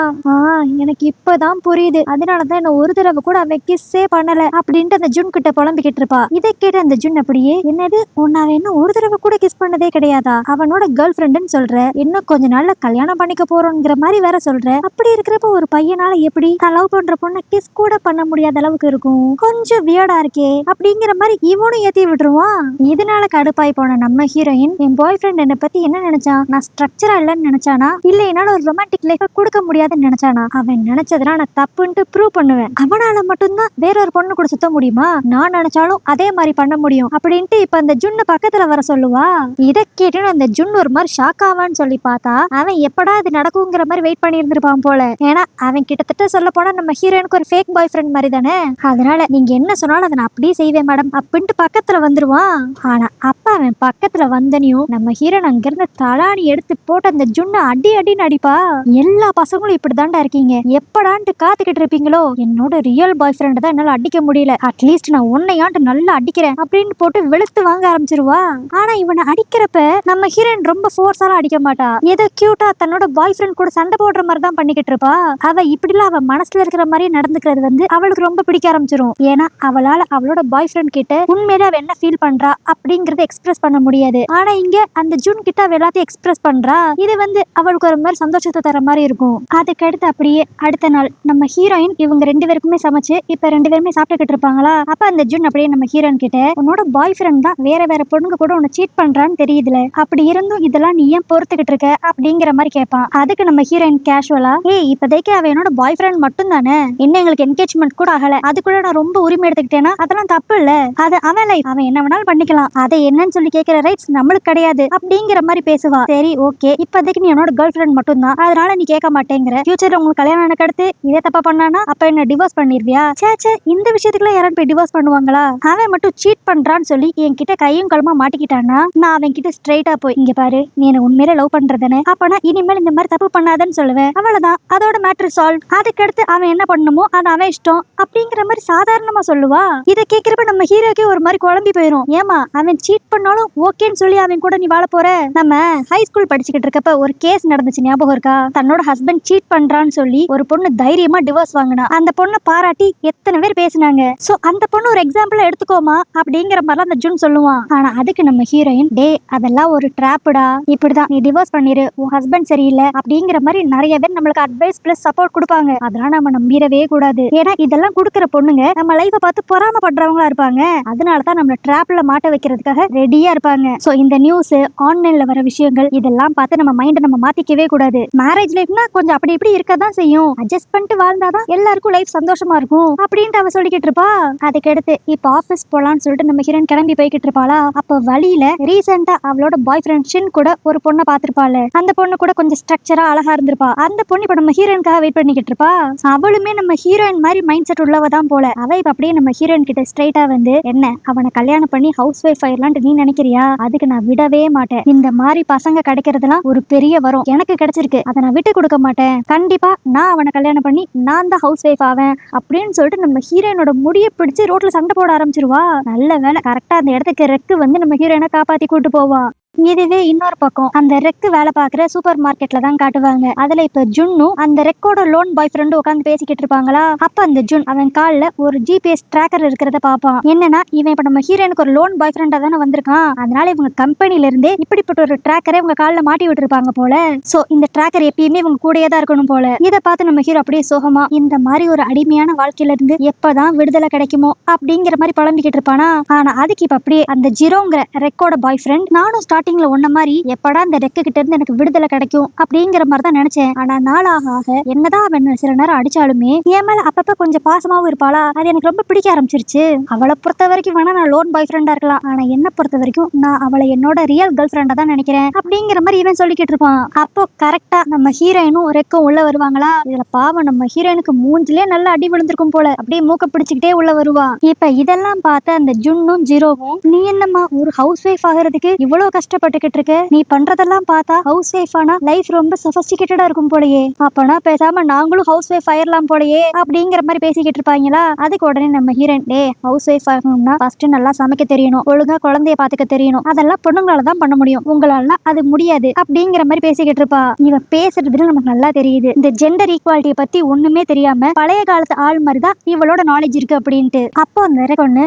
எனக்கு இப்பதான் புரியுது, அதனாலதான் என்ன ஒரு தடவை கூட அவன் கிஸ்ஸே பண்ணல அப்படின்ட்டு அந்த ஜூன் கிட்ட புலம்பிக்கிட்டு இருப்பா. இதை கேட்டு அந்த ஜூன் அப்படியே, என்னது உன்னாவ இன்னும் ஒரு தடவை கூட கிஸ் பண்ணதே கிடையாதா? அவனோட கேர்ள் ஃப்ரெண்டுன்னு சொல்ற, இன்னும் கொஞ்ச நாள்ல கல்யாணம் பண்ணிக்க போறோங்கிற மாதிரி வேற சொல்ற. அப்படி இருக்கிறப்ப ஒரு பையனால எப்படி தான் லவ் பண்ற பொண்ணை கிஸ் கூட பண்ண முடியாத அளவுக்கு இருக்கும்? கொஞ்சம் வியர்டா இருக்கே அப்படிங்கிற மாதிரி இவனும் ஏத்தி விட்டுருவான். இதனால கடுப்பாய் போன நம்ம ஹீரோயின், என் பாய் ஃப்ரெண்ட் என்னை பத்தி என்ன நினைச்சான்? நான் ஸ்ட்ரக்சரா இல்லைன்னு நினைச்சானா, இல்ல என்னால ஒரு ரொமான்டிக் லைஃப கொடுக்க முடியாதுன்னு நினைச்சானா? அவன் நினைச்சதுனா நான் தப்புன்ட்டு ப்ரூவ் பண்ணுவேன். அவனால மட்டும்தான் வேற ஒரு பொண்ணு கூட சுத்த முடியுமா? நான் நினைச்சாலும் அதே மாதிரி பண்ண முடியும் அப்படின்ட்டு இப்ப அந்த ஜுன்ன பக்கத்துல வர சொல்லுவா. இதை கேட்டு அந்த ஜுன் ஒரு மாதிரி ஷாக் ஆவான்னு சொல்லி பார்த்தா அவன் எப்படா இது நடக்குங்கிற மாதிரி வெயிட் பண்ணி இருந்திருப்பான் போல. ஏன்னா அவன் கிட்டத்தட்ட சொல்ல போனா நம்ம ஹீரோயினுக்கு ஒரு ஃபேக் பாய் ஃப்ரெண்ட் மாதிரி தானே. அதனால நீங்க என்ன சொன்னாலும் அதை நான் அப்படியே செய்வேன் மேடம் அப்படின்ட்டு பக்கத்துல வந்துருவான். ஆனா அப்ப அவன் பக்கத்துல வந்தனையும் நம்ம ஹீரோயின் அங்கிருந்து தலாணி எடுத்து போட்டு அந்த ஜுன்ன அடின்னு அடிப்பா. எல்லா பசங்களும் இப்படிதான்டா இருக்கீங்க, எப்படான்ட்டு காத்துக்கிட்டு இருப்பீங்களோ, என்னோட ரியல் பாய் ஃப்ரெண்ட் தான் என்னால அடிக்க முடியல, அட்லீஸ்ட் நான் உன்னையாண்டு நல்லா அடிக்கிறேன் அப்படின்னு போட்டு வெளுத்து வாங்க ஆரம்பிச்சிருவா. ஆனா இவனை அடிக்கிறப்ப நம்ம ஹீரோயின் ரொம்ப ஃபோர்ஸால அடிக்க மாட்டா, ஏதோ கியூட்டா தன்னோட பாய் ஃப்ரெண்ட் கூட சண்டை போடுற மாதிரி தான் பண்ணிக்கிட்டு இருப்பா. அவ இப்படிலாம் அவ மனசுல இருக்கிற மாதிரி நடந்துக்கிறது வந்து அவளுக்கு ரொம்ப பிடிக்க ஆரம்பிச்சிரும். ஏன்னா அவளால அவளோட பாய் ஃப்ரெண்ட் கிட்ட உண்மையிலே அவ என்ன ஃபீல் பண்றா அப்படிங்கறத எக்ஸ்பிரஸ் பண்ண முடியாது. ஆனா இங்க அந்த ஜூன் கிட்ட அவ எல்லாத்தையும் எக்ஸ்பிரஸ் பண்றா. இது வந்து அவளுக்கு ஒரு மாதிரி சந்தோஷத்தை தர மாதிரி இருக்கும். அதுக்கடுத்து அப்படியே அடுத்த நாள் நம்ம ஹீரோயின் இவங்க 2 பேருக்குமே சமைச்சு இப்ப 2 பேருமே சாப்பிட்டுக்கிட்டு இருப்பாங்களா. அப்ப அந்த ஜூன் அப்படியே நம்ம ஹீரோயின் கிட்ட, உன்னோட பாய் ஃப்ரெண்ட் தான் வேற பொண்ணுங்க கூட உன்னை சீட் பண்றான்னு தெரியுதுல, அப்படி இருந்தும் இதெல்லாம் நீ ஏன் பொறுத்துக்கிட்டு இருக்க அப்படிங்கிற மாதிரி கேட்பான். அதுக்கு நம்ம ஹீரோயின் கேஷுவலா, இப்போதைக்கு அவ என்னோட பாய் ஃப்ரெண்ட் மட்டும் தானே, என்ன எங்களுக்கு என்கேஜ்மெண்ட் கூட ஆகல, அதுக்குள்ள நான் ரொம்ப உரிமை எடுத்துக்கிட்டேன்னா அதெல்லாம் தப்பு இல்ல, அது அவன் லைஃப், அவன் என்ன வேணாலும் பண்ணிக்கலாம், அதை என்னன்னு சொல்லி கேட்கிற ரைட்ஸ் நம்மளுக்கு கிடையாது அப்படிங்கிற மாதிரி பேசுவா. சரி ஓகே, இப்போதைக்கு நீ என்னோட கேர்ள் ஃப்ரெண்ட் மட்டும் தான், அதனால நீ கேட்க மாட்டேங்கிற, ஃபியூச்சர்ல உங்களுக்கு கல்யாணம் எனக்கு அடுத்து இதே தப்பா பண்ணானா அப்ப என்ன டிவோர்ஸ் பண்ணிருவியா? சேச்சே, இந்த விஷயத்துக்குள்ள யாரும் போய் டிவோர்ஸ் பண்ணுவாங்களா? அவன் மட்டும் சீட் பண்றான்னு சொல்லி என்கிட்ட கை கையும் களமா மாட்டிக்கிட்டானா நான் அவன் கிட்ட ஸ்ட்ரைட்டா போய் இங்க பாரு நீ என்ன உண்மையில லவ் பண்றதானே அப்பனா இனிமேல் இந்த மாதிரி தப்பு பண்ணாதன்னு சொல்லுவேன். அவ்வளவுதான், அதோட மேட்ரு சால்வ். அதுக்கடுத்து அவன் என்ன பண்ணணுமோ அது அவன் இஷ்டம் அப்படிங்கிற மாதிரி சாதாரணமா சொல்லுவா. இதை கேட்கிறப்ப நம்ம ஹீரோக்கே ஒரு மாதிரி குழம்பி போயிரும். ஏமா அவன் சீட் பண்ணாலும் ஓகேன்னு சொல்லி அவன் கூட நீ வாழ போற? நம்ம ஹை ஸ்கூல் படிச்சுக்கிட்டு இருக்கப்ப ஒரு கேஸ் நடந்துச்சு, ஞாபகம் இருக்கா? தன்னோட ஹஸ்பண்ட் சீட் பண்றான்னு சொல்லி ஒரு பொண்ணு தைரியமா டிவோர்ஸ் வாங்கினா. அந்த பொண்ணை பாராட்டி எத்தனை பேர் பேசினாங்க. சோ அந்த பொண்ணு ஒரு எக்ஸாம்பிள் எடுத்துக்கோமா அப்படிங்கிற மாதிரி அந்த ஜூன் சொல்லுவான். ஆனா அதுக்கு நம்ம ஹீரோயின் டே அதெல்லாம் ஒரு ட்ராப்டா, இப்படிதான் நீ டிவோர்ஸ் பண்ணிரு, உன் ஹஸ்பண்ட் சரியில்லை அப்படிங்கிற மாதிரி நிறைய பேர் நம்மளுக்கு அட்வைஸ் பிளஸ் சப்போர்ட் கொடுப்பாங்க. அதெல்லாம் நம்ம நம்பிடவே கூடாது. ஏன்னா இதெல்லாம் கொடுக்குற பொண்ணுங்க நம்ம லைஃபை பார்த்து பொறாம பண்றவங்களா இருப்பாங்க. அதனாலதான் நம்ம ட்ராப்ல மாட்ட வைக்கிறதுக்காக ரெடியா இருப்பாங்க. சோ இந்த நியூஸ் ஆன்லைன்ல வர விஷயங்கள் இதெல்லாம் பார்த்து நம்ம மைண்ட் நம்ம மாத்திக்கவே கூடாது. மேரேஜ் லைஃப்னா கொஞ்சம் அப்படி இப்படி இருக்கதான் செய்யும். அட்ஜஸ்ட் பண்ணிட்டு வாழ்ந்தாதான் எல்லாருக்கும் லைஃப் சந்தோஷமா இருக்கும் அப்படின்ட்டு அவ சொல்லிக்கிட்டு இருப்பா. அதுக்கடுத்து இப்ப ஆபீஸ் போலான்னு சொல்லிட்டு நம்ம ஹீரோயின் கிளம்பி போய்கிட்டு இருப்பாளா. அப்ப வழியில ரீசெண்டா அவளோட பாய் ஃப்ரெண்ட் ஷின் கூட ஒரு பொண்ணை பாத்திருப்பாள். அந்த பொண்ணு கூட கொஞ்சம் ஸ்ட்ரக்சரா அழகா இருந்திருப்பா. அந்த பொண்ணு இப்ப நம்ம ஹீரோயின்காக வெயிட் பண்ணிக்கிட்டு இருப்பா. அவளுமே நம்ம ஹீரோயின் மாதிரி மைண்ட் செட் உள்ளவதான் போல. அவ இப்ப அப்படியே நம்ம ஹீரோயின் கிட்ட ஸ்ட்ரைட்டா வந்து என்ன அவனை கல்யாணம் பண்ணி ஹவுஸ் ஒய்ஃப் ஆயிரலான்ட்டு நீ நினைக்கிறியா? அதுக்கு நான் விடவே மாட்டேன். இந்த மாதிரி பசங்க கிடைக்கிறதுலாம் ஒரு பெரிய வரம் எனக்கு கிடைச்சிருக்கு, அதை நான் விட்டு கொடுக்க மாட்டேன். கண்டிப்பா நான் அவனை கல்யாணம் பண்ணி நான் தான் ஹவுஸ் ஒய்ஃப் ஆவேன் அப்படின்னு சொல்லிட்டு நம்ம ஹீரோயினோட முடியை பிடிச்சு ரோட்ல சண்டை போட ஆரம்பிச்சிருவா. நல்ல வேலை கரெக்டா அந்த இடத்துக்கு ரெக்கு வந்து நம்ம ஹீரோயினை காப்பாத்தி கூட்டு போவா. இதுவே இன்னொரு பக்கம் அந்த ரெக்கு வேலை பாக்குற சூப்பர் மார்க்கெட்ல தான் காட்டுவாங்க. அதுல இப்ப ஜுன்னும் அந்த ரெக்கோட லோன் பாய் ஃப்ரெண்டும் உட்காந்து பேசிக்கிட்டு இருப்பாங்களா. அப்ப அந்த ஜுன் அவன் கால்ல ஒரு ஜிபிஎஸ் டிராக்கர் இருக்கிறத பாப்பான். என்னன்னா இவன் இப்ப நம்ம ஹீரோனுக்கு ஒரு லோன் பாய் ஃப்ரெண்டா தானே வந்திருக்கான். அதனால இவங்க கம்பெனில இருந்தே இப்படிப்பட்ட ஒரு டிராக்கரை இவங்க கால்ல மாட்டி விட்டுருப்பாங்க போல. சோ இந்த டிராக்கர் எப்பயுமே இவங்க கூடயே தான் இருக்கணும் போல. இதை பார்த்து நம்ம ஹீரோ அப்படியே சோகமா இந்த மாதிரி ஒரு அடிமையான வாழ்க்கையில இருந்து எப்பதான் விடுதலை கிடைக்குமோ அப்படிங்கிற மாதிரி புலம்பிக்கிட்டு இருப்பானா. ஆனா அதுக்கு இப்ப அப்படியே அந்த ஜீரோங்கிற ரெக்கோட பாய் ஃப்ரெண்ட் நானும் ஸ்டார்டிங்ல ஒன்ன மாதிரி எப்படா இந்த ரெக்க கிட்ட இருந்து எனக்கு விடுதலை கிடைக்கும் அப்படிங்கிற மாதிரி தான் நினைச்சேன். ஆனா நாளாக ஆக என்னதான் அவன் சில நேரம் அடிச்சாலுமே என் மேல அப்பப்ப கொஞ்சம் பாசமாவும் இருப்பாளா. அது எனக்கு ரொம்ப பிடிக்க ஆரம்பிச்சிருச்சு. அவளை பொறுத்த வரைக்கும் வேணா நான் லோன் பாய் ஃப்ரெண்டா இருக்கலாம், ஆனா என்ன பொறுத்த வரைக்கும் நான் அவளை என்னோட ரியல் கேர்ள் ஃப்ரெண்டா தான் நினைக்கிறேன் அப்படிங்கிற மாதிரி இவன் சொல்லிக்கிட்டு இருப்பான். அப்போ கரெக்டா நம்ம ஹீரோயினும் ரெக்கும் உள்ள வருவாங்களா. இதுல பாவம் நம்ம ஹீரோயினுக்கு மூஞ்சிலே நல்லா அடி விழுந்திருக்கும் போல. அப்படியே மூக்க பிடிச்சுக்கிட்டே உள்ள வருவா. இப்ப இதெல்லாம் பார்த்து அந்த ஜுன்னும் ஜீரோவும் நீ என்னம்மா ஒரு ஹவுஸ் ஒய்ஃப் ஆகிறதுக்கு இவ்வளவு கஷ்டப்பட்டுக்கிட்டு இருக்க, நீ பண்றதெல்லாம் பார்த்தா ஹவுஸ் ஒய்ஃப் ஆனா லைஃப் ரொம்ப சொஃபிஸ்டிகேட்டடா இருக்கும் போலயே, அப்பனா பேசாம நாங்களும் ஹவுஸ் ஒய்ஃப் ஆயிரலாம் போலயே அப்படிங்கிற மாதிரி பேசிக்கிட்டு இருப்பாங்களா. அதுக்கு உடனே நம்ம ஹீரோயின் டே ஹவுஸ் ஒய்ஃப் ஆகணும்னா ஃபர்ஸ்ட் நல்லா சமைக்க தெரியணும், ஒழுங்கா குழந்தைய பாத்துக்க தெரியணும், அதெல்லாம் பொண்ணுங்களால தான் பண்ண முடியும், உங்களால அது முடியாது அப்படிங்கிற மாதிரி பேசிக்கிட்டு இருப்பா. இவன் பேசுறதுல நமக்கு நல்லா தெரியுது இந்த ஜெண்டர் ஈக்குவாலிட்டியை பத்தி ஒண்ணுமே தெரியாம பழைய காலத்து ஆள் மாதிரிதான் இவளோட நாலேஜ் இருக்கு அப்படின்ட்டு. அப்போ அந்த ஒண்ணு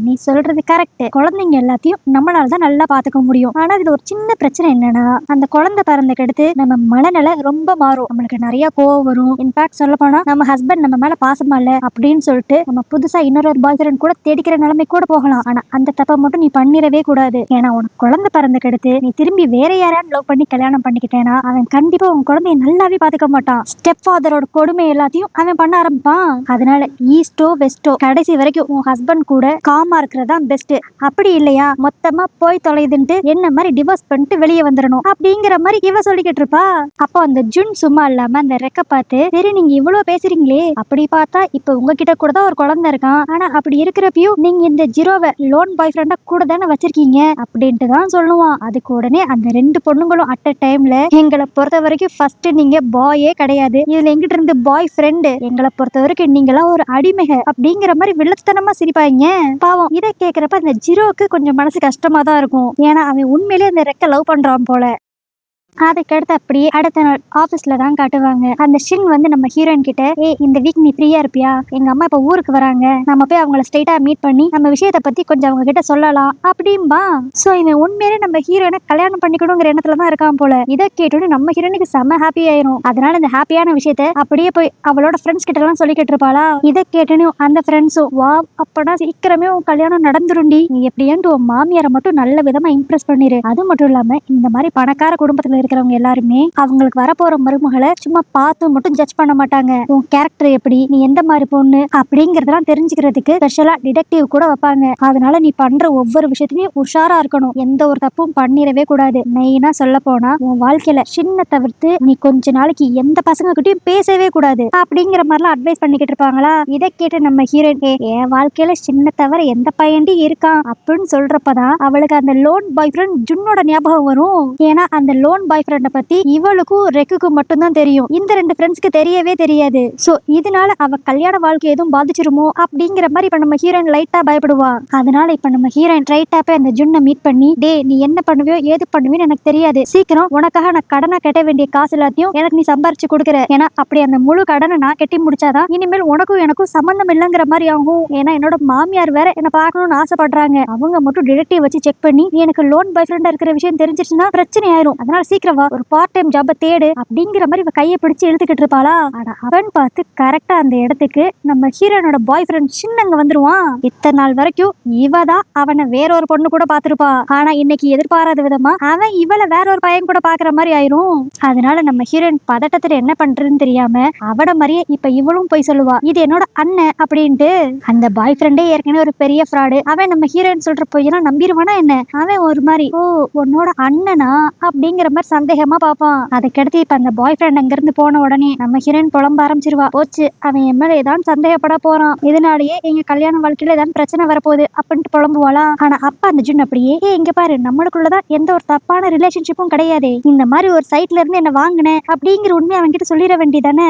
நீ சொல்றது கரெக்ட், குழந்தைங்க எல்லாத்தையும் நம்மளால தான் நல்லா பாத்துக்க முடியும். ஆனா இதுல ஒரு சின்ன பிரச்சனை என்னன்னா அந்த குழந்தை பிறந்தக்கு அடுத்து நம்ம மனநிலை ரொம்ப மாறும், நம்மளுக்கு நிறைய கோவம் வரும். இன்ஃபேக்ட் சொல்ல போனா நம்ம ஹஸ்பண்ட் நம்ம மேல பாசமா இல்ல அப்படின்னு சொல்லிட்டு நம்ம புதுசா இன்னொரு பாய் ஃப்ரெண்ட் கூட தேடிக்கிற நிலைமை கூட போகலாம். ஆனா அந்த தப்பை மட்டும் நீ பண்ணிடவே கூடாது. ஏன்னா உனக்கு குழந்தை பிறந்தக்கு அடுத்து நீ திரும்பி வேற யாராவது லவ் பண்ணி கல்யாணம் பண்ணிக்கிட்டேன்னா அவன் கண்டிப்பா உன் குழந்தைய நல்லாவே பாத்துக்க மாட்டான். ஸ்டெப் ஃபாதரோட கொடுமை எல்லாத்தையும் அவன் பண்ண ஆரம்பிப்பான். அதனால ஈஸ்டோ வெஸ்டோ கடைசி வரைக்கும் உன் ஹஸ்பண்ட் கூட காமா இருக்கிறதா பெஸ்ட். அப்படி இல்லையா மொத்தமா போய் தொலைதுன்ட்டு என்ன மாதிரி டிவோர்ஸ் பண்ணிட்டு வெளியே வந்துடணும் அப்படிங்கிற மாதிரி இவ சொல்லிக்கிட்டு இருப்பா. அப்போ அந்த ஜுன் சும்மா இல்லாம அந்த ரெக்க பார்த்து சரி நீங்க இவ்வளவு பேசுறீங்களே, அப்படி பார்த்தா இப்ப உங்ககிட்ட கூட தான் ஒரு குழந்தை இருக்கான், ஆனா அப்படி இருக்கிறப்பயும் நீங்க இந்த ஜீரோவை லோன் பாய் ஃப்ரெண்டா கூட தானே வச்சிருக்கீங்க அப்படின்ட்டு தான் சொல்லுவான். அதுக்கு உடனே அந்த ரெண்டு பொண்ணுங்களும் அட் அ டைம்ல எங்களை பொறுத்த வரைக்கும் ஃபர்ஸ்ட் நீங்க பாயே கிடையாது, இதுல எங்கிட்ட இருந்து பாய் ஃப்ரெண்டு, எங்களை பொறுத்த வரைக்கும் நீங்களா ஒரு அடிமைக அப்படிங்கிற மாதிரி வில்லத்தனமா சிரிப்பாங்க. பாவம் இதை கேட்கிறப்ப அந்த ஜீரோக்கு கொஞ்சம் மனசு கஷ்டமா தான் இருக்கும். ஏன்னா அவன் உண்மையிலே அந்த ரெக்க லவ் பண்றான் போல. அதுக்கடுத்து அப்படியே அடுத்த நாள் ஆபீஸ்ல தான் காட்டுவாங்க. அந்த ஷின் வந்து நம்ம ஹீரோயின் கிட்ட இந்த வீக் நீ ஃப்ரீயா இருப்பியா, எங்க அம்மா இப்ப ஊருக்கு வராங்க, நம்ம போய் அவங்கள ஸ்ட்ரைட்டா மீட் பண்ணி நம்ம விஷயத்த பத்தி கொஞ்சம் அவங்க கிட்ட சொல்லலாம் அப்படின்பா. சோ இவன் உண்மையிலே நம்ம ஹீரோயினை கல்யாணம் பண்ணிக்கணுங்கிற எண்ணத்துலதான் இருக்கான் போல. இதை கேட்டோன்னு நம்ம ஹீரோயினுக்கு செம்ம ஹாப்பி ஆயிரும். அதனால இந்த ஹாப்பியான விஷயத்த அப்படியே போய் அவளோட ஃப்ரெண்ட்ஸ் கிட்ட எல்லாம் சொல்லிக்கிட்டு இருப்பாளா. இதை கேட்டோன்னு அந்த ஃப்ரெண்ட்ஸும் வா அப்பனா சீக்கிரமே உன் கல்யாணம் நடந்துருண்டி, நீ எப்படியாண்டு உன் மாமியாரை மட்டும் நல்ல விதமா இம்ப்ரெஸ் பண்ணிரு, அது மட்டும் இல்லாம இந்த மாதிரி பணக்கார குடும்பத்துல இருக்கிறவங்க எல்லாருமே அவங்களுக்கு வரப்போற மருமகளை சும்மா பார்த்து மட்டும் ஜட்ஜ் பண்ண மாட்டாங்க. உன் கேரக்டர் எப்படி, நீ எந்த மாதிரி பொண்ணு அப்படிங்கறதெல்லாம் தெரிஞ்சுக்கிறதுக்கு ஸ்பெஷலா டிடெக்டிவ் கூட வைப்பாங்க. அதனால நீ பண்ற ஒவ்வொரு விஷயத்திலயும் உஷாரா இருக்கணும். எந்த ஒரு தப்பும் பண்ணிடவே கூடாது. மெயினா சொல்ல போனா உன் வாழ்க்கையில சின்ன தவிர்த்து நீ கொஞ்ச நாளைக்கு எந்த பசங்க கிட்டயும் பேசவே கூடாது அப்படிங்கிற மாதிரிலாம் அட்வைஸ் பண்ணிக்கிட்டு இருப்பாங்களா. இதை கேட்டு நம்ம ஹீரோயின் என் வாழ்க்கையில சின்ன தவிர எந்த பையன்டி இருக்கான் அப்படின்னு சொல்றப்பதான் அவளுக்கு அந்த லோன் பாய் ஃப்ரெண்ட் ஜுன்னோட ஞாபகம் வரும். ஏன்னா அந்த லோன் பாய் ஃப்ரெண்ட பத்தி இவளுக்கும் ரெக்குக்கும் மட்டும்தான் தெரியும். இந்த ரெண்டு ஃப்ரெண்ட்ஸ்க்கு தெரியவே தெரியாது. சோ இதனால அவ கல்யாண வாழ்க்கை எதுவும் பாதிச்சிருமோ அப்படிங்கிற மாதிரி இப்ப நம்ம ஹீரோயின் லைட்டா பயப்படுவா. அதனால இப்ப நம்ம ஹீரோயின் ரைட்டா போய் அந்த ஜுன்னை மீட் பண்ணி, டே நீ என்ன பண்ணுவியோ ஏது பண்ணுவியோன்னு எனக்கு தெரியாது, சீக்கிரம் உனக்காக நான் கடனா கட்ட வேண்டிய காசு எல்லாத்தையும் எனக்கு நீ சம்பாரிச்சு கொடுக்குற. ஏன்னா அப்படி அந்த முழு கடனை நான் கட்டி முடிச்சாதான் இனிமேல் உனக்கும் எனக்கும் சம்பந்தம் இல்லைங்கிற மாதிரி ஆகும். ஏன்னா என்னோட மாமியார் வேற என்ன பார்க்கணும்னு ஆசைப்படுறாங்க. அவங்க மட்டும் டிடெக்டிவ் வச்சு செக் பண்ணி நீ எனக்கு லோன் பாய் ஃப்ரெண்டா இருக்கிற விஷயம் தெரிஞ்சிருச்சுன்னா பிரச்சனை ஆயிரும். அதனால சீக்கிரம் வா, ஒரு பார்ட் டைம் ஜாப தேடு அப்படிங்கிற மாதிரி இவ கையை பிடிச்சு இழுத்துக்கிட்டு இருப்பாளா. ஆனா அவன் பார்த்து கரெக்டா அந்த இடத்துக்கு நம்ம ஹீரோனோட பாய் ஃப்ரெண்ட் சின்னங்க வந்துருவான். இத்தனை நாள் வரைக்கும் இவதான் அவனை வேற ஒரு பொண்ணு கூட பாத்துருப்பா. ஆனா இன்னைக்கு எதிர்பாராத விதமா அவன் இவளை வேற ஒரு பையன் கூட பாக்குற மாதிரி ஆயிரும். அதனால நம்ம ஹீரோயின் பதட்டத்துல என்ன பண்றதுன்னு தெரியாம அவட மாதிரியே இப்ப இவளும் போய் சொல்லுவா, இது என்னோட அண்ணன் அப்படின்ட்டு. அந்த பாய் ஃப்ரெண்டே ஏற்கனவே ஒரு பெரிய ஃப்ராடு. அவன் நம்ம ஹீரோயின் சொல்ற பொய்யெல்லாம் நம்பிடுவானா என்ன. அவன் ஒரு மாதிரி ஓ உன்னோட அண்ணனா அப்படிங்கிற மாதிரி சந்தேகமா பாப்பான். அதுக்கடுத்து இப்ப அந்த பாய் ஃப்ரெண்ட் அங்க இருந்து போன உடனே நம்ம ஹீரோயின் புலம்ப ஆரம்பிச்சிருவா. போச்சு, அவன் என் மேல ஏதாவது சந்தேகப்பட போறான், இதனாலேயே எங்க கல்யாண வாழ்க்கையில ஏதாவது பிரச்சனை வரப்போகுது அப்படின்ட்டு புலம்புவாளா. ஆனா அப்ப அந்த ஜுன் அப்படியே இங்க பாரு, நம்மளுக்குள்ளதான் எந்த ஒரு தப்பான ரிலேஷன்ஷிப்பும் கிடையாது, இந்த மாதிரி ஒரு சைட்ல இருந்து என்ன வாங்கினேன் அப்படிங்கிற உண்மையை அவங்க கிட்ட சொல்லிட வேண்டியதானே.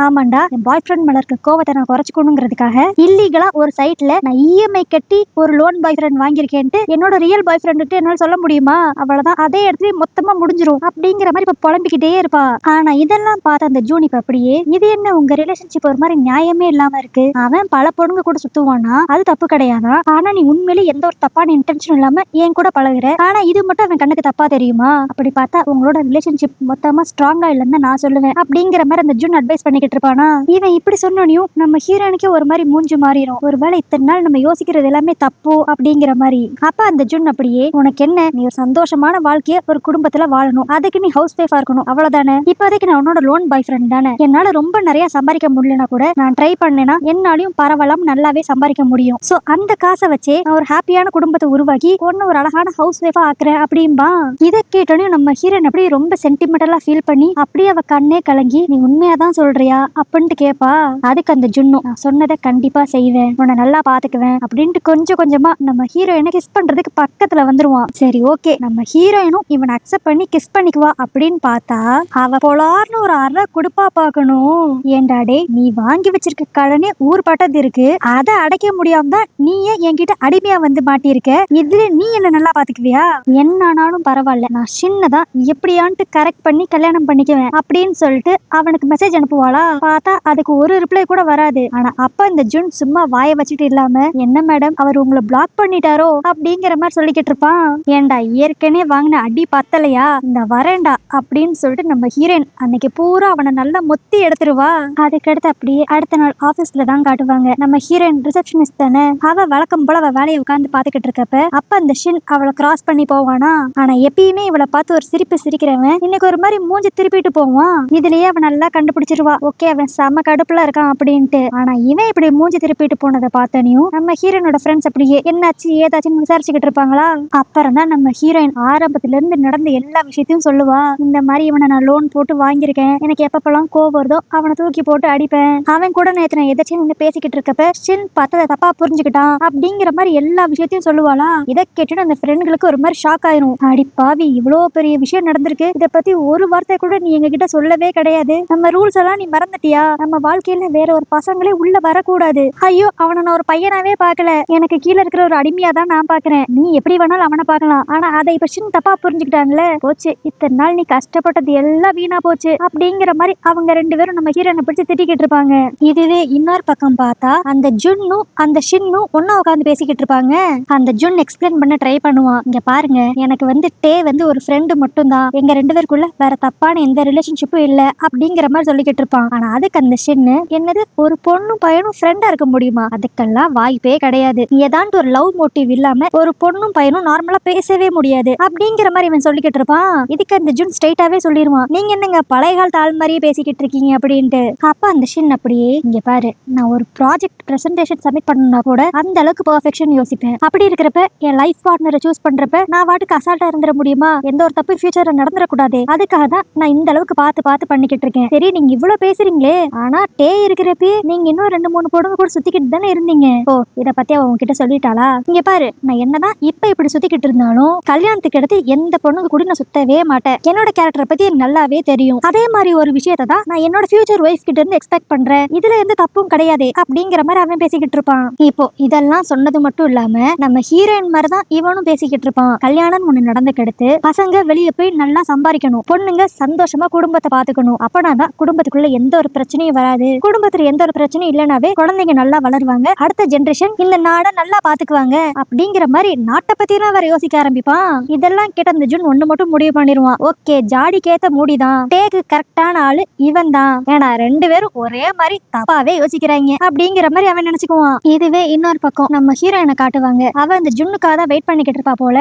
ஆமாண்டா, என் பாய் ஃப்ரெண்ட் மேல இருக்க கோவத்தை நான் குறைச்சுக்கணுங்கிறதுக்காக இல்லீகலா ஒரு சைட்ல நான் இஎம்ஐ கட்டி ஒரு லோன் பாய் ஃப்ரெண்ட் வாங்கியிருக்கேன்ட்டு என்னோட ரியல் பாய் ஃப்ரெண்ட் என்னால சொல்ல முடியுமா. அவ்வளவுதான், அதே இடத்துல மொத்தமா முடிஞ்சிரும் அப்படிங்கிற மாதிரி இப்ப புலம்பிக்கிட்டே இருப்பா. ஆனா இதெல்லாம் பார்த்த அந்த ஜூன் இப்ப அப்படியே, இது என்ன உங்க ரிலேஷன்ஷிப் ஒரு மாதிரி நியாயமே இல்லாம இருக்கு, அவன் பல பொண்ணுங்க கூட சுத்துவானா, அது தப்பு கிடையாதா, ஆனா நீ உண்மையிலே எந்த ஒரு தப்பான இன்டென்ஷன் இல்லாம என் கூட பழகுற, ஆனா இது மட்டும் அவன் கண்ணுக்கு தப்பா தெரியுமா, அப்படி பார்த்தா உங்களோட ரிலேஷன்ஷிப் மொத்தமா ஸ்ட்ராங்கா இல்லைன்னு நான் சொல்லுவேன் அப்படிங்கிற மாதிரி அந்த ஜூன் அட்வைஸ் பண்ணிக்கிட்டு இருப்பானா. இவன் இப்படி சொன்னோனையும் நம்ம ஹீரோனுக்கே ஒரு மாதிரி மூஞ்சி மாறிடும். ஒருவேளை இத்தனை நாள் நம்ம யோசிக்கிறது எல்லாமே தப்பு அப்படிங்கிற மாதிரி. அப்ப அந்த ஜூன் அப்படியே, உனக்கு என்ன, நீ ஒரு சந்தோஷமான வாழ்க்கைய ஒரு குடும்பத்துல வாழணும், அதுக்கு நீ ஹவுஸ் வைஃபா இருக்கணும், அவ்வளவுதானே. இப்போதைக்கு நான் உன்னோட லோன் பாய் ஃப்ரெண்ட் தானே, என்னால ரொம்ப நிறைய சம்பாதிக்க முடியலனா கூட நான் ட்ரை பண்ணேன்னா என்னாலையும் பரவாயில்லாம நல்லாவே சம்பாதிக்க முடியும். சோ அந்த காசை வச்சே நான் ஒரு ஹாப்பியான குடும்பத்தை உருவாக்கி ஒன்னு ஒரு அழகான ஹவுஸ் வைஃபா ஆக்குறேன் அப்படின்பா. இதை கேட்டோன்னே நம்ம ஹீரோயின் அப்படியே ரொம்ப சென்டிமெண்டலா ஃபீல் பண்ணி அப்படியே அவ கண்ணே கலங்கி, நீ உண்மையாதான் சொல்றியா அப்படின்ட்டு கேப்பா. அதுக்கு அந்த ஜுன்னு, நான் சொன்னதை கண்டிப்பா செய்வேன், உன்னை நல்லா பாத்துக்குவேன் அப்படின்ட்டு கொஞ்சம் கொஞ்சமா நம்ம ஹீரோயினை கிஸ் பண்றதுக்கு பக்கத்துல வந்துருவான். சரி ஓகே, நம்ம ஹீரோயினும் இவனை அக்செப்ட் பண்ணி கிஸ் பண்ணிக்குவா அப்படின்னு பார்த்தா அவ பொலார்னு ஒரு அரை குடுப்பா பார்க்கணும். ஏண்டாடே, நீ வாங்கி வச்சிருக்க கடனே ஊர் பட்டது இருக்கு, அதை அடைக்க முடியாம தான் நீயே என்கிட்ட அடிமையா வந்து மாட்டியிருக்க, இதுல நீ என்ன நல்லா பாத்துக்குவியா, என்னானாலும் பரவாயில்ல, நான் சின்னதா எப்படியான்ட்டு கரெக்ட் பண்ணி கல்யாணம் பண்ணிக்குவேன் அப்படின்னு சொல்லிட்டு அவனுக்கு மெசேஜ் அனுப்புவாளா. பார்த்தா அதுக்கு ஒரு ரிப்ளை கூட வராது. ஆனா அப்ப இந்த ஜுன் சும்மா வாய வச்சுட்டு இல்லாம, என்ன மேடம் அவர் உங்களை பிளாக் பண்ணிட்டாரோ அப்படிங்கிற மாதிரி சொல்லிக்கிட்டு இருப்பான். ஏண்டா ஏற்கனவே வாங்கின அடி பத்தலையா, இந்த வரேண்டா அப்படின்னு சொல்லிட்டு நம்ம ஹீரோயின் அன்னைக்கு பூரா அவனை நல்லா மொத்தி எடுத்துருவா. அதுக்கடுத்து அப்படியே அடுத்த நாள் ஆபீஸ்ல தான் காட்டுவாங்க. நம்ம ஹீரோயின் ரிசப்ஷனிஸ்ட் தானே, அவ வழக்கம் போல அவ வேலையை உட்காந்து பாத்துக்கிட்டு இருக்கப்ப அப்ப அந்த ஷின் அவளை கிராஸ் பண்ணி போவானா. ஆனா எப்பயுமே இவளை பார்த்து ஒரு சிரிப்பு சிரிக்கிறவன் இன்னைக்கு ஒரு மாதிரி மூஞ்சி திருப்பிட்டு போவான். இதுலயே அவன் நல்லா கண்டுபிடிச்சிருவா, ஓகே அவன் செம கடுப்புல இருக்கான் அப்படின்ட்டு. ஆனா இவன் இப்படி மூஞ்சி திருப்பிட்டு போனதை பார்த்தனையும் நம்ம ஹீரோயினோட ஃப்ரெண்ட்ஸ் அப்படியே என்னாச்சு ஏதாச்சுன்னு விசாரிச்சுக்கிட்டு இருப்பாங்களா. அப்புறம் தான் நம்ம ஹீரோயின் ஆரம்பத்துல இருந்து நடந்த எல்லா விஷயத்தையும் சொல்லுவா. இந்த மாதிரி இவனை நான் லோன் போட்டு வாங்கியிருக்கேன், எனக்கு எப்பப்பெல்லாம் கோவம் வருதோ அவனை தூக்கி போட்டு அடிப்பேன், அவன் கூட நேற்று நான் எதாச்சும் நின்று பேசிக்கிட்டு இருக்கப்ப ஷின் பார்த்ததை தப்பா புரிஞ்சுக்கிட்டான் அப்படிங்கிற மாதிரி எல்லா விஷயத்தையும் சொல்லுவாளா. இதை கேட்டுட்டு அந்த ஃப்ரெண்டுகளுக்கு ஒரு மாதிரி ஷாக் ஆயிரும். அடி பாவி, இவ்வளோ பெரிய விஷயம் நடந்திருக்கு, இதை பத்தி ஒரு வார்த்தை கூட நீ எங்க கிட்ட சொல்லவே கிடையாது, நம்ம ரூல்ஸ் எல்லாம் நீ மறந்துட்டியா, நம்ம வாழ்க்கையில வேற ஒரு பசங்களே உள்ள வரக்கூடாது, ஐயோ அவனை நான் ஒரு பையனாவே பார்க்கல, எனக்கு கீழே இருக்கிற ஒரு அடிமையா தான் நான் பாக்குறேன், நீ எப்படி வேணாலும் அவனை பார்க்கலாம், ஆனா அதை இப்ப ஷின் தப்பா புரிஞ்சுக்கிட்டாங்களே, போச்சு இத்தனை நாள் நீ கஷ்டப்பட்டது எல்லாம் வீணா போச்சு அப்படிங்கிற மாதிரி அவங்க ரெண்டு பேரும் நம்ம ஹீரோனை பிடிச்சு திட்டிக்கிட்டு இருப்பாங்க. இதுவே இன்னொரு பக்கம் பார்த்தா அந்த ஜுன்னும் அந்த ஷின்னும் ஒன்னா உட்காந்து பேசிக்கிட்டு இருப்பாங்க. அந்த ஜுன் எக்ஸ்பிளைன் பண்ண ட்ரை பண்ணுவான், இங்க பாருங்க எனக்கு வந்து டே வந்து ஒரு ஃப்ரெண்டு மட்டும் தான், எங்க ரெண்டு பேருக்குள்ள வேற தப்பான எந்த ரிலேஷன்ஷிப்பும் இல்ல அப்படிங்கிற மாதிரி சொல்லிக்கிட்டு இருப்பான். ஆனா அதுக்கு அந்த ஷின்னு, என்னது ஒரு பொண்ணும் பையனும் ஃப்ரெண்டா இருக்க முடியுமா, அதுக்கெல்லாம் வாய்ப்பே கிடையாது, ஏதாண்டு ஒரு லவ் மோட்டிவ் இல்லாம ஒரு பொண்ணும் பையனும் நார்மலா பேசவே முடியாது அப்படிங்கிற மாதிரி இவன் சொல்லிக்கிட்டு இருப்பான். இதுக்கு அந்த ஜூன் ஸ்ட்ரைட்டாவே சொல்லிடுவான், நீங்க என்னங்க பழைய காலத்து ஆள் மாதிரியே பேசிக்கிட்டு இருக்கீங்க அப்படின்ட்டு. அப்ப அந்த ஷின் அப்படியே, இங்க பாரு, நான் ஒரு ப்ராஜெக்ட் பிரசன்டேஷன் சப்மிட் பண்ணா கூட அந்த அளவுக்கு பெர்ஃபெக்ஷன் யோசிப்பேன். அப்படி இருக்கிறப்ப என் லைஃப் பார்ட்னரை சூஸ் பண்றப்ப நான் வாட்டுக்கு அசால்ட்டா இருந்துட முடியுமா? எந்த ஒரு தப்பு ஃபியூச்சர்ல நடந்துடக்கூடாது. அதுக்காக தான் நான் இந்த அளவுக்கு பார்த்து பண்ணிக்கிட்டு இருக்கேன். சரி, நீங்க இவ்வளவு பேசுறீங்களே, ஆனா டே இருக்கிறப்ப நீங்க இன்னும் 2-3 பொண்ணுங்க கூட சுத்திக்கிட்டு தானே இருந்தீங்க. ஓ, இத பத்தி அவ உங்ககிட்ட சொல்லிட்டாளா? இங்க பாரு, நான் என்னதான் இப்ப இப்படி சுத்திக்கிட்டு இருந்தாலும் கல்யாணத்துக்கு அடுத்து எந்த பொண்ணுங்க கூட நான் சுத்தவே மாட்டேன். என்னோட கேரக்டரை பத்தி எனக்கு நல்லாவே தெரியும். அதே மாதிரி ஒரு விஷயத்தை தான் நான் என்னோட ஃபியூச்சர் ஒய்ஃப் கிட்ட இருந்து எக்ஸ்பெக்ட் பண்றேன். இதுல எந்த தப்பும் கிடையாது அப்படிங்கிற மாதிரி அவன் பேசிக்கிட்டு இருப்பான். இப்போ இதெல்லாம் சொன்னது மட்டும் இல்லாம நம்ம ஹீரோயின் மாதிரி தான் இவனும் பேசிக்கிட்டு இருப்பான். கல்யாணம் ஒண்ணு நடந்துக்கு அடுத்து பசங்க வெளியே போய் நல்லா சம்பாதிக்கணும், பொண்ணுங்க சந்தோஷமா குடும்பத்தை பாத்துக்கணும். அப்பனாதான் குடும்பத்துக்குள்ள எந்த ஒரு பிரச்சனையும் வராது. குடும்பத்துல எந்த ஒரு பிரச்சனையும் இல்லைனாவே குழந்தைங்க நல்லா வளருவாங்க, அடுத்த ஜெனரேஷன் இந்த நாடை நல்லா பாத்துக்குவாங்க அப்படிங்கிற மாதிரி நாட்டை பத்தி எல்லாம் வேற யோசிக்க ஆரம்பிப்பான். இதெல்லாம் கேட்ட அந்த ஜூன் ஒண்ணு மட்டும் முடிவு பண்ணிடுவான், ஓகே, ஜாடிக்கேத்த மூடிதான், டேக்கு கரெக்டான ஆளு இவன் தான். ஏன்னா 2 பேரும் ஒரே மாதிரி தப்பாவே யோசிக்கிறாங்க அப்படிங்கிற மாதிரி அவன் நினைச்சுக்குவான். இதுவே இன்னொரு பக்கம் நம்ம ஹீரோயினை காட்டுவாங்க. அவ அந்த ஜுன்னுக்காக தான் வெயிட் பண்ணிக்கிட்டு இருப்பா போல.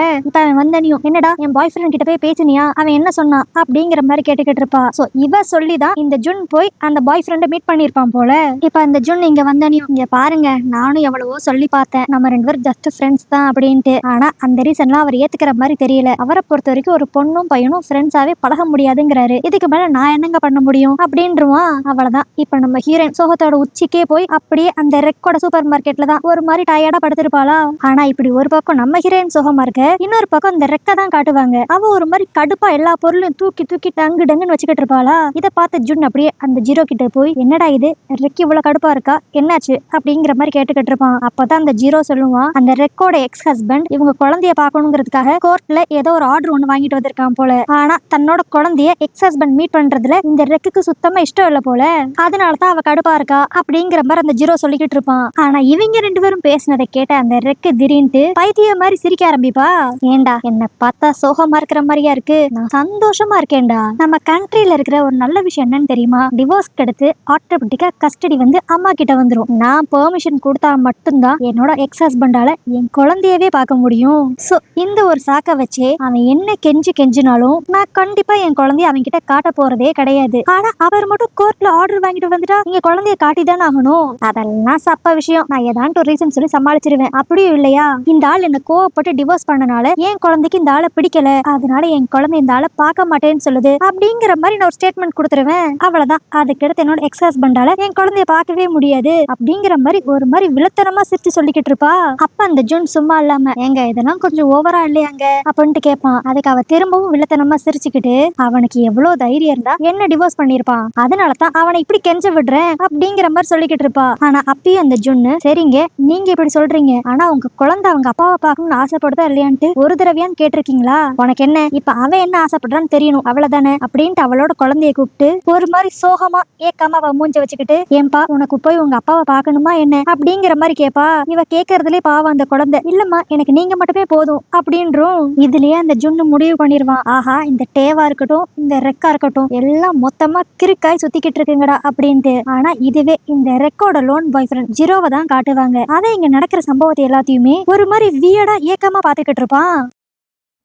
வந்தனியும், என்னடா என் பாய் ஃப்ரெண்ட் கிட்ட போய் பேசினியா, அவன் என்ன சொன்னான் அப்படிங்கிற மாதிரி கேட்டுக்கிட்டு இருப்பா. சோ இவ சொல்லிதான் இந்த ஜுன் போய் அந்த பாய் ஃப்ரெண்டை மீட் பண்ணிருப்பான் போல. இப்ப அந்த ஜுன் இங்க வந்தனியும், இங்க பாருங்க, நானும் எவ்வளவோ சொல்லி பார்த்தேன், நம்ம 2 பேரும் ஜஸ்ட் ஃப்ரெண்ட்ஸ் தான் அப்படின்ட்டு. ஆனா அந்த ரீசன்லாம் அவர் ஏத்துக்கிற மாதிரி தெரியல. அவரை பொறுத்த வரைக்கும் ஒரு பொண்ணும் பையனும் ஃப்ரெண்ட்ஸாவே பழக முடியாதுங்கிறாரு. இதுக்கு மேல நான் என்னங்க பண்ண முடியும் அப்படின்றான். அவ்வளவுதான். இப்ப நம்ம ஹீரோயின் சோகத்தோட உச்சிக்கே போய் அப்படியே அந்த ரெக்கோட சூப்பர் மார்க்கெட்ல தான் ஒரு மாதிரி டயர்டா படுத்திருப்பாளா. ஆனா இப்படி ஒரு பக்கம் நம்ம ஹீரோயின் சோகமா இருக்க, இன்னொரு பக்கம் இந்த ரெக்க தான் காட்டுவாங்க. அவ ஒரு மாதிரி கடுப்பா எல்லா பொருளும் தூக்கி தூக்கி டங்கு டங்குன்னு வச்சுக்கிட்டு இருப்பாளா. இதை பார்த்த ஜுன் அப்படியே அந்த ஜீரோ கிட்ட போய், என்னடா இது, ரெக் இவ்வளவு கடுப்பா இருக்கா, என்னாச்சு அப்படிங்கிற மாதிரி கேட்டுக்கிட்டு இருப்பான். அப்பதான் அந்த ஜீரோ சொல்லுவான், அந்த ரெக்கோட எக்ஸ் ஹஸ்பண்ட் இவங்க குழந்தைய பாக்கணுங்கிறதுக்காக கோர்ட்ல ஏதோ ஒரு ஆர்டர் ஒண்ணு வாங்கிட்டு வந்திருக்கான் போல. ஆனா தன்னோட குழந்தைய எக்ஸ் ஹஸ்பண்ட் மீட் பண்றதுல இந்த ரெக்குக்கு சுத்தமா இஷ்டம் இல்ல போல. அதனாலதான் அவ கடுப்பா இருக்கா அப்படிங்கிற மாதிரி அந்த ஜீரோ சொல்லிக்கிட்டு இருப்பான். ஆனா இவங்க 2 பேரும் பேசினதை கேட்ட அந்த ரெக்கு திடீர்னு பைத்திய மாதிரி சிரிக்க ஆரம்பிப்பா. ஏண்டா, என்ன பார்த்தா சோகமா இருக்கிற மாதிரியா இருக்கு, நான் சந்தோஷமா இருக்கேன்டா. நம்ம கண்ட்ரில இருக்கிற ஒரு நல்ல விஷயம் என்னன்னு தெரியுமா, டிவோர்ஸ்க்கு அடுத்து ஆட்டோமேட்டிக்கா கஸ்டடி வந்து அம்மா கிட்ட வந்துரும். நான் பெர்மிஷன் கொடுத்தா மட்டும்தான் என்னோட எக்ஸ் ஹஸ்பண்டால என் குழந்தையவே பார்க்க முடியும். சோ இந்த ஒரு சாக்க வச்சே அவன் என்ன கெஞ்சினாலும் நான் கண்டிப்பா என் குழந்தைய அவன் கிட்ட காட்ட போறதே கிடையாது. ஆனா அவர் மட்டும் கோர்ட்ல ஆர்டர் வாங்கிட்டு வந்துட்டா இங்க குழந்தைய காட்டிதான் ஆகணும். அதெல்லாம் சப்ப விஷயம், நான் ஏதான்ட்டு ஒரு ரீசன் சொல்லி சமாளிச்சிருவேன். அப்படியும் இல்லையா, இந்த ஆள் என்ன கோவப்பட்டு டிவோர்ஸ் பண்ணனால என் குழந்தைக்கு இந்த ஆளை பிடிக்கல, அதனால என் குழந்தை இந்த ஆளை பார்க்க மாட்டேன்னு சொல்லுது அப்படிங்கிற மாதிரி நான் ஒரு ஸ்டேட்மெண்ட் கொடுத்துருவேன். அவ்வளவுதான். அதுக்கடுத்து என்னோட எக்ஸ் ஹஸ்பண்டால என் குழந்தைய பார்க்கவே முடியாது அப்படிங்கிற மாதிரி ஒரு மாதிரி விழுத்தனமா சிரிச்சு சொல்லிக்கிட்டு இருப்பா. அப்ப அந்த ஜூன் சும்மா இல்லாம, ஏங்க இதெல்லாம் கொஞ்சம் ஓவரா இல்லையாங்க அப்படின்ட்டு கேட்பான். அதுக்கு அவ திரும்பவும் விழுத்தனமா சிரிச்சுக்கிட்டு, அவனுக்கு எவ்வளவு தைரியம் இருந்தா என்ன டிவோர்ஸ் பண்ணிருப்பான், அதனாலதான் அவனை இப்படி கெஞ்ச விடுறேன் அப்படிங்கிற மாதிரி சொல்லிக்கிட்டு இருப்பா. ஆனா அப்பயும் அந்த ஜுன்னு, சரிங்க நீங்க இப்படி சொல்றீங்க, ஆனா உங்க குழந்தை அவங்க அப்பாவை பார்க்கணும்னு ஆசைப்படுதா இல்லையான்ட்டு ஒரு தடவையான்னு கேட்டிருக்கீங்களா? உனக்கு என்ன, இப்ப அவன் என்ன ஆசைப்படுறான்னு தெரியணும் அவ்வளவுதானே அப்படின்ட்டு அவளோட குழந்தைய கூப்பிட்டு ஒரு மாதிரி சோகமா ஏக்காம அவ மூஞ்ச வச்சுக்கிட்டு, ஏன்பா உனக்கு போய் உங்க அப்பாவை பார்க்கணுமா என்ன அப்படிங்கிற மாதிரி கேப்பா. இவ கேட்கறதுலே பாவம் அந்த குழந்தை, இல்லம்மா எனக்கு நீங்க மட்டுமே போதும் அப்படின்றும். இதுலயே அந்த ஜுன்னு முடிவு பண்ணிருவான், ஆஹா இந்த டேவா இருக்கட்டும் இந்த ரெக்கா இருக்கட்டும் எல்லாம் மொத்தமா கிறுக்காய் சுத்திக்கிட்டு இருக்குங்கடா அப்படின்ட்டு. ஆனா இதுவே இந்த ரெக்கோட லோன் பாய் ஃப்ரெண்ட் ஜீரோவை தான் காட்டுவாங்க. அதை இங்க நடக்கிற சம்பவத்தை எல்லாத்தையுமே ஒரு மாதிரி வியடா ஏக்கமா பாத்துக்கிட்டு இருப்பான்.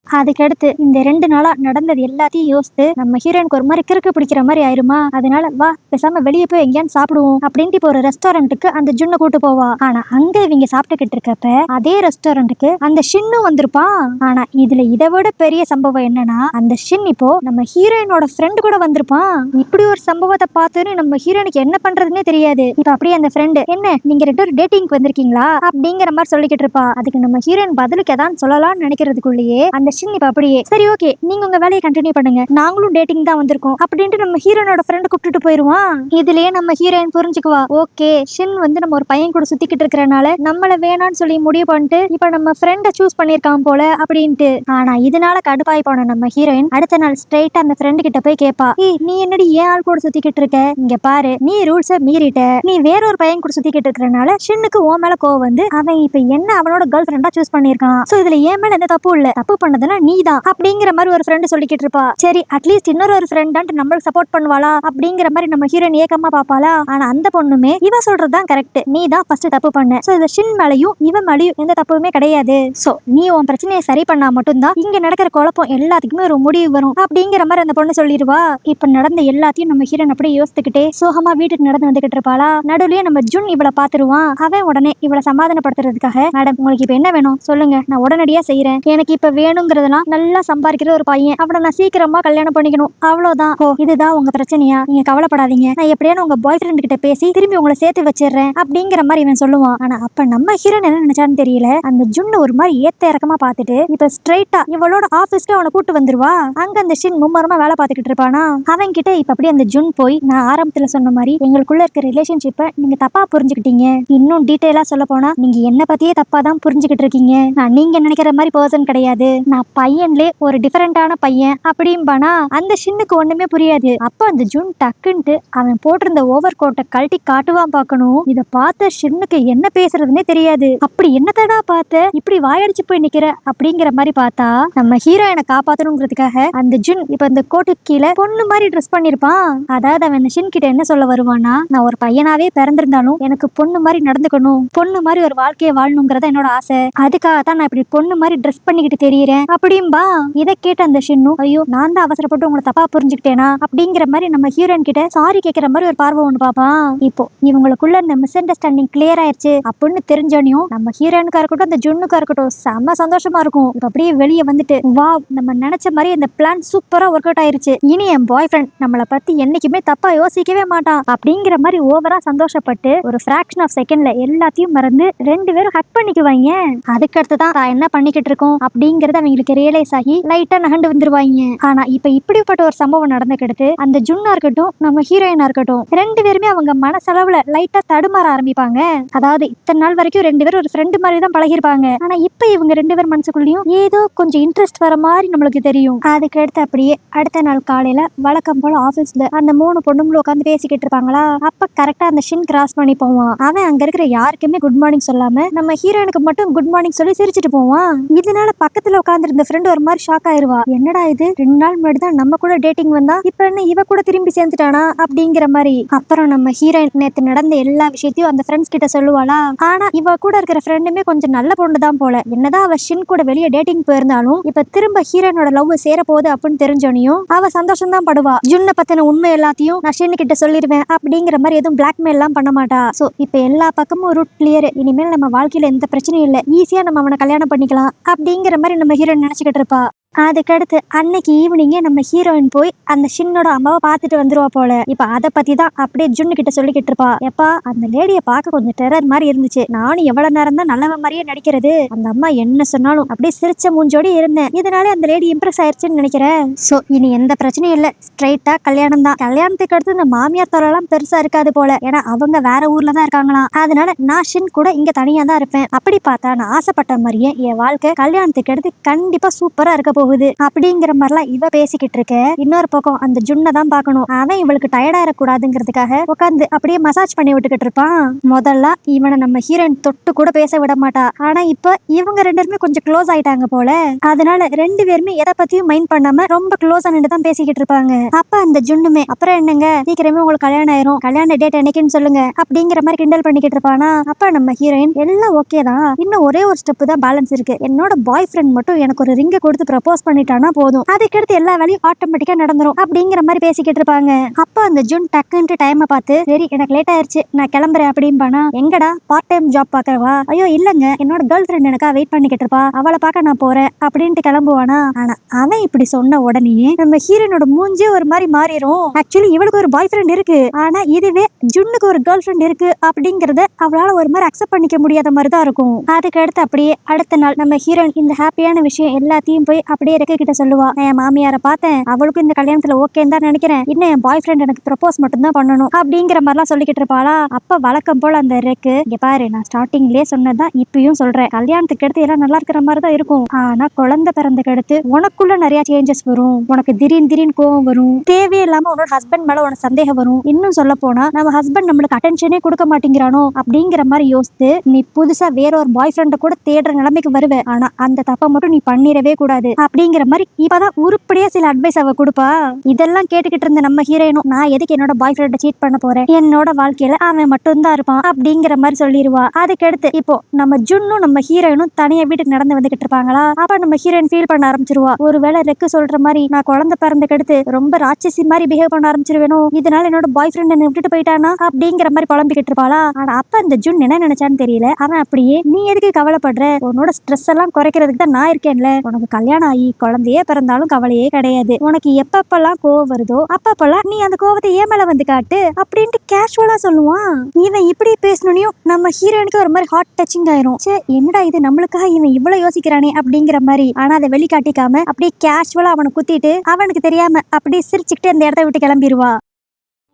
அதுக்கடுத்து இந்த 2 நாளா நடந்தது எல்லாத்தையும் யோசித்து நம்ம ஹீரோயினுக்கு ஒரு மாதிரி கிறுக்கு பிடிக்கிற மாதிரி ஆயிருமா. அதனால வா பேசாம வெளியே போய் எங்கேயான்னு சாப்பிடுவோம் அப்படின்ட்டு இப்போ ஒரு ரெஸ்டாரண்ட்டுக்கு அந்த ஜுன்னை கூட்டு போவா. ஆனா அங்க இவங்க சாப்பிட்டுக்கிட்டு இருக்கப்ப அதே ரெஸ்டாரண்ட்டுக்கு அந்த ஷின்னு வந்திருப்பான். ஆனா இதுல இதை விட பெரிய சம்பவம் என்னன்னா, அந்த ஷின் இப்போ நம்ம ஹீரோயினோட ஃப்ரெண்டு கூட வந்திருப்பான். இப்படி ஒரு சம்பவத்தை பார்த்துன்னு நம்ம ஹீரோயினுக்கு என்ன பண்றதுன்னே தெரியாது. இப்ப அப்படியே அந்த ஃப்ரெண்டு, என்ன நீங்க 2 பேரும் டேட்டிங்க்கு வந்திருக்கீங்களா அப்படிங்கிற மாதிரி சொல்லிக்கிட்டு இருப்பா. அதுக்கு நம்ம ஹீரோயின் பதிலுக்கு எதாவது சொல்லலாம்னு நினைக்கிறதுக்குள்ளேயே அந்த ஷின் இப்ப அப்படியே, சரி ஓகே நீங்க உங்க வேலையை கண்டினியூ பண்ணுங்க, நாங்களும் டேட்டிங் தான் வந்திருக்கோம் அப்படின்ட்டு நம்ம ஹீரோனோட ஃப்ரெண்ட் கூப்பிட்டு போயிருவான். இதுலயே நம்ம ஹீரோயின் புரிஞ்சுக்குவா, ஓகே ஷின் வந்து நம்ம ஒரு பையன் கூட சுத்திக்கிட்டு இருக்கறனால நம்மள வேணான்னு சொல்லி முடிவு பண்ணிட்டு இப்ப நம்ம ஃப்ரெண்ட சூஸ் பண்ணிருக்கான் போல அப்படின்ட்டு. ஆனா இதனால கடுப்பாய் போன நம்ம ஹீரோயின் அடுத்த நாள் ஸ்ட்ரைட்டா அந்த ஃப்ரெண்ட் கிட்ட போய் கேப்பா, நீ என்னடி ஏன் ஆள் கூட சுத்திக்கிட்டு இருக்க, இங்க பாரு நீ ரூல்ஸ மீறிட்ட, நீ வேற ஒரு பையன் கூட சுத்திக்கிட்டு இருக்கறனால ஷின்னுக்கு ஓ மேல கோவம் வந்து அவன் இப்ப என்ன அவனோட கேர்ள் ஃப்ரெண்டா சூஸ் பண்ணிருக்கான். சோ இதுல ஏன் மேல எந்த தப்பு இல்ல, தப்பு பண்ணது அதெல்லாம் நீதான் அப்படிங்கிற மாதிரி ஒரு ஃப்ரெண்டு சொல்லிக்கிட்டு இருப்பா. சரி அட்லீஸ்ட் இன்னொரு ஃப்ரெண்ட் நம்மளுக்கு சப்போர்ட் பண்ணுவாளா அப்படிங்கிற மாதிரி நம்ம ஹீரோயின் ஏக்கமா பாப்பாளா. ஆனா அந்த பொண்ணுமே இவ சொல்றதுதான் கரெக்ட், நீ தான் ஃபர்ஸ்ட் தப்பு பண்ண. சோ இந்த ஷின் மேலயும் இவன் மேலயும் எந்த தப்புமே கிடையாது. சோ நீ உன் பிரச்சனையை சரி பண்ணா மட்டும்தான் இங்க நடக்கிற குழப்பம் எல்லாத்துக்குமே ஒரு முடிவு வரும் அப்படிங்கிற மாதிரி அந்த பொண்ணு சொல்லிடுவா. இப்ப நடந்த எல்லாத்தையும் நம்ம ஹீரோயின் அப்படியே யோசித்துக்கிட்டே சோகமா வீட்டுக்கு நடந்து வந்துகிட்டு இருப்பாளா. நடுவுலயே நம்ம ஜுன் இவளை பாத்துருவான். அவன் உடனே இவளை சமாதானப்படுத்துறதுக்காக, மேடம் உங்களுக்கு இப்ப என்ன வேணும் சொல்லுங்க, நான் உடனடியா செய்யறேன். எனக்கு இப்ப வேணுங்கிறதெல்லாம் நல்லா சம்பாதிக்கிற ஒரு பையன், அவனை நான் சீக்கிரமா கல்யாணம் பண்ணிக்கணும், அவ்வளவுதான். ஓ இதுதான் உங்க பிரச்சனையா, நீங்க கவலைப்படாதீங்க, நான் எப்படியானு உங்க பாய் ஃப்ரெண்ட் கிட்ட பேசி திரும்பி உங்களை சேர்த்து வச்சிடுறேன் அப்படிங்கிற மாதிரி இவன் சொல்லுவான். ஆனா அப்ப நம்ம ஹீரோயின் என்ன நினைச்சான்னு தெரியல, அந்த ஜுன்னு ஒரு மாதிரி ஏத்த இறக்கமா பார்த்துட்டு இப்ப ஸ்ட்ரைட்டா இவளோட ஆபீஸ்க்கு அவனை கூட்டு வந்துருவா. அங்க அந்த ஷின் மும்மரமா வேலை பார்த்துக்கிட்டு இருப்பானா. அவன் கிட்ட இப்ப அப்படியே அந்த ஜுன் போய், நான் ஆரம்பத்துல சொன்ன மாதிரி எங்களுக்குள்ள இருக்க ரிலேஷன்ஷிப்பை நீங்க தப்பா புரிஞ்சுக்கிட்டீங்க, இன்னும் டீடைலா சொல்ல போனா நீங்க என்ன பத்தியே தப்பா தான் புரிஞ்சுக்கிட்டு இருக்கீங்க, நான் நீங்க நினைக்கிற மாதிரி பர்சன் கிடையாது, நான் பையன்லே ஒரு டிஃபரெண்டான பையன் அப்படிம்பானா. அந்த ஷின்னுக்கு ஒண்ணுமே புரியாது. அப்ப அந்த ஜுன் டக்குன்ட்டு அவன் போட்டிருந்த ஓவர் கோட்டை கழட்டி காட்டுவான் பார்க்கணும். இத பார்த்த ஷின்னுக்கு என்ன பேசுறதுன்னே தெரியாது. அப்படி என்னத்தடா பார்த்த, இப்படி வாயடிச்சு போய் நிக்கிற அப்படிங்கிற மாதிரி பார்த்தா நம்ம ஹீரோயினை காப்பாத்தணுங்கிறதுக்காக அந்த ஜுன் இப்ப இந்த கோட்டுக்கு கீழே பொண்ணு மாதிரி ட்ரெஸ் பண்ணிருப்பான். அதாவது அவன் ஷின் கிட்ட என்ன சொல்ல வருவானா, நான் ஒரு பையனாவே பிறந்திருந்தாலும் எனக்கு பொண்ணு மாதிரி நடந்துக்கணும், பொண்ணு மாதிரி ஒரு வாழ்க்கையை வாழணுங்கிறத என்னோட ஆசை, அதுக்காக தான் நான் இப்படி பொண்ணு மாதிரி ட்ரெஸ் பண்ணிக்கிட்டு தெரியறேன் அப்படின்பா. இதை கேட்ட அந்த ஷின்னும், ஐயோ நான் தான் அவசரப்பட்டு உங்களை தப்பா புரிஞ்சுக்கிட்டேனா அப்படிங்கிற மாதிரி நம்ம ஹீரோயின் கிட்ட சாரி கேட்கிற மாதிரி ஒரு பார்வை ஒன்று பாப்பான். இப்போ இவங்களுக்குள்ள இந்த மிஸ் அண்டர்ஸ்டாண்டிங் கிளியர் ஆயிடுச்சு அப்படின்னு தெரிஞ்சோனையும் நம்ம ஹீரோயினுக்கா இருக்கட்டும் அந்த ஜுன்னுக்கா இருக்கட்டும் செம்ம சந்தோஷமா இருக்கும். இப்ப அப்படியே வெளியே வந்துட்டு, வா நம்ம நினைச்ச மாதிரி இந்த பிளான் சூப்பரா ஒர்க் அவுட் ஆயிருச்சு, இனி என் பாய் ஃப்ரெண்ட் நம்மளை பத்தி என்னைக்குமே தப்பா யோசிக்கவே மாட்டான் அப்படிங்கிற மாதிரி ஓவரா சந்தோஷப்பட்டு ஒரு ஃபிராக்ஷன் ஆஃப் செகண்ட்ல எல்லாத்தையும் மறந்து ரெண்டு பேரும் ஹக் பண்ணிக்குவாங்க. அதுக்கடுத்து தான் என்ன பண்ணிக்கிட்டு இருக்கோம் அப்படிங்கறது அவங்களுக்கு ரியலைஸ் ஆகி லைட்டா நகண்டு வந்துருவாங்க. ஆனா இப்ப இப்படிப்பட்ட ஒரு சம்பவம் நடந்துக்கிட்டு அந்த ஜுன்னா இருக்கட்டும் நம்ம ஹீரோயினா இருக்கட்டும் ரெண்டு பேருமே அவங்க மனசளவுல லைட்டா தடுமாற ஆரம்பிப்பாங்க. அதாவது இத்தனை நாள் வரைக்கும் ரெண்டு பேரும் ஒரு ஃப்ரெண்டு மாதிரி தான் பழகிருப்பாங்க. ஆனா இப்ப இவங்க ரெண்டு பேர் மனசுக்குள்ளயும் ஏதோ கொஞ்சம் இன்ட்ரெஸ்ட் வர மாதிரி நம்மளுக்கு தெரியும். அதுக்கு அடுத்து அப்படியே அடுத்த நாள் காலையில வழக்கம் போல ஆபீஸ்ல அந்த மூணு பொண்ணுங்களும் உட்காந்து பேசிக்கிட்டு இருப்பாங்களா. அப்ப கரெக்டா அந்த ஷின் கிராஸ் பண்ணி போவான். அவன் அங்க இருக்கிற யாருக்குமே குட் மார்னிங் சொல்லாம நம்ம ஹீரோயினுக்கு மட்டும் குட் மார்னிங் சொல்லி சிரிச்சிட்டு போவான். இதனால பக்கத்துல உட்கார்ந்து இருந்த ஃப்ரெண்ட் ஒரு மாதிரி ஷாக் ஆயிருவா. என்னடா இது, 2 நாள் முன்னாடி தான் நம்ம கூட டேட்டிங் வந்தா, இப்ப என்ன இவ கூட திரும்பி சேர்ந்துட்டானா அப்படிங்கிற மாதிரி. அப்புறம் நம்ம ஹீரோயின் நேத்து நடந்த எல்லா விஷயத்தையும் அந்த ஃப்ரெண்ட்ஸ் கிட்ட சொல்லுவாளா. ஆனா இவ கூட இருக்கிற ஃப்ரெண்டுமே கொஞ்சம் நல்ல பொண்ணு தான் போல. என்னதான் அவ ஷின் கூட வெளியே டேட்டிங் போயிருந்தாலும் இப்ப திரும்ப ஹீரோயினோட லவ் சேர போகுது அப்படின்னு தெரிஞ்சோனையும் அவ சந்தோஷம் தான் படுவா. ஜுன்ன பத்தின உண்மை எல்லாத்தையும் நான் ஷின் கிட்ட சொல்லிடுவேன் அப்படிங்கிற மாதிரி எதுவும் பிளாக்மெயில் எல்லாம் பண்ண மாட்டா. சோ இப்ப எல்லா பக்கமும் ரூட் கிளியர், இனிமேல் நம்ம வாழ்க்கையில எந்த பிரச்சனையும் இல்ல, ஈஸியா நம்ம அவனை கல்யாணம் பண்ணிக்கலாம் அப்படிங்கிற மாதிரி நம்ம ஹீரோயின் நினைச்சுக்கிட்டு இருப்பா. அதுக்கடுத்து அன்னைக்கு ஈவினிங்கே நம்ம ஹீரோயின் போய் அந்த ஷின்னோட அம்மாவை பார்த்துட்டு வந்துருவா போல. இப்ப அதை பத்தி தான் அப்படியே ஜுன்னு கிட்ட சொல்லிக்கிட்டு இருப்பா. எப்பா அந்த லேடியை பார்க்க கொஞ்சம் டெரர் மாதிரி இருந்துச்சு, நானும் எவ்வளவு நேரம் தான் நல்லவன் மாதிரியே நடிக்கிறது, அந்த அம்மா என்ன சொன்னாலும் அப்படியே சிரிச்ச மூஞ்சோடி இருந்தேன், இதனால அந்த லேடி இம்ப்ரெஸ் ஆயிடுச்சுன்னு நினைக்கிறேன். சோ இனி எந்த பிரச்சனையும் இல்ல, ஸ்ட்ரைட்டா கல்யாணம் தான். கல்யாணத்துக்கு அடுத்து இந்த மாமியார் தொலைலாம் பெருசா இருக்காது போல, ஏன்னா அவங்க வேற ஊர்ல தான் இருக்காங்களாம். அதனால நான் ஷின் கூட இங்க தனியா தான் இருப்பேன். அப்படி பார்த்தா நான் ஆசைப்பட்ட மாதிரியே என் வாழ்க்கை கல்யாணத்துக்கு அடுத்து கண்டிப்பா சூப்பரா இருக்க போகுது அப்படிங்கிற மாதிரிலாம் இவ பேசிக்கிட்டு இருக்க. இன்னொரு பக்கம் அந்த ஜுன்னை தான் பார்க்கணும். அவன் இவளுக்கு டயர்டா இருக்கக்கூடாதுங்கிறதுக்காக உட்காந்து அப்படியே மசாஜ் பண்ணி விட்டுக்கிட்டு இருப்பான். முதல்ல இவனை நம்ம ஹீரோயின் தொட்டு கூட பேச விட மாட்டா. ஆனா இப்ப இவங்க ரெண்டு பேருமே கொஞ்சம் க்ளோஸ் ஆயிட்டாங்க போல. அதனால ரெண்டு பேருமே எதை பத்தியும் மைண்ட் பண்ணாம ரொம்ப க்ளோஸ் ஆனிட்டு தான் பேசிக்கிட்டு இருப்பாங்க. அப்ப அந்த ஜுன்னுமே, அப்புறம் என்னங்க சீக்கிரமே உங்களுக்கு கல்யாணம் ஆயிரும், கல்யாண டேட் என்னைக்குன்னு சொல்லுங்க அப்படிங்கிற மாதிரி கிண்டல் பண்ணிக்கிட்டு இருப்பானா. அப்ப நம்ம ஹீரோயின், எல்லாம் ஓகே தான், இன்னும் ஒரே ஒரு ஸ்டெப் தான் பேலன்ஸ் இருக்கு, என்னோட பாய் ஃப்ரெண்ட் மட்டும் எனக்கு ஒரு ரிங்கை கொடுத்து ப்ரப்போஸ் பண்ணிட்டானா போதும், அதுக்கடுத்து எல்லா வேலையும் ஆட்டோமேட்டிக்கா நடந்துரும் அப்படிங்கிற மாதிரி பேசிக்கிட்டு இருப்பாங்க. அப்ப அந்த ஜுன் டக்குன்ட்டு டைமை பார்த்து, சரி எனக்கு லேட் ஆயிருச்சு நான் கிளம்புறேன் அப்படின்பானா. எங்கடா பார்ட் டைம் ஜாப் பாக்கவா? ஐயோ இல்லங்க என்னோட கேர்ள் ஃப்ரெண்ட் எனக்கா வெயிட் பண்ணிக்கிட்டு இருப்பா, அவளை பார்க்க நான் போறேன் அப்படின்ட்டு கிளம்புவானா. ஆனா அவன் இப்படி சொன்ன உடனே நம்ம ஹீரோனோட மூஞ்சே ஒரு மாதிரி மாறிடும். ஆக்சுவலி இவளுக்கு ஒரு பாய் ஃப்ரெண்ட் இருக்கு, ஆனா இதுவே ஜுன்னுக்கு ஒரு கேர்ள் ஃப்ரெண்ட் இருக்கு அப்படிங்கறத அவளால ஒரு மாதிரி அக்செப்ட் பண்ணிக்க முடியாத மாதிரி தான் இருக்கும். அதுக்கு அடுத்து அப்படியே அடுத்த நாள் நம்ம ஹீரோயின் இந்த ஹாப்பியான விஷயம் எல்லாத்தையும் போய் அப்படியே ரெக்க கிட்ட சொல்லுவா. என் மாமியாரை பார்த்தேன், அவளுக்கும் இந்த கல்யாணத்துல ஓகேன்னு தான் நினைக்கிறேன், இன்னும் என் பாய் ஃப்ரெண்ட் எனக்கு ப்ரப்போஸ் மட்டும் தான் பண்ணணும் அப்படிங்கிற மாதிரிலாம் சொல்லிக்கிட்டு இருப்பாளா. அப்ப வழக்கம் போல அந்த ரெக்கு, இங்க பாரு நான் ஸ்டார்டிங்லயே சொன்னதான் இப்பயும் சொல்றேன், கல்யாணத்துக்கு அடுத்து எல்லாம் நல்லா இருக்கிற மாதிரி தான் இருக்கும், ஆனா குழந்தை பிறந்தக்கு அடுத்து உனக்குள்ள நிறைய சேஞ்சஸ் வரும், உனக்கு திடீர்னு கோவம் வரும், தேவையில்லாம உன்னோட ஹஸ்பண்ட் மேல உனக்கு சந்தேகம் வரும், இன்னும் சொல்ல போனா நம்ம ஹஸ்பண்ட் நம்மளுக்கு அட்டென்ஷனே கொடுக்க மாட்டேங்கிறானோ அப்படிங்கிற மாதிரி யோசித்து நீ புதுசா வேற ஒரு பாய் ஃப்ரெண்ட கூட தேடுற நிலைமைக்கு வருவ. ஆனா அந்த தப்பை மட்டும் நீ பண்ணிடவே கூடாது அப்படிங்கிற மாதிரி இப்பதான் உருப்படியா சில அட்வைஸ் அவ கொடுப்பா. இதெல்லாம் கேட்டுக்கிட்டு இருந்த நம்ம ஹீரோயினும் நான் எதுக்கு என்னோட பாய் ஃப்ரெண்ட சீட் பண்ண போறேன், என்னோட வாழ்க்கையில அவன் மட்டும் தான் இருப்பான் அப்படிங்கிற மாதிரி சொல்லிடுவா. அதுக்கடுத்து இப்போ நம்ம ஜுன்னும் நம்ம ஹீரோயினும் தனியா வீட்டுக்கு நடந்து வந்துகிட்டு இருப்பாங்களா. அப்ப நம்ம ஹீரோயின் ஃபீல் பண்ண ஆரம்பிச்சிருவா. ஒருவேளை ரெக்கு சொல்ற மாதிரி நான் குழந்தை பிறந்தக்கடுத்து ரொம்ப ராட்சசி மாதிரி பிஹேவ் பண்ண ஆரம்பிச்சிருவேனோ, இதனால என்னோட பாய் ஃப்ரெண்ட் என்ன விட்டுட்டு போயிட்டானா அப்படிங்கிற மாதிரி புலம்பிக்கிட்டு இருப்பாளா. ஆனா அப்ப அந்த ஜுன் என்ன நினைச்சான்னு தெரியல. அவன் அப்படியே நீ எதுக்கு கவலைப்படுற, உன்னோட ஸ்ட்ரெஸ் எல்லாம் குறைக்கிறதுக்கு தான் நான் இருக்கேன்ல, உனக்கு கல்யாணம் ஆகி குழந்தையே பிறந்தாலும் கவலையே கிடையாது, உனக்கு எப்பப்பெல்லாம் கோவம் வருதோ அப்பப்பெல்லாம் நீ அந்த கோவத்தை ஏன் மேல வந்து காட்டு அப்படின்ட்டு கேஷுவலா சொல்லுவான். இவன் இப்படி பேசணும் நம்ம ஹீரோயினுக்கு ஒரு மாதிரி ஹார்ட் டச்சிங் ஆயிரும். சே என்னடா இது நம்மளுக்காக இவன் இவ்வளவு யோசிக்கிறானே அப்படிங்கிற மாதிரி. ஆனா அதை வெளிக்காட்டிக்காம அப்படியே கேஷுவலா அவனை குத்திட்டு அவனுக்கு தெரியாம அப்படியே சிரிச்சுக்கிட்டு அந்த இடத்த விட்டு கிளம்பிடுவா.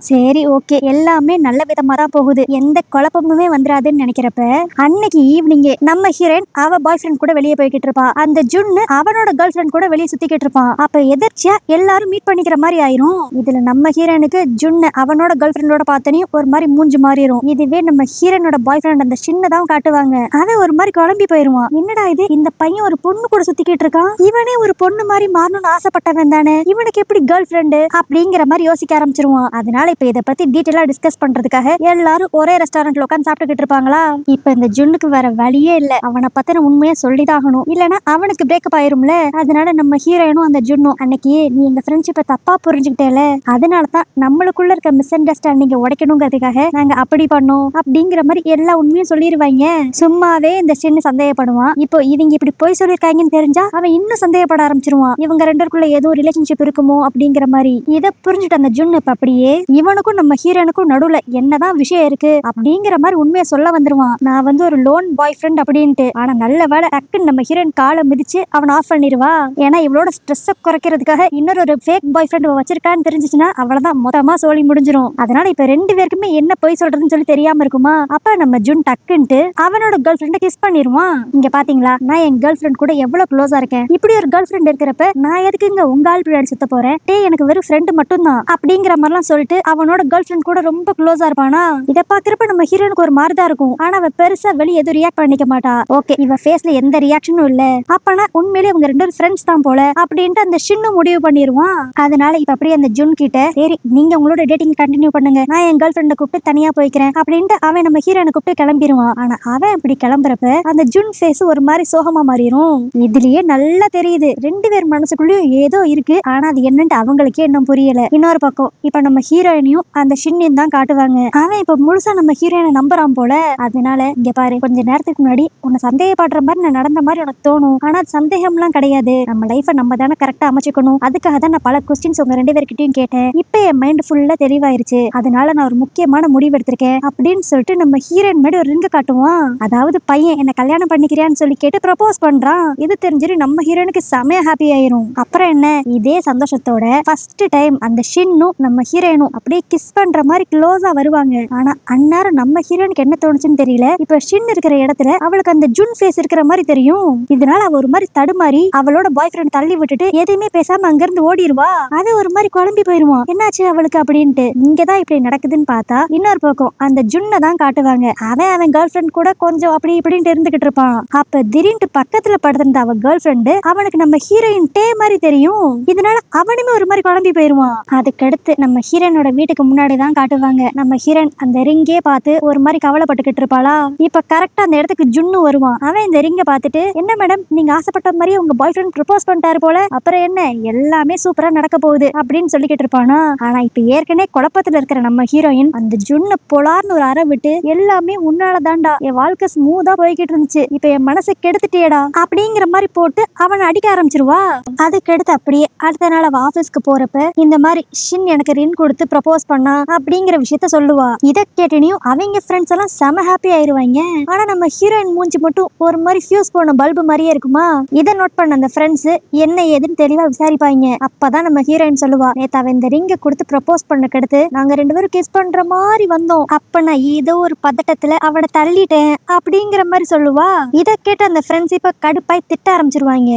சரி ஓகே, எல்லாமே நல்ல விதமா தான் போகுது, எந்த குழப்பமுமே வந்துடாதுன்னு நினைக்கிறப்ப அன்னைக்கு ஈவினிங்கே நம்ம ஹீரோயின் அவ பாய் ஃப்ரெண்ட் கூட வெளியே போய்கிட்டு இருப்பா. அந்த ஜுன்னு அவனோட கேர்ள் ஃப்ரெண்ட் கூட வெளியே சுத்திக்கிட்டு இருப்பான். அப்ப எதிர்ச்சியா எல்லாரும் மீட் பண்ணிக்கிற மாதிரி ஆயிரும். இதுல நம்ம ஹீரோயினுக்கு ஜுன்னு அவனோட கேர்ள் ஃப்ரெண்டோட பார்த்தனையும் ஒரு மாதிரி மூஞ்சி மாறிடும். இதுவே நம்ம ஹீரோயினோட பாய் ஃப்ரெண்ட் அந்த சின்னதான் காட்டுவாங்க. அவன் ஒரு மாதிரி குழம்பி போயிருவான். என்னடா இது, இந்த பையன் ஒரு பொண்ணு கூட சுத்திக்கிட்டு இருக்கான், இவனே ஒரு பொண்ணு மாதிரி மாறணும்னு ஆசைப்பட்டவன் தானே, இவனுக்கு எப்படி கேர்ள் ஃப்ரெண்டு அப்படிங்கிற மாதிரி யோசிக்க ஆரம்பிச்சிருவான். அதனால இப்ப இதை பத்தி டீட்டெயிலா டிஸ்கஸ் பண்றதுக்காக எல்லாரும் ஒரே ரெஸ்டாரண்ட்ல உட்காந்து சாப்பிட்டுக்கிட்டு இருப்பாங்களா. இப்ப இந்த ஜுன்னுக்கு வேற வழியே இல்ல, அவனை பத்தின உண்மையா சொல்லிதாகணும், இல்லனா அவனுக்கு பிரேக்கப் ஆயிரும்ல. அதனால நம்ம ஹீரோயினும் அந்த ஜுன்னும் அன்னைக்கு நீ எங்க ஃப்ரெண்ட்ஷிப்பை தப்பா புரிஞ்சுக்கிட்டேல, அதனாலதான் நம்மளுக்குள்ள இருக்க மிஸ் அண்டர்ஸ்டாண்டிங் உடைக்கணுங்கிறதுக்காக நாங்க அப்படி பண்ணோம் அப்படிங்கிற மாதிரி எல்லா உண்மையும் சொல்லிடுவாங்க. சும்மாவே இந்த சின்ன சந்தேகப்படுவான். இப்போ இவங்க இப்படி போய் சொல்லிருக்காங்கன்னு தெரிஞ்சா அவன் இன்னும் சந்தேகப்பட ஆரம்பிச்சிருவான், இவங்க ரெண்டு பேருக்குள்ள ஏதோ ரிலேஷன்ஷிப் இருக்குமோ அப்படிங்கிற மாதிரி. இதை புரிஞ்சுட்டு அந்த ஜுன்னு இப்ப அப்படியே இவனுக்கும் நம்ம ஹீரோனுக்கும் நடுவுல என்னதான் விஷயம் இருக்கு அப்படிங்கிற மாதிரி உண்மையை சொல்ல வந்துருவான். நான் வந்து ஒரு லோன் பாய் ஃப்ரெண்ட் அப்படின்ட்டு. ஆனா நல்ல வேலை டக்குன்னு நம்ம ஹீரோயின் காலை மிதிச்சு அவன் ஆஃப் பண்ணிடுவா. ஏன்னா இவளோட ஸ்ட்ரெஸ் குறைக்கிறதுக்காக இன்னொரு ஃபேக் பாய் ஃப்ரெண்ட் வச்சிருக்கான்னு தெரிஞ்சிச்சுன்னா அவ்வளவுதான் மொத்தமா சோழி முடிஞ்சிரும். அதனால இப்ப ரெண்டு பேருக்குமே என்ன போய் சொல்றதுன்னு சொல்லி தெரியாம இருக்குமா. அப்ப நம்ம ஜுன் டக்குன்ட்டு அவனோட கேர்ள் ஃப்ரெண்ட கிஸ் பண்ணிடுவான். இங்க பாத்தீங்களா, நான் என் கேர்ள் ஃப்ரெண்ட் கூட எவ்வளவு க்ளோஸா இருக்கேன், இப்படி ஒரு கேர்ள் ஃப்ரெண்ட் இருக்கிறப்ப நான் எதுக்கு இங்க உங்க ஆள் பின்னாடி சுத்த போறேன், எனக்கு வெறும் ஃப்ரெண்ட் மட்டும் தான் அப்படிங்கிற மாதிரிலாம் சொல்லிட்டு அவனோட கேர்ள் ஃப்ரெண்ட் கூட ரொம்ப க்ளோஸா இருப்பானா. இத பாக்குறப்ப நம்ம ஹீரோனுக்கு ஒரு மாதிரி தான் இருக்கும். ஆனா அவ பெருசா வெளிய எதுவும் ரியாக்ட் பண்ணிக்க மாட்டா. ஓகே, இவ ஃபேஸ்ல எந்த ரியாக்ஷனும் இல்ல, அப்பனா உண்மையிலேயே இவங்க ரெண்டு ஃப்ரெண்ட்ஸ் தான் போல அப்படின்ட்டு அந்த ஷின்னு முடிவு பண்ணிடுவான். அதனால இப்ப அப்படியே அந்த ஜுன் கிட்ட சரி நீங்க உங்களோட டேட்டிங் கண்டினியூ பண்ணுங்க, நான் என் கேர்ள் ஃப்ரெண்ட கூப்பிட்டு தனியா போய்க்கிறேன் அப்படின்ட்டு அவன் நம்ம ஹீரோனை கூப்பிட்டு கிளம்பிடுவான். ஆனா அவன் அப்படி கிளம்புறப்ப அந்த ஜுன் ஃபேஸ் ஒரு மாதிரி சோகமா மாறிடும். இதுலயே நல்லா தெரியுது ரெண்டு பேர் மனசுக்குள்ளயும் ஏதோ இருக்கு, ஆனா அது என்னன்னு அவங்களுக்கே இன்னும் புரியல. இன்னொரு பக்கம் இப்ப நம்ம ஹீரோயினையும் அந்த ஷின்னியும் தான் காட்டுவாங்க. அவன் இப்ப முழுசா நம்ம ஹீரோயினை நம்புறான் போல. அதனால இங்க பாரு, கொஞ்ச நேரத்துக்கு முன்னாடி உன்னை சந்தேகப்படுற மாதிரி நான் நடந்த மாதிரி உனக்கு தோணும், ஆனா சந்தேகம்லாம் கிடையாது, நம்ம லைஃபை நம்ம தானே கரெக்டா அமைச்சுக்கணும், அதுக்காக தான் நான் பல கொஸ்டின்ஸ் உங்க ரெண்டு பேர்கிட்டயும் கேட்டேன், இப்ப என் மைண்ட் ஃபுல்லா தெளிவாயிருச்சு, அதனால நான் ஒரு முக்கியமான முடிவு எடுத்திருக்கேன் அப்படின்னு சொல்லிட்டு நம்ம ஹீரோயின் மாதிரி ஒரு ரிங்க காட்டுவான். அதாவது பையன் என்ன கல்யாணம் பண்ணிக்கிறியான்னு சொல்லி கேட்டு ப்ரப்போஸ் பண்றான். இது தெரிஞ்சிரு நம்ம ஹீரோனுக்கு செமையா ஹாப்பி ஆயிரும். அப்புறம் என்ன, இதே சந்தோஷத்தோட ஃபர்ஸ்ட் டைம் அந்த ஷின்னும் நம்ம ஹீரோயினும் அப்படியே கிஸ் பண்ற மாதிரி க்ளோஸா வருவாங்க. ஆனா அந்நேரம் நம்ம ஹீரோனுக்கு என்ன தோணுச்சுன்னு தெரியல, இப்ப ஷின் இருக்கிற இடத்துல அவளுக்கு அந்த ஜுன் ஃபேஸ் இருக்கிற மாதிரி தெரியும். இதனால அவ ஒரு மாதிரி தடுமாறி அவளோட பாய் ஃப்ரெண்ட் தள்ளி விட்டுட்டு எதையுமே பேசாம அங்க இருந்து ஓடிடுவா. அது ஒரு மாதிரி குழம்பி போயிருவான், என்னாச்சு அவளுக்கு அப்படின்ட்டு. இங்கதான் இப்படி நடக்குதுன்னு பார்த்தா இன்னொரு பக்கம் அந்த ஜுன்னை தான் காட்டுவாங்க. அவன் கேர்ள் ஃப்ரெண்ட் கூட கொஞ்சம் அப்படி இப்படின்ட்டு இருந்துகிட்டு இருப்பான். அப்ப திடீர்னு பக்கத்துல படுத்திருந்த அவ கேர்ள் ஃப்ரெண்டு அவனுக்கு நம்ம ஹீரோயின் டே மாதிரி தெரியும். இதனால அவனுமே ஒரு மாதிரி குழம்பி போயிருவான். அதுக்கடுத்து நம்ம ஹீரோனோட வீட்டுக்கு முன்னாடி தான் காட்டுவாங்க. நம்ம ஹீரோயின் அந்த ரிங்கே பார்த்து ஒரு மாதிரி கவலைப்பட்டுக்கிட்டு இருப்பாளா. இப்ப கரெக்டா அந்த இடத்துக்கு ஜுன்னு வருவான். அவன் இந்த ரிங்க பார்த்துட்டு என்ன மேடம், நீங்க ஆசைப்பட்ட மாதிரியே உங்க பாய் ஃப்ரெண்ட் ப்ரப்போஸ் பண்ணிட்டாரு போல, அப்புறம் என்ன எல்லாமே சூப்பரா நடக்க போகுது அப்படின்னு சொல்லிக்கிட்டு இருப்பானா. ஆனா இப்ப ஏற்கனவே குழப்பத்துல இருக்கிற நம்ம ஹீரோயின் அந்த ஜுன்னு பொலார்னு ஒரு அறை விட்டு எல்லாமே உன்னால தாண்டா என் வாழ்க்கை ஸ்மூதா போய்கிட்டு இருந்துச்சு, இப்ப என் மனசை கெடுத்துட்டேடா அப்படிங்கிற மாதிரி போட்டு அவனை அடிக்க ஆரம்பிச்சிருவா. அதுக்கடுத்து அப்படியே அடுத்த நாள் அவ ஆபீஸ்க்கு போறப்ப இந்த மாதிரி ஷின் எனக்கு ரின் கொடுத்து ப்ரப்போஸ் பண்ணா அப்படிங்கிற விஷயத்த சொல்லுவா. இதை கேட்டனையும் அவங்க ஃப்ரெண்ட்ஸ் எல்லாம் செம ஹாப்பி ஆயிருவாங்க. ஆனா நம்ம ஹீரோயின் மூஞ்சி மட்டும் ஒரு மாதிரி ஃபியூஸ் போன பல்பு மாதிரியே இருக்குமா. இதை நோட் பண்ண அந்த ஃப்ரெண்ட்ஸ் என்ன ஏதுன்னு தெளிவா விசாரிப்பாங்க. அப்பதான் நம்ம ஹீரோயின் சொல்லுவா, நேத்து அவன் இந்த ரிங்க கொடுத்து ப்ரப்போஸ் பண்ணக்கு அடுத்து நாங்க ரெண்டு பேரும் கிஸ் பண்ற மாதிரி வந்தோம், அப்ப நான் ஏதோ ஒரு பதட்டத்துல அவனை தள்ளிட்டேன் அப்படிங்கிற மாதிரி சொல்லுவா. இதை கேட்ட அந்த ஃப்ரெண்ட்ஸ் இப்ப கடுப்பாய் திட்ட ஆரம்பிச்சிருவாங்க.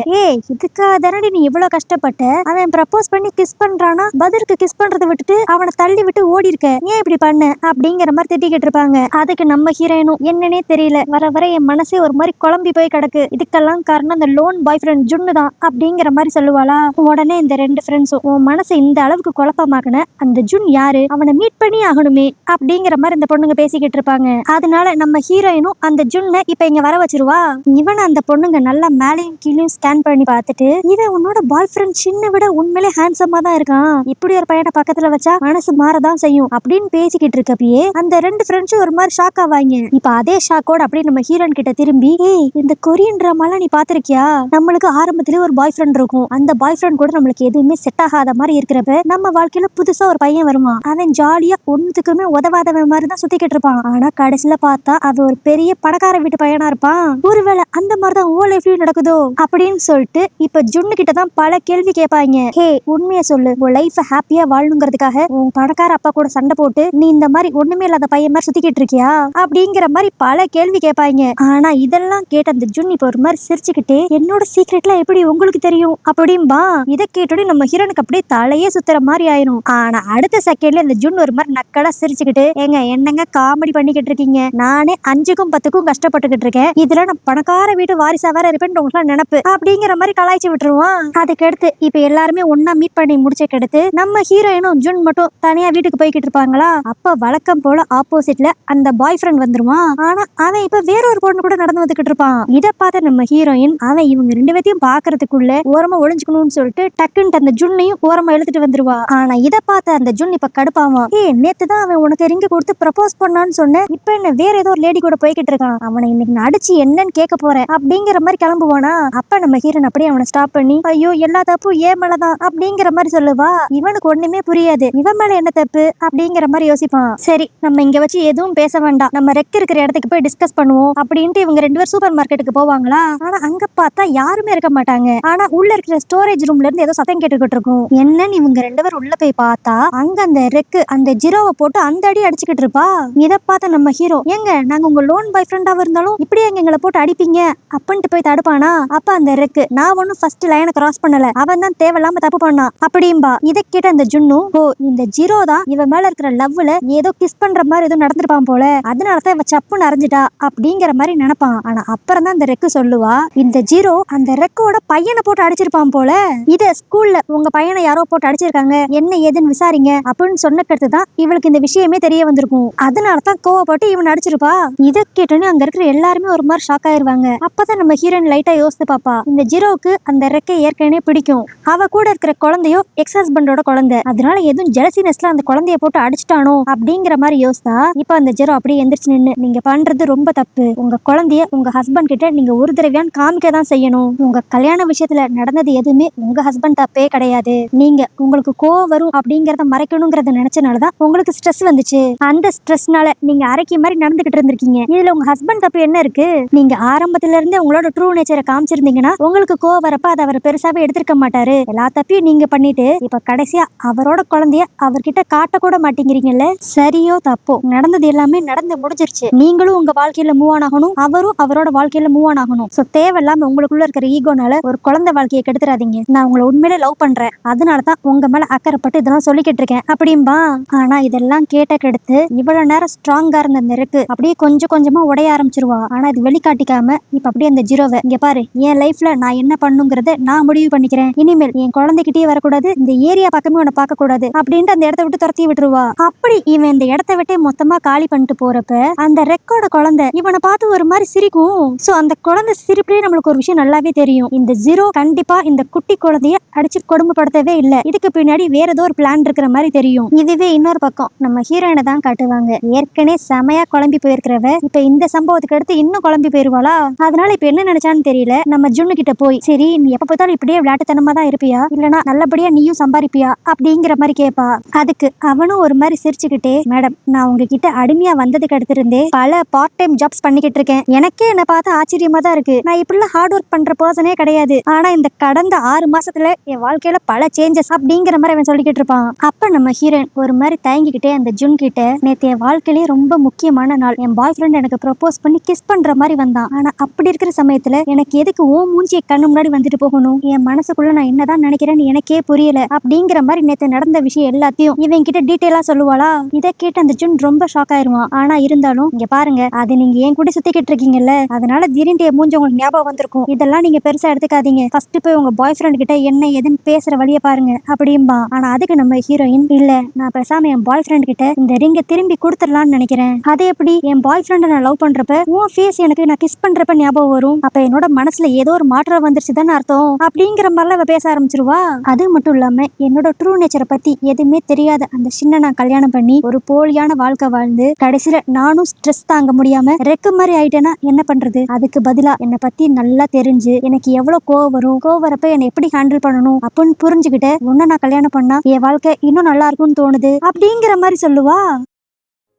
இதுக்காக தானடி நீ இவ்வளவு கஷ்டப்பட்ட, அவன் ப்ரப்போஸ் பண்ணி கிஸ் பண்றானா பதிலுக்கு கிஸ் பண்றதை விட்டுட்டு அவனை அவனை தள்ளி விட்டு ஓடி இருக்க, ஏன் இப்படி பண்ண அப்படிங்கிற மாதிரி திட்டிக்கிட்டு இருப்பாங்க. அதுக்கு நம்ம ஹீரோயினும் என்னன்னே தெரியல, வர வர என் மனசே ஒரு மாதிரி குழம்பி போய் கிடக்கு, இதுக்கெல்லாம் காரணம் அந்த லோன் பாய் ஃப்ரெண்ட் ஜுன்னு தான் அப்படிங்கிற மாதிரி சொல்லுவாளா. உடனே இந்த ரெண்டு ஃப்ரெண்ட்ஸும் உன் மனசை இந்த அளவுக்கு குழப்பமாக்குன அந்த ஜுன் யாரு, அவனை மீட் பண்ணி ஆகணுமே அப்படிங்கிற மாதிரி இந்த பொண்ணுங்க பேசிக்கிட்டு இருப்பாங்க. அதனால நம்ம ஹீரோயினும் அந்த ஜுன்னை இப்ப இங்க வர வச்சிருவா. இவனை அந்த பொண்ணுங்க நல்லா மேலையும் கீழையும் ஸ்கேன் பண்ணி பார்த்துட்டு, இவன் உன்னோட பாய் ஃப்ரெண்ட் சின்ன விட உண்மையிலே ஹேண்ட்ஸமா தான் இருக்கான், இப்படி ஒரு பையனை பக்கத்துல வச்சா மனசு மாறதான் செய்யும் அப்படின்னு பேசிக்கிட்டு இருக்கப்பயே அந்த ரெண்டு ஃப்ரெண்ட்ஸும் ஒரு மாதிரி ஷாக் ஆவாங்க. இப்ப அதே ஷாக்கோட அப்படியே நம்ம ஹீரோயின் கிட்ட திரும்பி, ஏய் இந்த கொரியன் டிராமாலாம் நீ பாத்திருக்கியா, நம்மளுக்கு ஆரம்பத்திலேயே ஒரு பாய் ஃப்ரெண்ட் இருக்கும், அந்த பாய் ஃப்ரெண்ட் கூட நம்மளுக்கு எதுவுமே செட் ஆகாத மாதிரி இருக்கிறப்ப நம்ம வாழ்க்கையில புதுசா ஒரு பையன் வருவான், அவன் ஜாலியா ஒண்ணுத்துக்குமே உதவாதவன் மாதிரி தான் சுத்திக்கிட்டு இருப்பான், ஆனா கடைசியில பார்த்தா அவன் ஒரு பெரிய பணக்கார வீட்டு பையனா இருப்பான், ஒருவேளை அந்த மாதிரிதான் ஓ லைஃப்லயும் நடக்குதோ அப்படின்னு சொல்லிட்டு இப்ப ஜுன்னு கிட்ட தான் பல கேள்வி கேட்பாங்க. ஹே உண்மையை சொல்லு, உன் லைஃப் ஹாப்பியா வாழணுங்கிறதுக்காக உன் பணக்கார அப்பா கூட சண்டை போட்டு நீ இந்த மாதிரி ஒண்ணுமே இல்லாத பையன் மாதிரி சுத்திக்கிட்டு இருக்கியா அப்படிங்கிற மாதிரி பல கேள்வி கேட்பாங்க. ஆனா இதெல்லாம் கேட்ட அந்த ஜுன் இப்ப ஒரு மாதிரி சிரிச்சுக்கிட்டே, என்னோட சீக்ரெட்லாம் எப்படி உங்களுக்கு தெரியும் அப்படின்பா. இதை கேட்டோட நம்ம ஹீரோனுக்கு அப்படியே தலையே சுத்துற மாதிரி ஆயிரும். ஆனா அடுத்த செகண்ட்ல இந்த ஜுன் ஒரு மாதிரி நக்கலா சிரிச்சுக்கிட்டு, ஏங்க என்னங்க காமெடி பண்ணிக்கிட்டு இருக்கீங்க, நானே 5க்கும் 10க்கும் கஷ்டப்பட்டுக்கிட்டு இருக்கேன், இதுல நான் பணக்கார வீட்டு வாரிசா வேற இருப்பேன் உங்களுக்கு நினைப்பு அப்படிங்கிற மாதிரி கலாய்ச்சி விட்டுருவான். அதுக்கு அடுத்து இப்ப எல்லாருமே ஒன்னா மீட் பண்ணி முடிச்சக்கு அடுத்து நம்ம ஹீரோயினும் ஜுன் மட்டும் தனியா வீட்டுக்கு போய்கிட்டு இருப்பாங்களா. அப்ப வழக்கம் போல ஆப்போசிட்ல அந்த பாய் ஃப்ரெண்ட் வந்துருவான். ஆனா அவன் இப்ப வேற ஒரு பொண்ணு கூட நடந்து வந்துகிட்டு இருப்பான். இத பார்த்த நம்ம ஹீரோயின் அவன் இவங்க ரெண்டு பேத்தையும் பாக்குறதுக்குள்ள ஓரமா ஒளிஞ்சுக்கணும்னு சொல்லிட்டு டக்குன்னு அந்த ஜுன்னையும் ஓரமா எழுத்துட்டு வந்துருவா. ஆனா இத பார்த்த அந்த ஜுன் இப்ப கடுப்பாவான். நேத்து தான் அவன் உனக்கு ரிங்கு கொடுத்து ப்ரப்போஸ் பண்ணான்னு சொன்ன, இப்ப என்ன வேற ஏதோ ஒரு லேடி கூட போய்கிட்டு இருக்கான், அவனை இன்னைக்கு நான் அடிச்சு என்னன்னு கேட்க போறேன் அப்படிங்கிற மாதிரி கிளம்புவானா. அப்ப நம்ம ஹீரோன் அப்படியே அவனை ஸ்டாப் பண்ணி, ஐயோ எல்லா தப்பும் ஏன் மேலதான் அப்படிங்கிற மாதிரி சொல்லுவா. இவனுக்கு ஒண்ணுமே புரியாது, இவன் மேல என்ன தப்பு அப்படிங்கிற மாதிரி யோசிப்பான். சரி நம்ம இங்க வச்சு எதுவும் பேச வேண்டாம், நம்ம ரெக் இருக்கிற இடத்துக்கு போய் டிஸ்கஸ் பண்ணுவோம் அப்படின்ட்டு இவங்க ரெண்டு பேரும் சூப்பர் மார்க்கெட்டுக்கு போவாங்களா. ஆனா அங்க பார்த்தா யாருமே இருக்க மாட்டாங்க. ஆனா உள்ள இருக்கிற ஸ்டோரேஜ் ரூம்ல இருந்து ஏதோ சத்தம் கேட்டுக்கிட்டு இருக்கும். என்னன்னு இவங்க ரெண்டு பேரும் உள்ள போய் பார்த்தா அங்க அந்த ரெக்கு அந்த ஜீரோவை போட்டு அந்த அடி அடிச்சுக்கிட்டு இருப்பா. இத பார்த்த நம்ம ஹீரோ, ஏங்க நாங்க உங்க லோன் பாய் ஃப்ரெண்டாவ இருந்தாலும் இப்படி எங்களை போட்டு அடிப்பீங்க அப்படின்ட்டு போய் தடுப்பானா. அப்ப அந்த ரெக்கு, நான் ஒன்னும் ஃபர்ஸ்ட் லைனை கிராஸ் பண்ணல, அவன் தான் தேவையில்லாம தப்பு பண்ணான் அப்படின்பா. இதை கேட்ட அந்த ஜுன்னு, ஓ இந்த ஜீரோ தான் இவன் மேல இருக்கிற லவ்ல ஏதோ கிஸ் பண்ற மாதிரி ஏதோ நடந்துருப்பான் போல, அதனாலதான் இவ சப்புன்னு அரைஞ்சிட்டா அப்படிங்கிற மாதிரி நினைப்பான். ஆனா அப்புறம் தான் அந்த ரெக்கு சொல்லுவா, இந்த ஜீரோ அந்த ரெக்கோட பையனை போட்டு அடிச்சிருப்பான் போல, இத ஸ்கூல்ல உங்க பையனை யாரோ போட்டு அடிச்சிருக்காங்க, என்ன ஏதுன்னு விசாரிங்க அப்படின்னு சொன்னக்கடுத்து தான் இவளுக்கு இந்த விஷயமே தெரிய வந்திருக்கும், அதனாலதான் கோவப்பட்டு இவன் அடிச்சிருப்பா. இதை கேட்டோன்னு அங்க இருக்கிற எல்லாருமே ஒரு மாதிரி ஷாக் ஆயிருவாங்க. அப்பதான் நம்ம ஹீரோயின் லைட்டா யோசித்து பாப்பா, இந்த ஜீரோவுக்கு அந்த ரெக்கை ஏற்கனவே பிடிக்கும், அவ கூட இருக்கிற குழந்தையோ எக்ஸ் ஹஸ்பண்டோட குழந்தை, அதனால எதுவும் ஜெலசினஸ்ல அந்த குழந்தைய போட்டு அடிச்சிட்டானோ அப்படிங்கிற மாதிரி யோசித்தா. இப்ப அந்த ஜீரோ அப்படியே எந்திரிச்சு நின்னு, நீங்க பண்றது ரொம்ப தப்பு, உங்க குழந்தைய உங்க ஹஸ்பண்ட் கிட்ட நீங்க ஒரு தடவையான் காமிக்க தான் செய்யணும், உங்க கல்யாண விஷயத்துல நடந்தது எதுவுமே உங்க ஹஸ்பண்ட் தப்பே கிடையாது, நீங்க உங்களுக்கு கோவம் வரும் அப்படிங்கறத மறைக்கணுங்கிறத நினைச்சனாலதான் உங்களுக்கு ஸ்ட்ரெஸ் வந்துச்சு, அந்த ஸ்ட்ரெஸ்னால நீங்க அரைக்கி மாதிரி நடந்துகிட்டு இருந்திருக்கீங்க, இதுல உங்க ஹஸ்பண்ட் தப்பு என்ன இருக்கு, நீங்க ஆரம்பத்துல இருந்தே உங்களோட ட்ரூ நேச்சரை காமிச்சிருந்தீங்கன்னா உங்களுக்கு கோவம் வரப்ப அதை அவர் பெருசாவே எடுத்திருக்க மாட்டாரு, எல்லா தப்பையும் நீங்க பண்ணிட்டு இப்ப கடைசியா அவரோட குழந்தைய அவர்கிட்ட காட்ட கூட மாட்டேங்கிறீங்கல்ல, சரியோ தப்போ நடந்தது எல்லாமே நடந்து முடிஞ்சிருச்சு, நீங்களும் உங்க வாழ்க்கையில மூவ் ஆன் ஆகணும், அவரும் அவரோட வாழ்க்கையில மூவ் ஆன் ஆகணும், சோ தேவையில்லாம உங்களுக்குள்ள இருக்கிற ஈகோனால ஒரு குழந்தை வாழ்க்கையை கெடுத்துறாதீங்க, நான் உங்களை உண்மையிலே லவ் பண்றேன், அதனாலதான் உங்க மேல அக்கறைப்பட்டு இதெல்லாம் சொல்லிக்கிட்டு இருக்கேன் அப்படின்பா. ஆனா இதெல்லாம் கேட்ட கெடுத்து இவ்வளவு நேரம் ஸ்ட்ராங்கா இருந்த நெருக்கு அப்படியே கொஞ்சம் கொஞ்சமா உடைய ஆரம்பிச்சிருவா. ஆனா இது வெளிக்காட்டிக்காம இப்ப அப்படியே அந்த ஜீரோவை, இங்க பாரு என் லைஃப்ல நான் என்ன பண்ணுங்கிறத நான் முடிவு பண்ணிக்கிறேன், இனிமேல் என் குழந்தைகிட்டே வரக்கூடாது, இந்த ஏரியா பக்கமே உன்னை பார்க்க கூடாது அப்படின்ட்டு அந்த இடத்த விட்டு துரத்தி விட்டுருவா. அப்படி இவன் இந்த இடத்த விட்டே மொத்தமா காலி பண்ணிட்டு போறப்ப அந்த ரெக்கோட குழந்தை இவனை பார்த்து ஒரு மாதிரி சிரிக்கும். சோ அந்த குழந்தை சிரிப்புலயே நம்மளுக்கு ஒரு விஷயம் நல்லாவே தெரியும், இந்த ஜீரோ கண்டிப்பா இந்த குட்டி குழந்தைய அடிச்சு கொடுமைப்படுத்தவே இல்ல, இதுக்கு பின்னாடி வேற ஏதோ ஒரு பிளான் இருக்கிற மாதிரி தெரியும். இதுவே இன்னொரு பக்கம் நம்ம ஹீரோயினை தான் காட்டுவாங்க. ஏற்கனவே செமையா குழம்பி போயிருக்கிறவ இப்ப இந்த சம்பவத்துக்கு அடுத்து இன்னும் குழம்பி போயிருவாளா. அதனால இப்ப என்ன நினைச்சான்னு தெரியல, நம்ம ஜுன்னு கிட்ட போய், சரி நீ எப்ப பார்த்தாலும் இப்படியே விளையாட்டுத்தனமா தான் இருப்பியா, இல்லனா நல்லபடியா நீயும் சம்பாதிப்பியா அப்படிங்கிற மாதிரி கேட்பா. அதுக்கு அவனும் ஒரு மாதிரி சிரிச்சுக்கிட்டே, மேடம் நான் உங்ககிட்ட அடிமையா வந்ததுக்கு அடுத்து இருந்தே பல பார்ட் டைம் ஜாப்ஸ் பண்ணிக்கிட்டு இருக்கேன், எனக்கே என்ன பார்த்து ஆச்சரியமா தான் இருக்கு, நான் இப்படிலாம் ஹார்ட் ஒர்க் பண்ற பர்சனே கிடையாது, ஆனா இந்த கடந்த 6 மாசத்துல என் வாழ்க்கையில பல சேஞ்சஸ் அப்படிங்கிற மாதிரி அவன் சொல்லிக்கிட்டு இருப்பான். அப்ப நம்ம ஹீரோயின் ஒரு மாதிரி தயங்கிக்கிட்டே அந்த ஜுன் கிட்ட, நேத்து என் வாழ்க்கையிலே ரொம்ப முக்கியமான நாள், என் பாய் ஃப்ரெண்ட் எனக்கு ப்ரப்போஸ் பண்ணி கிஸ் பண்ற மாதிரி வந்தான், ஆனா அப்படி இருக்கிற சமயத்துல எனக்கு எதுக்கு ஓ மூஞ்சியை கண்ணு முன்னாடி வந்துட்டு போகணும், என் மனசுக்குள்ள நான் என்னதான் நினைக்கிறேன்னு எனக்கே புரியல அப்படிங்கிற மாதிரி நேத்து நடந்த விஷயம் எல்லாத்தையும் பத்தியும் இவன் கிட்ட டீட்டெயிலா சொல்லுவாளா? இதை கேட்டு அந்த ஜுன் ரொம்ப ஷாக் ஆயிருவான். ஆனா இருந்தாலும் இங்க பாருங்க, அது நீங்க ஏன் கூட சுத்திக்கிட்டு இருக்கீங்கல்ல, அதனால திடீர்னு மூஞ்சி உங்களுக்கு ஞாபகம் வந்திருக்கும். இதெல்லாம் நீங்க பெருசா எடுத்துக்காதீங்க. ஃபர்ஸ்ட் போய் உங்க பாய் ஃப்ரெண்ட் கிட்ட என்ன ஏதுன்னு பேசுற வழிய பாருங்க அப்படிம்பா. ஆனா அதுக்கு நம்ம ஹீரோயின், இல்ல நான் பேசாம என் பாய் ஃப்ரெண்ட் கிட்ட இந்த ரிங்க திரும்பி கொடுத்துடலாம்னு நினைக்கிறேன். அது எப்படி? என் பாய் ஃப்ரெண்ட நான் லவ் பண்றப்ப உன் ஃபேஸ் எனக்கு நான் கிஸ் பண்றப்ப ஞாபகம் வரும். அப்ப என்னோட மனசுல ஏதோ ஒரு மாற்றம் வந்துருச்சுதான்னு அர்த்தம் அப்படிங்கிற மாதிரிலாம் அவ பேச ஆரம்பிச்சிருவா. அது மட்டும் இல்லாம என்னோட ட்ரூ நேச்சரை பத்தி எதுவுமே தெரியாத அந்த சின்ன நான் கல்யாணம் பண்ணி ஒரு போலியான வாழ்க்கை வாழ்ந்து கடைசியில நானும் ஸ்ட்ரெஸ் தாங்க முடியாம ரெக்கு மாதிரி ஆயிட்டேன்னா என்ன பண்றது? அதுக்கு பதிலா என்னை பத்தி நல்லா தெரிஞ்சு எனக்கு எவ்வளவு கோவம் வரும், கோவம் வரப்ப என்னை எப்படி ஹேண்டில் பண்ணணும் அப்படின்னு புரிஞ்சுக்கிட்டு உன்ன நான் கல்யாணம் பண்ணா என் வாழ்க்கை இன்னும் நல்லா இருக்கும்னு தோணுது அப்படிங்கிற மாதிரி சொல்லுவா.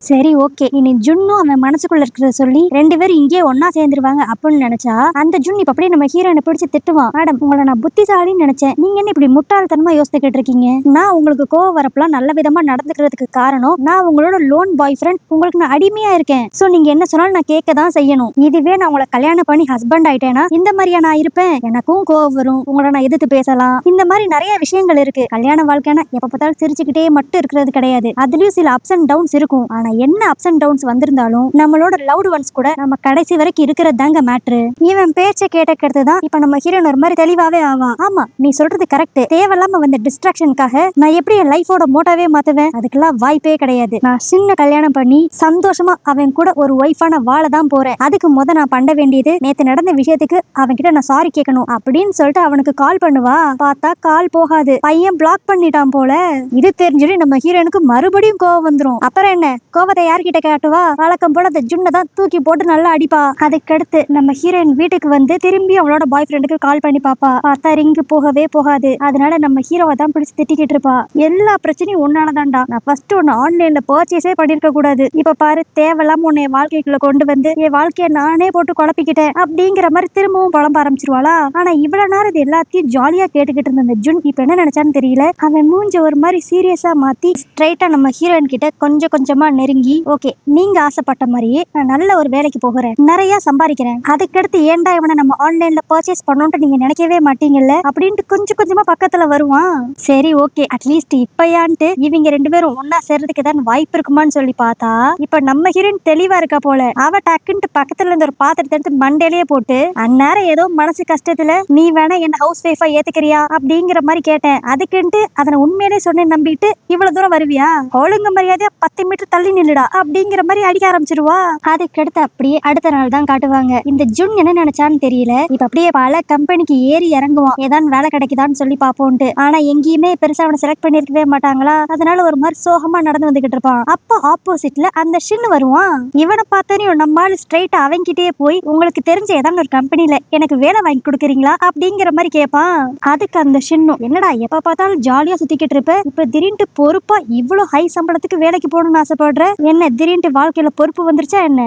சரி ஓகே, இனி ஜுன்னும் அவன் மனசுக்குள்ள இருக்கிறத சொல்லி 2 பேரும் இங்கேயே ஒன்னா சேர்ந்துருவாங்க அப்படின்னு நினைச்சா அந்த ஜுன் இப்ப அப்படியே நம்ம ஹீரோனை பிடிச்சு திட்டுவான். மேடம், உங்களை நான் புத்திசாலின்னு நினைச்சேன், நீங்க என்ன இப்படி முட்டாள்தனமா யோசிச்சுக்கிட்டு இருக்கீங்க? நான் உங்களுக்கு கோவம் வரப்பெல்லாம் நல்ல விதமா நடந்துக்கிறதுக்கு காரணம் நான் உங்களோட லோன் பாய் ஃப்ரெண்ட், உங்களுக்கு நான் அடிமையா இருக்கேன். சோ நீங்க என்ன சொன்னாலும் நான் கேட்க தான் செய்யணும். இதுவே நான் உங்களை கல்யாணம் பண்ணி ஹஸ்பண்ட் ஆயிட்டேன்னா இந்த மாதிரியா நான் இருப்பேன்? எனக்கும் கோவம் வரும், உங்களை நான் எதிர்த்து பேசலாம், இந்த மாதிரி நிறைய விஷயங்கள் இருக்கு. கல்யாண வாழ்க்கைனா எப்ப பார்த்தாலும் சிரிச்சுக்கிட்டே மட்டும் இருக்கிறது கிடையாது. அதுலயும் சில அப்ஸ் அண்ட் டவுன்ஸ் இருக்கும். ஆனா என்ன அப்ஸ் அண்ட் டவுன்ஸ் வந்திருந்தாலும் நம்மளோட லவ்டு ஒன்ஸ் கூட நம்ம கடைசி வரைக்கும் இருக்கிறது தாங்க மேட்ரு. இவன் பேச்சை கேட்டக்கிறது தான் இப்ப நம்ம ஹீரோன் ஒரு மாதிரி தெளிவாவே ஆவான். ஆமா, நீ சொல்றது கரெக்ட். தேவையில்லாம வந்த டிஸ்ட்ராக்ஷனுக்காக நான் எப்படி என் லைஃபோட மோட்டாவே மாத்துவேன்? அதுக்கெல்லாம் வாய்ப்பே கிடையாது. நான் சின்ன கல்யாணம் பண்ணி சந்தோஷமா அவன் கூட ஒரு ஒய்ஃபான வாழ தான் போறேன். அதுக்கு நான் பண்ண வேண்டியது நேத்து நடந்த விஷயத்துக்கு அவன் கிட்ட நான் சாரி கேட்கணும் அப்படின்னு சொல்லிட்டு அவனுக்கு கால் பண்ணுவா. பார்த்தா கால் போகாது, பையன் பிளாக் பண்ணிட்டான் போல. இது தெரிஞ்சுட்டு நம்ம ஹீரோனுக்கு மறுபடியும் கோவம் வந்துரும். அப்புறம் என்ன, கோவத்தை யார்கிட்ட காட்டுவா? வழக்கம் போல அந்த ஜுன்னை தான் தூக்கி போட்டு நல்லா அடிப்பா. அதுக்கடுத்து நம்ம ஹீரோயின் வீட்டுக்கு வந்து திரும்பி அவளோட பாய் ஃப்ரெண்டுக்கு கால் பண்ணி பாப்பா. பார்த்தா ரிங்கு போகவே போகாது. அதனால நம்ம ஹீரோவை தான் பிடிச்சு திட்டிக்கிட்டு இருப்பா. எல்லா பிரச்சனையும் உன்னாலதான்டா, நான் ஃபர்ஸ்ட் ஒன்னு ஆன்லைன்ல பர்ச்சேஸே பண்ணிருக்க கூடாது. இப்ப பாரு, தேவையில்லாம உன்னை வாழ்க்கைக்குள்ள கொண்டு வந்து என் வாழ்க்கைய நானே போட்டு குழப்பிக்கிட்டேன் அப்படிங்கிற மாதிரி திரும்பவும் புலம்ப ஆரம்பிச்சிருவாளா. ஆனா இவ்வளவு நேரம் இது எல்லாத்தையும் ஜாலியா கேட்டுக்கிட்டு இருந்த அந்த ஜுன் இப்ப என்ன நினைச்சான்னு தெரியல. அவன் மூஞ்ச ஒரு மாதிரி சீரியஸா மாத்தி ஸ்ட்ரைட்டா நம்ம ஹீரோயின் கிட்ட கொஞ்சம் கொஞ்சமா நெருங்கி, ஓகே நீங்க ஆசைப்பட்ட மாதிரியே நான் நல்ல ஒரு வேலைக்கு போகிறேன், நிறைய சம்பாதிக்கிறேன், அதுக்கடுத்து ஏன்டா இவனை நம்ம ஆன்லைன்ல பர்ச்சேஸ் பண்ணோம்னு நீங்க நினைக்கவே மாட்டீங்கல்ல அப்படின்ட்டு கொஞ்சம் கொஞ்சமா பக்கத்துல வருவான். சரி ஓகே, அட்லீஸ்ட் இப்பயான்ட்டு இவங்க 2 பேரும் ஒன்னா சேர்றதுக்கு தான் வாய்ப்பு இருக்குமான்னு சொல்லி பார்த்தா இப்ப நம்ம ஹீரோயின் தெளிவா இருக்கா போல. அவ டக்குன்ட்டு பக்கத்துல இருந்த ஒரு பாத்திரத்தை எடுத்து மண்டையிலேயே போட்டு, அந்நேரம் ஏதோ மனசு கஷ்டத்துல நீ வேணா என்ன ஹவுஸ் ஒய்ஃபா ஏத்துக்கிறியா அப்படிங்கிற மாதிரி கேட்டேன், அதுக்குன்ட்டு அதனை உண்மையிலே சொன்னேன்னு நம்பிட்டு இவ்வளவு தூரம் வருவியா? ஒழுங்கு மரியாதையா 10 மீட்டர் தள்ளி நில்லுடா அப்படிங்கிற மாதிரி அடிக்க ஆரம்பிச்சிருவா. அதுக்கடுத்து அப்படியே அடுத்த நாள் தான் காட்டுவாங்க. இந்த ஜுன் என்ன நினைச்சான்னு தெரியல. இப்ப அப்படியே பல கம்பெனிக்கு ஏறி இறங்குவான், ஏதாவது வேலை கிடைக்குதான்னு சொல்லி பாப்போன்ட்டு. ஆனா எங்கேயுமே பெருசா அவனை செலக்ட் பண்ணிருக்கவே மாட்டாங்களா. அதனால ஒரு மாதிரி சோகமா நடந்து வந்துகிட்டு இருப்பான். அப்ப ஆப்போசிட்ல அந்த ஷின்னு வருவான். இவனை பார்த்தனையும் நம்மால ஸ்ட்ரைட்டா அவன்கிட்டயே போய், உங்களுக்கு தெரிஞ்ச ஏதாவது ஒரு கம்பெனில எனக்கு வேலை வாங்கி கொடுக்குறீங்களா அப்படிங்கிற மாதிரி கேட்பான். அதுக்கு அந்த ஷின்னு, என்னடா எப்ப பார்த்தாலும் ஜாலியா சுத்திக்கிட்டு இருப்ப, இப்ப திடீர்னு பொறுப்பா இவ்வளவு ஹை சம்பளத்துக்கு வேலைக்கு போகணும்னு ஆசைப்படுற, என்ன திடீர்னு வாழ்க்கையில பொறுப்பு வந்துருச்சா என்ன?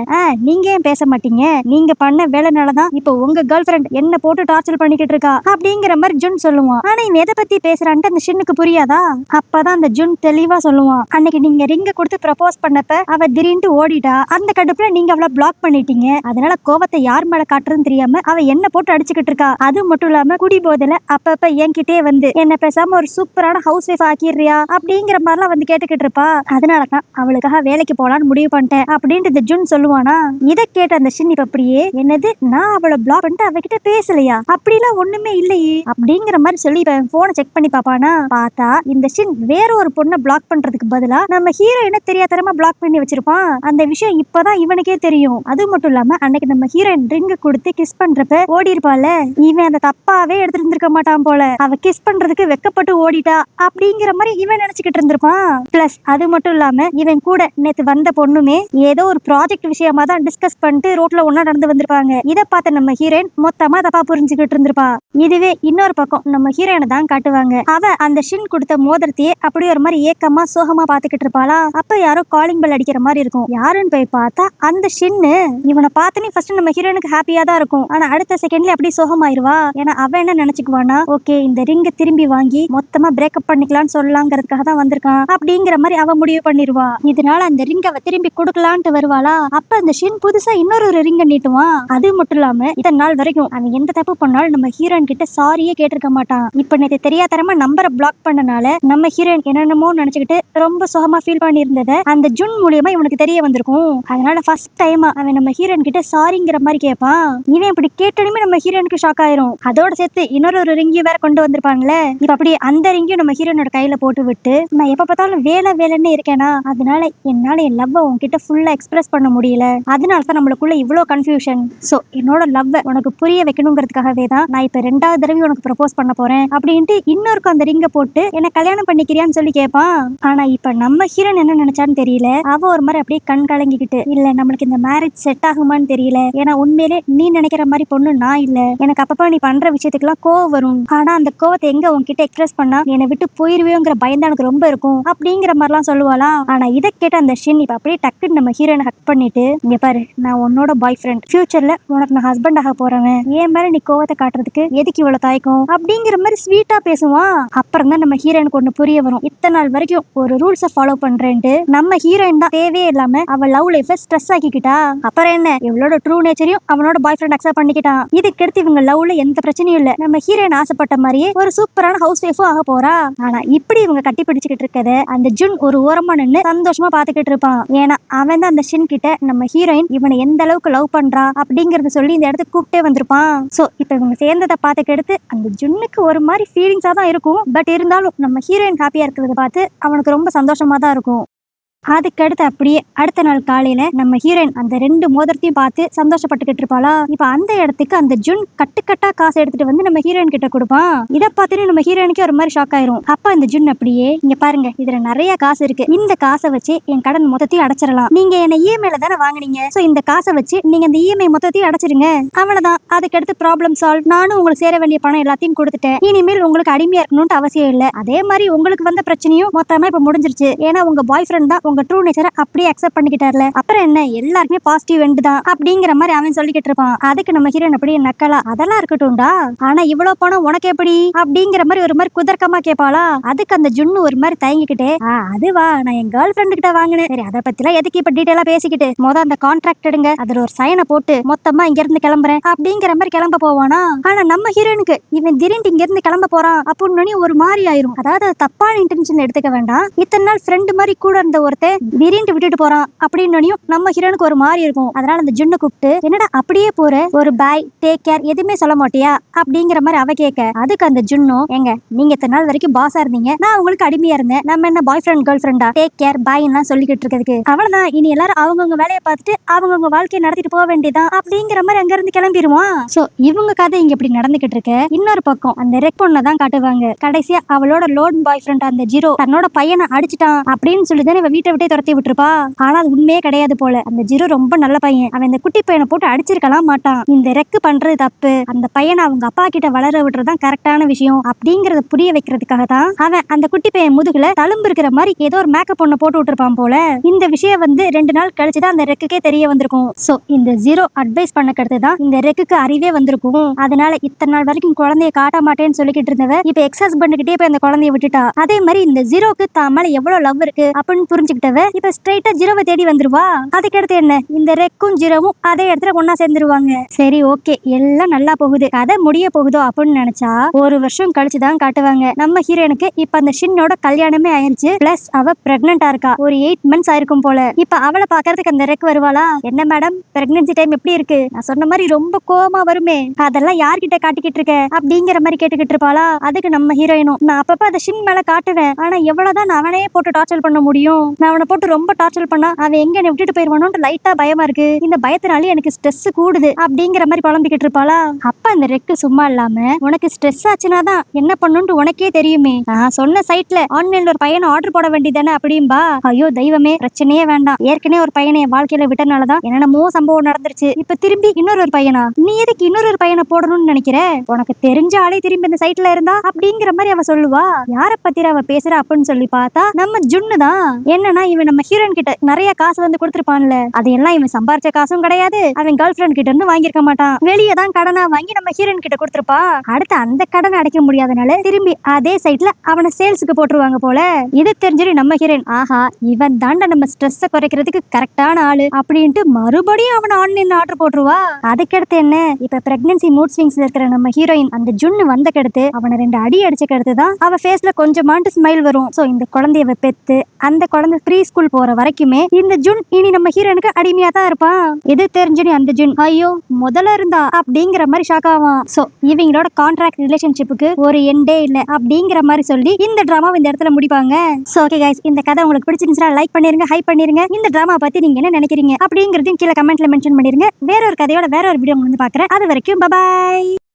நீங்க ஏன் பேச மாட்டீங்க? நீங்க பண்ண வேலைனாலதான் இப்ப உங்க கேர்ள் ஃபிரெண்ட் என்ன போட்டு டார்ச்சர் பண்ணிக்கிட்டு இருக்கா அப்படிங்கிற மாதிரி ஜுன் சொல்லுவான். ஆனா இவன் எதை பத்தி பேசுறான்ட்டு அந்த ஷின்னுக்கு புரியாதா. அப்பதான் அந்த ஜுன் தெளிவா சொல்லுவான், அன்னைக்கு நீங்க ரிங்க கொடுத்து ப்ரப்போஸ் பண்ணப்ப அவ திடீர்னு ஓடிட்டா, அந்த கடுப்புல நீங்க அவளை பிளாக் பண்ணிட்டீங்க. அதனால கோவத்தை யார் மேல காட்டுறதுன்னு தெரியாம அவ என்ன போட்டு அடிச்சுக்கிட்டு இருக்கா. அது மட்டும் இல்லாம குடி போதில அப்பப்ப என்கிட்டே வந்து என்ன பேசாம ஒரு சூப்பரான ஹவுஸ் ஒய்ஃப் ஆக்கிடுறியா அப்படிங்கிற மாதிரிலாம் வந்து கேட்டுக்கிட்டு இருப்பா. அதனாலதான் அவளுக்காக வேலைக்கு போலான்னு முடிவு பண்ணிட்டேன் அப்படின்ட்டு இந்த ஜுன் சொல்லுவானா. இதை கேட்ட அந்த ஷின் இப்ப அப்படியே, என்னது நான் அவளை பிளாக் பண்ணிட்டு அவகிட்ட பேசலையா, அப்படிலாம் ஒண்ணுமே இல்லையே அப்படிங்கிற மாதிரி சொல்லி போனை செக் பண்ணி பாப்பானா. பார்த்தா இந்த ஷின் வேற ஒரு பொண்ணை பிளாக் பண்றதுக்கு பதிலா நம்ம ஹீரோயினை தெரியாதரமா பிளாக் பண்ணி வச்சிருப்பான். அந்த விஷயம் இப்பதான் இவனுக்கே தெரியும். அது மட்டும் இல்லாம அன்னைக்கு நம்ம ஹீரோயின் ரிங் கொடுத்து கிஸ் பண்றப்ப ஓடி இருப்பால, இவன் அந்த தப்பாவே எடுத்துருந்துருக்க மாட்டான் போல. அவ கிஸ் பண்றதுக்கு வெக்கப்பட்டு ஓடிட்டா அப்படிங்கிற மாதிரி இவன் நினைச்சுக்கிட்டு இருந்திருப்பான். பிளஸ் அது மட்டும் இல்லாம இவன் கூட நேத்து வந்த பொண்ணுமே ஏதோ ஒரு ப்ராஜெக்ட் விஷயமா தான் டிஸ்கஸ் பண்ணிட்டு ரோட்ல ஒன்னா நடந்து வந்திருப்பாங்க. இதை பார்த்த நம்ம ஹீரோயின் மொத்தமா தப்பா புரிஞ்சுக்கிட்டு இருந்திருப்பா. இதுவே இன்னொரு பக்கம் நம்ம ஹீரோயினை தான் காட்டுவாங்க. அவ அந்த ஷின் கொடுத்த மோதிரத்தையே அப்படியே ஒரு மாதிரி ஏக்கமா சோகமா பாத்துக்கிட்டு இருப்பாளா. அப்ப யாரோ காலிங் பெல் அடிக்கிற மாதிரி இருக்கும். யாருன்னு போய் பார்த்தா அந்த ஷின்னு. இவனை பார்த்தனே ஃபர்ஸ்ட் நம்ம ஹீரோயினுக்கு ஹாப்பியா தான் இருக்கும். ஆனா அடுத்த செகண்ட்ல அப்படியே சோகமாயிருவா. ஏன்னா அவ என்ன நினைச்சுக்குவானா, ஓகே இந்த ரிங்க திரும்பி வாங்கி மொத்தமா பிரேக்கப் பண்ணிக்கலாம்னு சொல்லலாங்கிறதுக்காக தான் வந்திருக்கான் அப்படிங்கிற மாதிரி அவ முடிவு பண்ணிருவா. இதனால அந்த ரிங்க திரும்பி கொடுக்கலான்ட்டு வருவாளா, அப்ப அந்த ஷின் புதுசா இன்னொரு ரிங்க நீட்டுவான். அது மட்டும் இல்லாம இத்தனை நாள் வரைக்கும் அவன் எந்த தப்பு பண்ணாலும் நம்ம ஹீரோயின் கிட்ட சாரியே கேட்டிருக்க மாட்டான். இப்ப நேத்து தெரியாதரமா நம்பரை பிளாக் பண்ணனால நம்ம ஹீரோயின் என்னென்னமோ நினைச்சுக்கிட்டு ரொம்ப சுகமா ஃபீல் பண்ணி இருந்தத அந்த ஜுன் மூலியமா இவனுக்கு தெரிய வந்திருக்கும். அதனால ஃபர்ஸ்ட் டைமா அவன் நம்ம ஹீரோயின் கிட்ட சாரிங்கிற மாதிரி கேட்பான். இவன் இப்படி கேட்டனுமே நம்ம ஹீரோயினுக்கு ஷாக் ஆயிரும். அதோட சேர்த்து இன்னொரு ரிங்கி வேற கொண்டு வந்திருப்பாங்களே. இப்ப அப்படி அந்த ரிங்கையும் நம்ம ஹீரோனோட கையில போட்டு விட்டு, நான் எப்ப பார்த்தாலும் வேலைன்னு இருக்கேனா, அதனால என்னால என் லவ் உன்கிட்ட ஃபுல்லா எக்ஸ்பிரஸ் பண்ண முடியல, அதனாலதான் நம்மளுக்குள்ள இவ்வளவு கன்ஃபியூஷன். சோ என்னோட லவ் உனக்கு புரிய வைக்கணுங்கிறதுக்காகவே தான் நான் இப்ப 2வது தடவை உனக்கு ப்ரப்போஸ் பண்ண போறேன் அப்படின்ட்டு இன்னொருக்கு அந்த ரிங்க போட்டு என்ன கல்யாணம் பண்ணிக்கிறியான்னு சொல்லி கேட்பான். ஆனா இப்ப நம்ம ஹீரோன் என்ன நினைச்சான்னு தெரியல. அவ ஒரு மாதிரி அப்படியே கண் கலங்கிக்கிட்டு, இல்ல நம்மளுக்கு இந்த மேரேஜ் செட் ஆகுமான்னு தெரியல, ஏன்னா உண்மையிலே நீ நினைக்கிற மாதிரி பொண்ணு நான் இல்ல, எனக்கு அப்பப்ப நீ பண்ற விஷயத்துக்குலாம் கோவம் வரும், ஆனா அந்த கோவத்தை எங்க உன்கிட்ட எக்ஸ்பிரஸ் பண்ணா என்னை விட்டு போயிருவேங்கிற பயந்து எனக்கு ரொம்ப இருக்கும் அப்படிங்கிற மாதிரிலாம் சொல்லுவாளா. ஆனா இதை கேட்ட அந்த ஷின் இப்ப அப்படியே டக்குன்னு நம்ம ஹீரோனை ஹக் பண்ணிட்டு, இங்க பாரு, நான் உன்னோட பாய் ஃப்ரெண்ட், ஃபியூச்சர்ல உனக்கு நான் ஹஸ்பண்ட் ஆக போறவன், ஏன் மேல நீ கோவத்தை காட்டுறதுக்கு எதுக்கு இவ்வளவு தாய்க்கும் அப்படிங்கிற மாதிரி ஸ்வீட்டா பேசுவான். அப்புறம் தான் நம்ம ஹீரோனுக்கு ஒண்ணு புரிய வரும். இத்தனை நாள் வரைக்கும் ஒரு ரூல்ஸை ஃபாலோ பண்றேன்ட்டு நம்ம ஹீரோயின் தான் தேவையே இல்லாம அவ லவ் லைஃப ஸ்ட்ரெஸ் ஆக்கிக்கிட்டா. அப்புறம் என்ன, இவளோட ட்ரூ நேச்சரையும் அவனோட பாய் ஃப்ரெண்ட் அக்செப்ட் பண்ணிக்கிட்டான். இதுக்கடுத்து இவங்க லவ்ல எந்த பிரச்சனையும் இல்ல, நம்ம ஹீரோயின் ஆசைப்பட்ட மாதிரியே ஒரு சூப்பரான ஹவுஸ் ஒய்ஃபும் ஆக போறா. ஆனா இப்படி இவங்க கட்டி பிடிச்சுக்கிட்டு இருக்கத அந்த ஜுன் ஒரு ஓரமா நின்னு சந்தோஷமா பாத்துக்கிட்டு இருப்பான். ஏன்னா அவன் தான் அந்த ஷின் கிட்ட நம்ம ஹீரோயின் இவனை எந்த அளவுக்கு லவ் பண்றா அப்படிங்கறத சொல்லி இந்த இடத்துக்கு கூப்பிட்டே வந்திருப்பான். சோ இப்ப இவங்க சேர்ந்ததை பார்த்துக்கெடுத்து அந்த ஜுன்னுக்கு ஒரு மாதிரி ஃபீலிங்ஸா தான் இருக்கும். பட் இருந்தாலும் நம்ம ஹீரோயின் ஹாப்பியா இருக்கிறத பார்த்து அவனுக்கு ரொம்ப சந்தோஷமா தான் இருக்கும். அதுக்கடுத்து அப்படியே அடுத்த நாள் காலையில நம்ம ஹீரோயின் அந்த 2 மோதிரத்தையும் பார்த்து சந்தோஷப்பட்டுக்கிட்டு இருப்பாளா. இப்ப அந்த இடத்துக்கு அந்த ஜுன் கட்டுக்கட்டா காசு எடுத்துட்டு வந்து நம்ம ஹீரோயின் கிட்ட கொடுப்பான். இதை பார்த்துட்டு நம்ம ஹீரோயினுக்கு ஒரு மாதிரி ஷாக் ஆயிரும். அப்ப அந்த ஜுன் அப்படியே, இங்க பாருங்க, இதுல நிறைய காசு இருக்கு, இந்த காசை வச்சு என் கடன் மொத்தத்தையும் அடைச்சிடலாம், நீங்க என்ன இஎம்ஐல தானே வாங்குனீங்க, சோ இந்த காசை வச்சு நீங்க இந்த இஎம்ஐ மொத்தத்தையும் அடைச்சிருங்க, அவ்வளவுதான், அதுக்கடுத்து ப்ராப்ளம் சால்வ், நானும் உங்களுக்கு சேர வேண்டிய பணம் எல்லாத்தையும் கொடுத்துட்டேன், இனிமேல் உங்களுக்கு அடிமையா இருக்கணும்னு அவசியம் இல்லை, அதே மாதிரி உங்களுக்கு வந்த பிரச்சனையும் மொத்தமா இப்ப முடிஞ்சிருச்சு, ஏன்னா உங்க பாய் ஃப்ரெண்ட் தான் உங்க ட்ரூ நேச்சரை அப்படியே அக்செப்ட் பண்ணிக்கிட்டார்ல, அப்புறம் என்ன, எல்லாருக்குமே பாசிட்டிவ் எண்ட் தான் அப்படிங்கிற மாதிரி அவன் சொல்லிக்கிட்டு இருப்பான். அதுக்கு நம்ம ஹீரோயின் அப்படியே நக்கலா, அதெல்லாம் இருக்கட்டும்டா, ஆனா இவ்வளவு பணம் உனக்கு எப்படி அப்படிங்கிற மாதிரி ஒரு மாதிரி குதர்க்கமா கேட்பாளா. அதுக்கு அந்த ஜுன்னு ஒரு மாதிரி தயங்கிக்கிட்டே, அதுவா, நான் என் கேர்ள் ஃப்ரெண்டு கிட்ட வாங்கினேன், சரி அதை பத்திலாம் எதுக்கு இப்ப டீடைலா பேசிக்கிட்டு, அந்த கான்ட்ராக்ட் எடுங்க, அதுல ஒரு சைனை போட்டு மொத்தமா இங்க இருந்து கிளம்புறேன் அப்படிங்கிற மாதிரி கிளம்ப போவானா. ஆனா நம்ம ஹீரோனுக்கு இவன் திடீர்னு இங்க இருந்து கிளம்ப போறான் அப்படின்னு ஒரு மாதிரி ஆயிரும். அதாவது தப்பான இன்டென்ஷன் எடுத்துக்க வேண்டாம், இத்தனை நாள் ஃப்ரெண்டு மாதிரி கூட இருந்த ஒருத்தர் திடீர்னு விட்டுட்டு போறான் அப்படின்னு நம்ம ஹீரோனுக்கு ஒரு மாதிரி இருக்கும். அதனால அந்த ஜுன்னு கூப்பிட்டு, என்னடா அப்படியே போற, ஒரு பாய் டேக் கேர் எதுவுமே சொல்ல மாட்டியா அப்படிங்கிற மாதிரி அவ கேட்க, அதுக்கு அந்த ஜுன்னோ, எங்க நீங்க இத்தனை நாள் வரைக்கும் பாஸா இருந்தீங்க, நான் உங்களுக்கு அடிமையா இருந்தேன், நம்ம என்ன பாய் ஃப்ரெண்ட் கேர்ள் ஃப்ரெண்டா, டேக் கேர் பாய் எல்லாம் சொல்லிக்கிட்டு இருக்கிறதுக்கு, அவ்வளவுதான், இனி எல்லாரும் அவங்கவுங்க வேலையை பார்த்துட்டு அவங்கவுங்க வாழ்க்கையை நடத்திட்டு போக வேண்டியதான் அப்படிங்கிற மாதிரி அங்க இருந்து கிளம்பிடுவான். சோ இவங்க கதை இங்க இப்படி நடந்துகிட்டு இருக்க, இன்னொரு பக்கம் அந்த ரெக் பொண்ணை தான் காட்டுவாங்க. கடைசியா அவளோட லோன் பாய் ஃப்ரெண்ட் அந்த ஜீரோ தன்னோட பையனை அடிச்சுட்டான் அப்படின்னு சொல்லிதான் இவ வீட்டை விட்டே துரத்தி விட்டுருப்பா. ஆனா அது உண்மையே கிடையாது போல. அந்த ஜீரோ ரொம்ப நல்ல பையன், அவன் இந்த குட்டி பையனை போட்டு அடிச்சிருக்கலாம் மாட்டான், இந்த ரெக்கு பண்றது தப்பு, அந்த பையனை அவங்க அப்பா கிட்ட வளர விட்டுறதுதான் கரெக்டான விஷயம் அப்படிங்கறத புரிய வைக்கிறதுக்காக தான் அவன் அந்த குட்டி பையன் முதுகுல தழும்பு இருக்கிற மாதிரி ஏதோ ஒரு மேக்கப் ஒண்ணு போட்டு விட்டுருப்பான் போல. இந்த விஷயம் 2 நாள் கழிச்சுதான் அந்த ரெக்குக்கே தெரிய வந்திருக்கும். சோ இந்த ஜீரோ அட்வைஸ் பண்ணக்கிறது தான் இந்த ரெக்குக்கு அறிவே வந்திருக்கும். அதனால இத்தனை நாள் வரைக்கும் குழந்தைய காட்ட மாட்டேன்னு சொல்லிக்கிட்டு இருந்தவ இப்ப எக்ஸ் ஹஸ்பண்ட் கிட்டே போய் அந்த குழந்தைய விட்டுட்டா. அதே மாதிரி இந்த ஜீரோக்கு தான் மேல எவ்வளவு லவ் இருக்கு அப்படின்னு புரிஞ்சுக்கிட்டவ இப்ப ஸ்ட்ரைட்டா ஜீரோவை தேடி வந்துருவா. அதுக்கடுத்து என்ன, இந்த ரெக்கும் ஜீரோவும் அதே இடத்துல ஒன்னா சேர்ந்துருவாங்க. சரி ஓகே, எல்லாம் நல்லா போகுது, கதை முடிய போகுதோ அப்படின்னு நினைச்சா 1 வருஷம் கழிச்சுதான் காட்டுவாங்க. நம்ம ஹீரோனுக்கு இப்ப அந்த ஷின்னோட கல்யாணமே ஆயிருச்சு, பிளஸ் அவ பிரெக்னெண்டா இருக்கா, ஒரு 8 months ஆயிருக்கும் போல. இப்ப அவளை பாக்குறதுக்கு அந்த ரெக் வருவாளா, என்ன மேடம் பிரெக்னன்சி டைம் எப்படி இருக்கு, நான் சொன்ன மாதிரி ரொம்ப கோவமா வருமே, அதெல்லாம் யார்கிட்ட காட்டிக்கிட்டு இருக்க அப்படிங்கிற மாதிரி கேட்டுக்கிட்டு இருப்பாளா. அதுக்கு நம்ம ஹீரோயினும், நான் அப்பப்ப அந்த ஷின் மேல காட்டுவேன், ஆனா எவ்வளவுதான் நான் அவனே போட்டு டார்ச்சர் பண்ண முடியும், நான் அவனை போட்டு ரொம்ப டார்ச்சர் பண்ணா அவன் எங்க என்ன விட்டுட்டு போயிருவானோன்னு லைட்டா பயமா இருக்கு, இந்த பயத்தினாலே எனக்கு ஸ்ட்ரெஸ் கூடுது அப்படிங்கிற மாதிரி புலம்பிக்கிட்டு இருப்பாளா. அப்ப அந்த ரெக்கு சும்மா இல்லாம, உனக்கு ஸ்ட்ரெஸ் ஆச்சுனாதான் என்ன பண்ணுன்னு உனக்கே தெரியுமே, நான் சொன்ன சைட்ல ஆன்லைன்ல ஒரு பையனை ஆர்டர் போட வேண்டியதானே அப்படின்பா. ஐயோ தெய்வமே, பிரச்சனையே வேண்டாம், ஏற்கனவே ஒரு பையனை என் வாழ்க்கையில விட்டனாலதான் என்னென்னமோ சம்பவம் நடந்துருச்சு, இப்ப திரும்பி இன்னொரு பையனா, நீ எதுக்கு இன்னொரு பையனை போடணும்னு நினைக்கிற, உனக்கு தெரிஞ்ச ஆளே திரும்பி இந்த சைட்ல இருந்தா அப்படிங்கிற மாதிரி அவ சொல்லுவா. யார பத்திர அவ பேசுற அப்படின்னு சொல்லி பார்த்தா நம்ம ஜுன்னு தான். என்னன்னா இல்லனா இவன் நம்ம ஹீரோயின் கிட்ட நிறைய காசு வந்து கொடுத்திருப்பான்ல, அதையெல்லாம் இவன் சம்பாரிச்ச காசும் கிடையாது, அவன் கேர்ள் ஃபிரெண்ட் கிட்ட இருந்து வாங்கியிருக்க மாட்டான், வெளியே தான் கடனா வாங்கி நம்ம ஹீரோயின் கிட்ட கொடுத்திருப்பா. அடுத்து அந்த கடனை அடைக்க முடியாதனால திரும்பி அதே சைட்ல அவனை சேல்ஸுக்கு போட்டுருவாங்க போல. இது தெரிஞ்சு நம்ம ஹீரோயின், ஆஹா இவன் தாண்ட நம்ம ஸ்ட்ரெஸ் குறைக்கிறதுக்கு கரெக்டான ஆளு அப்படின்ட்டு மறுபடியும் அவன் ஆன்லைன்ல ஆர்டர் போட்டுருவா. அதுக்கடுத்து என்ன, இப்ப பிரெக்னன்சி மூட் ஸ்விங்ஸ்ல இருக்கிற நம்ம ஹீரோயின் அந்த ஜுன்னு வந்த கடுத்து அவனை 2 அடி அடிச்ச கடுத்து தான் அவ ஃபேஸ்ல கொஞ்சமாண்டு ஸ்மைல் வரும். சோ இந்த குழந்தைய பெத்து அந்த குழந்தை ப்ரீ ஸ்கூல் போற வரைக்குமே இந்த ஜுன் இனி நம்ம ஹீரோனுக்கு அடிமையா தான் இருப்பான். இது தெரிஞ்சு அந்த ஜுன் ஐயோ முதல்ல இருந்தா அப்படிங்கிற மாதிரி ஷாக் ஆவான். சோ இவங்களோட கான்ட்ராக்ட் ரிலேஷன்ஷிப்புக்கு ஒரு எண்டே இல்ல அப்படிங்கிற மாதிரி சொல்லி இந்த டிராமாவை இந்த இடத்துல முடிப்பாங்க. சோ ஓகே கைஸ், இந்த கதை உங்களுக்கு பிடிச்சிருந்துச்சா லைக் பண்ணிருங்க, ஹைப் பண்ணிருங்க. இந்த டிராமா பத்தி நீங்க என்ன நினைக்கிறீங்க அப்படிங்கறதையும் கீழே கமெண்ட்ல மென்ஷன் பண்ணிருங்க. வேற ஒரு கதையோட வேற ஒரு வீடியோ வந்து பாக்குறேன். அது வரைக்கும் பை.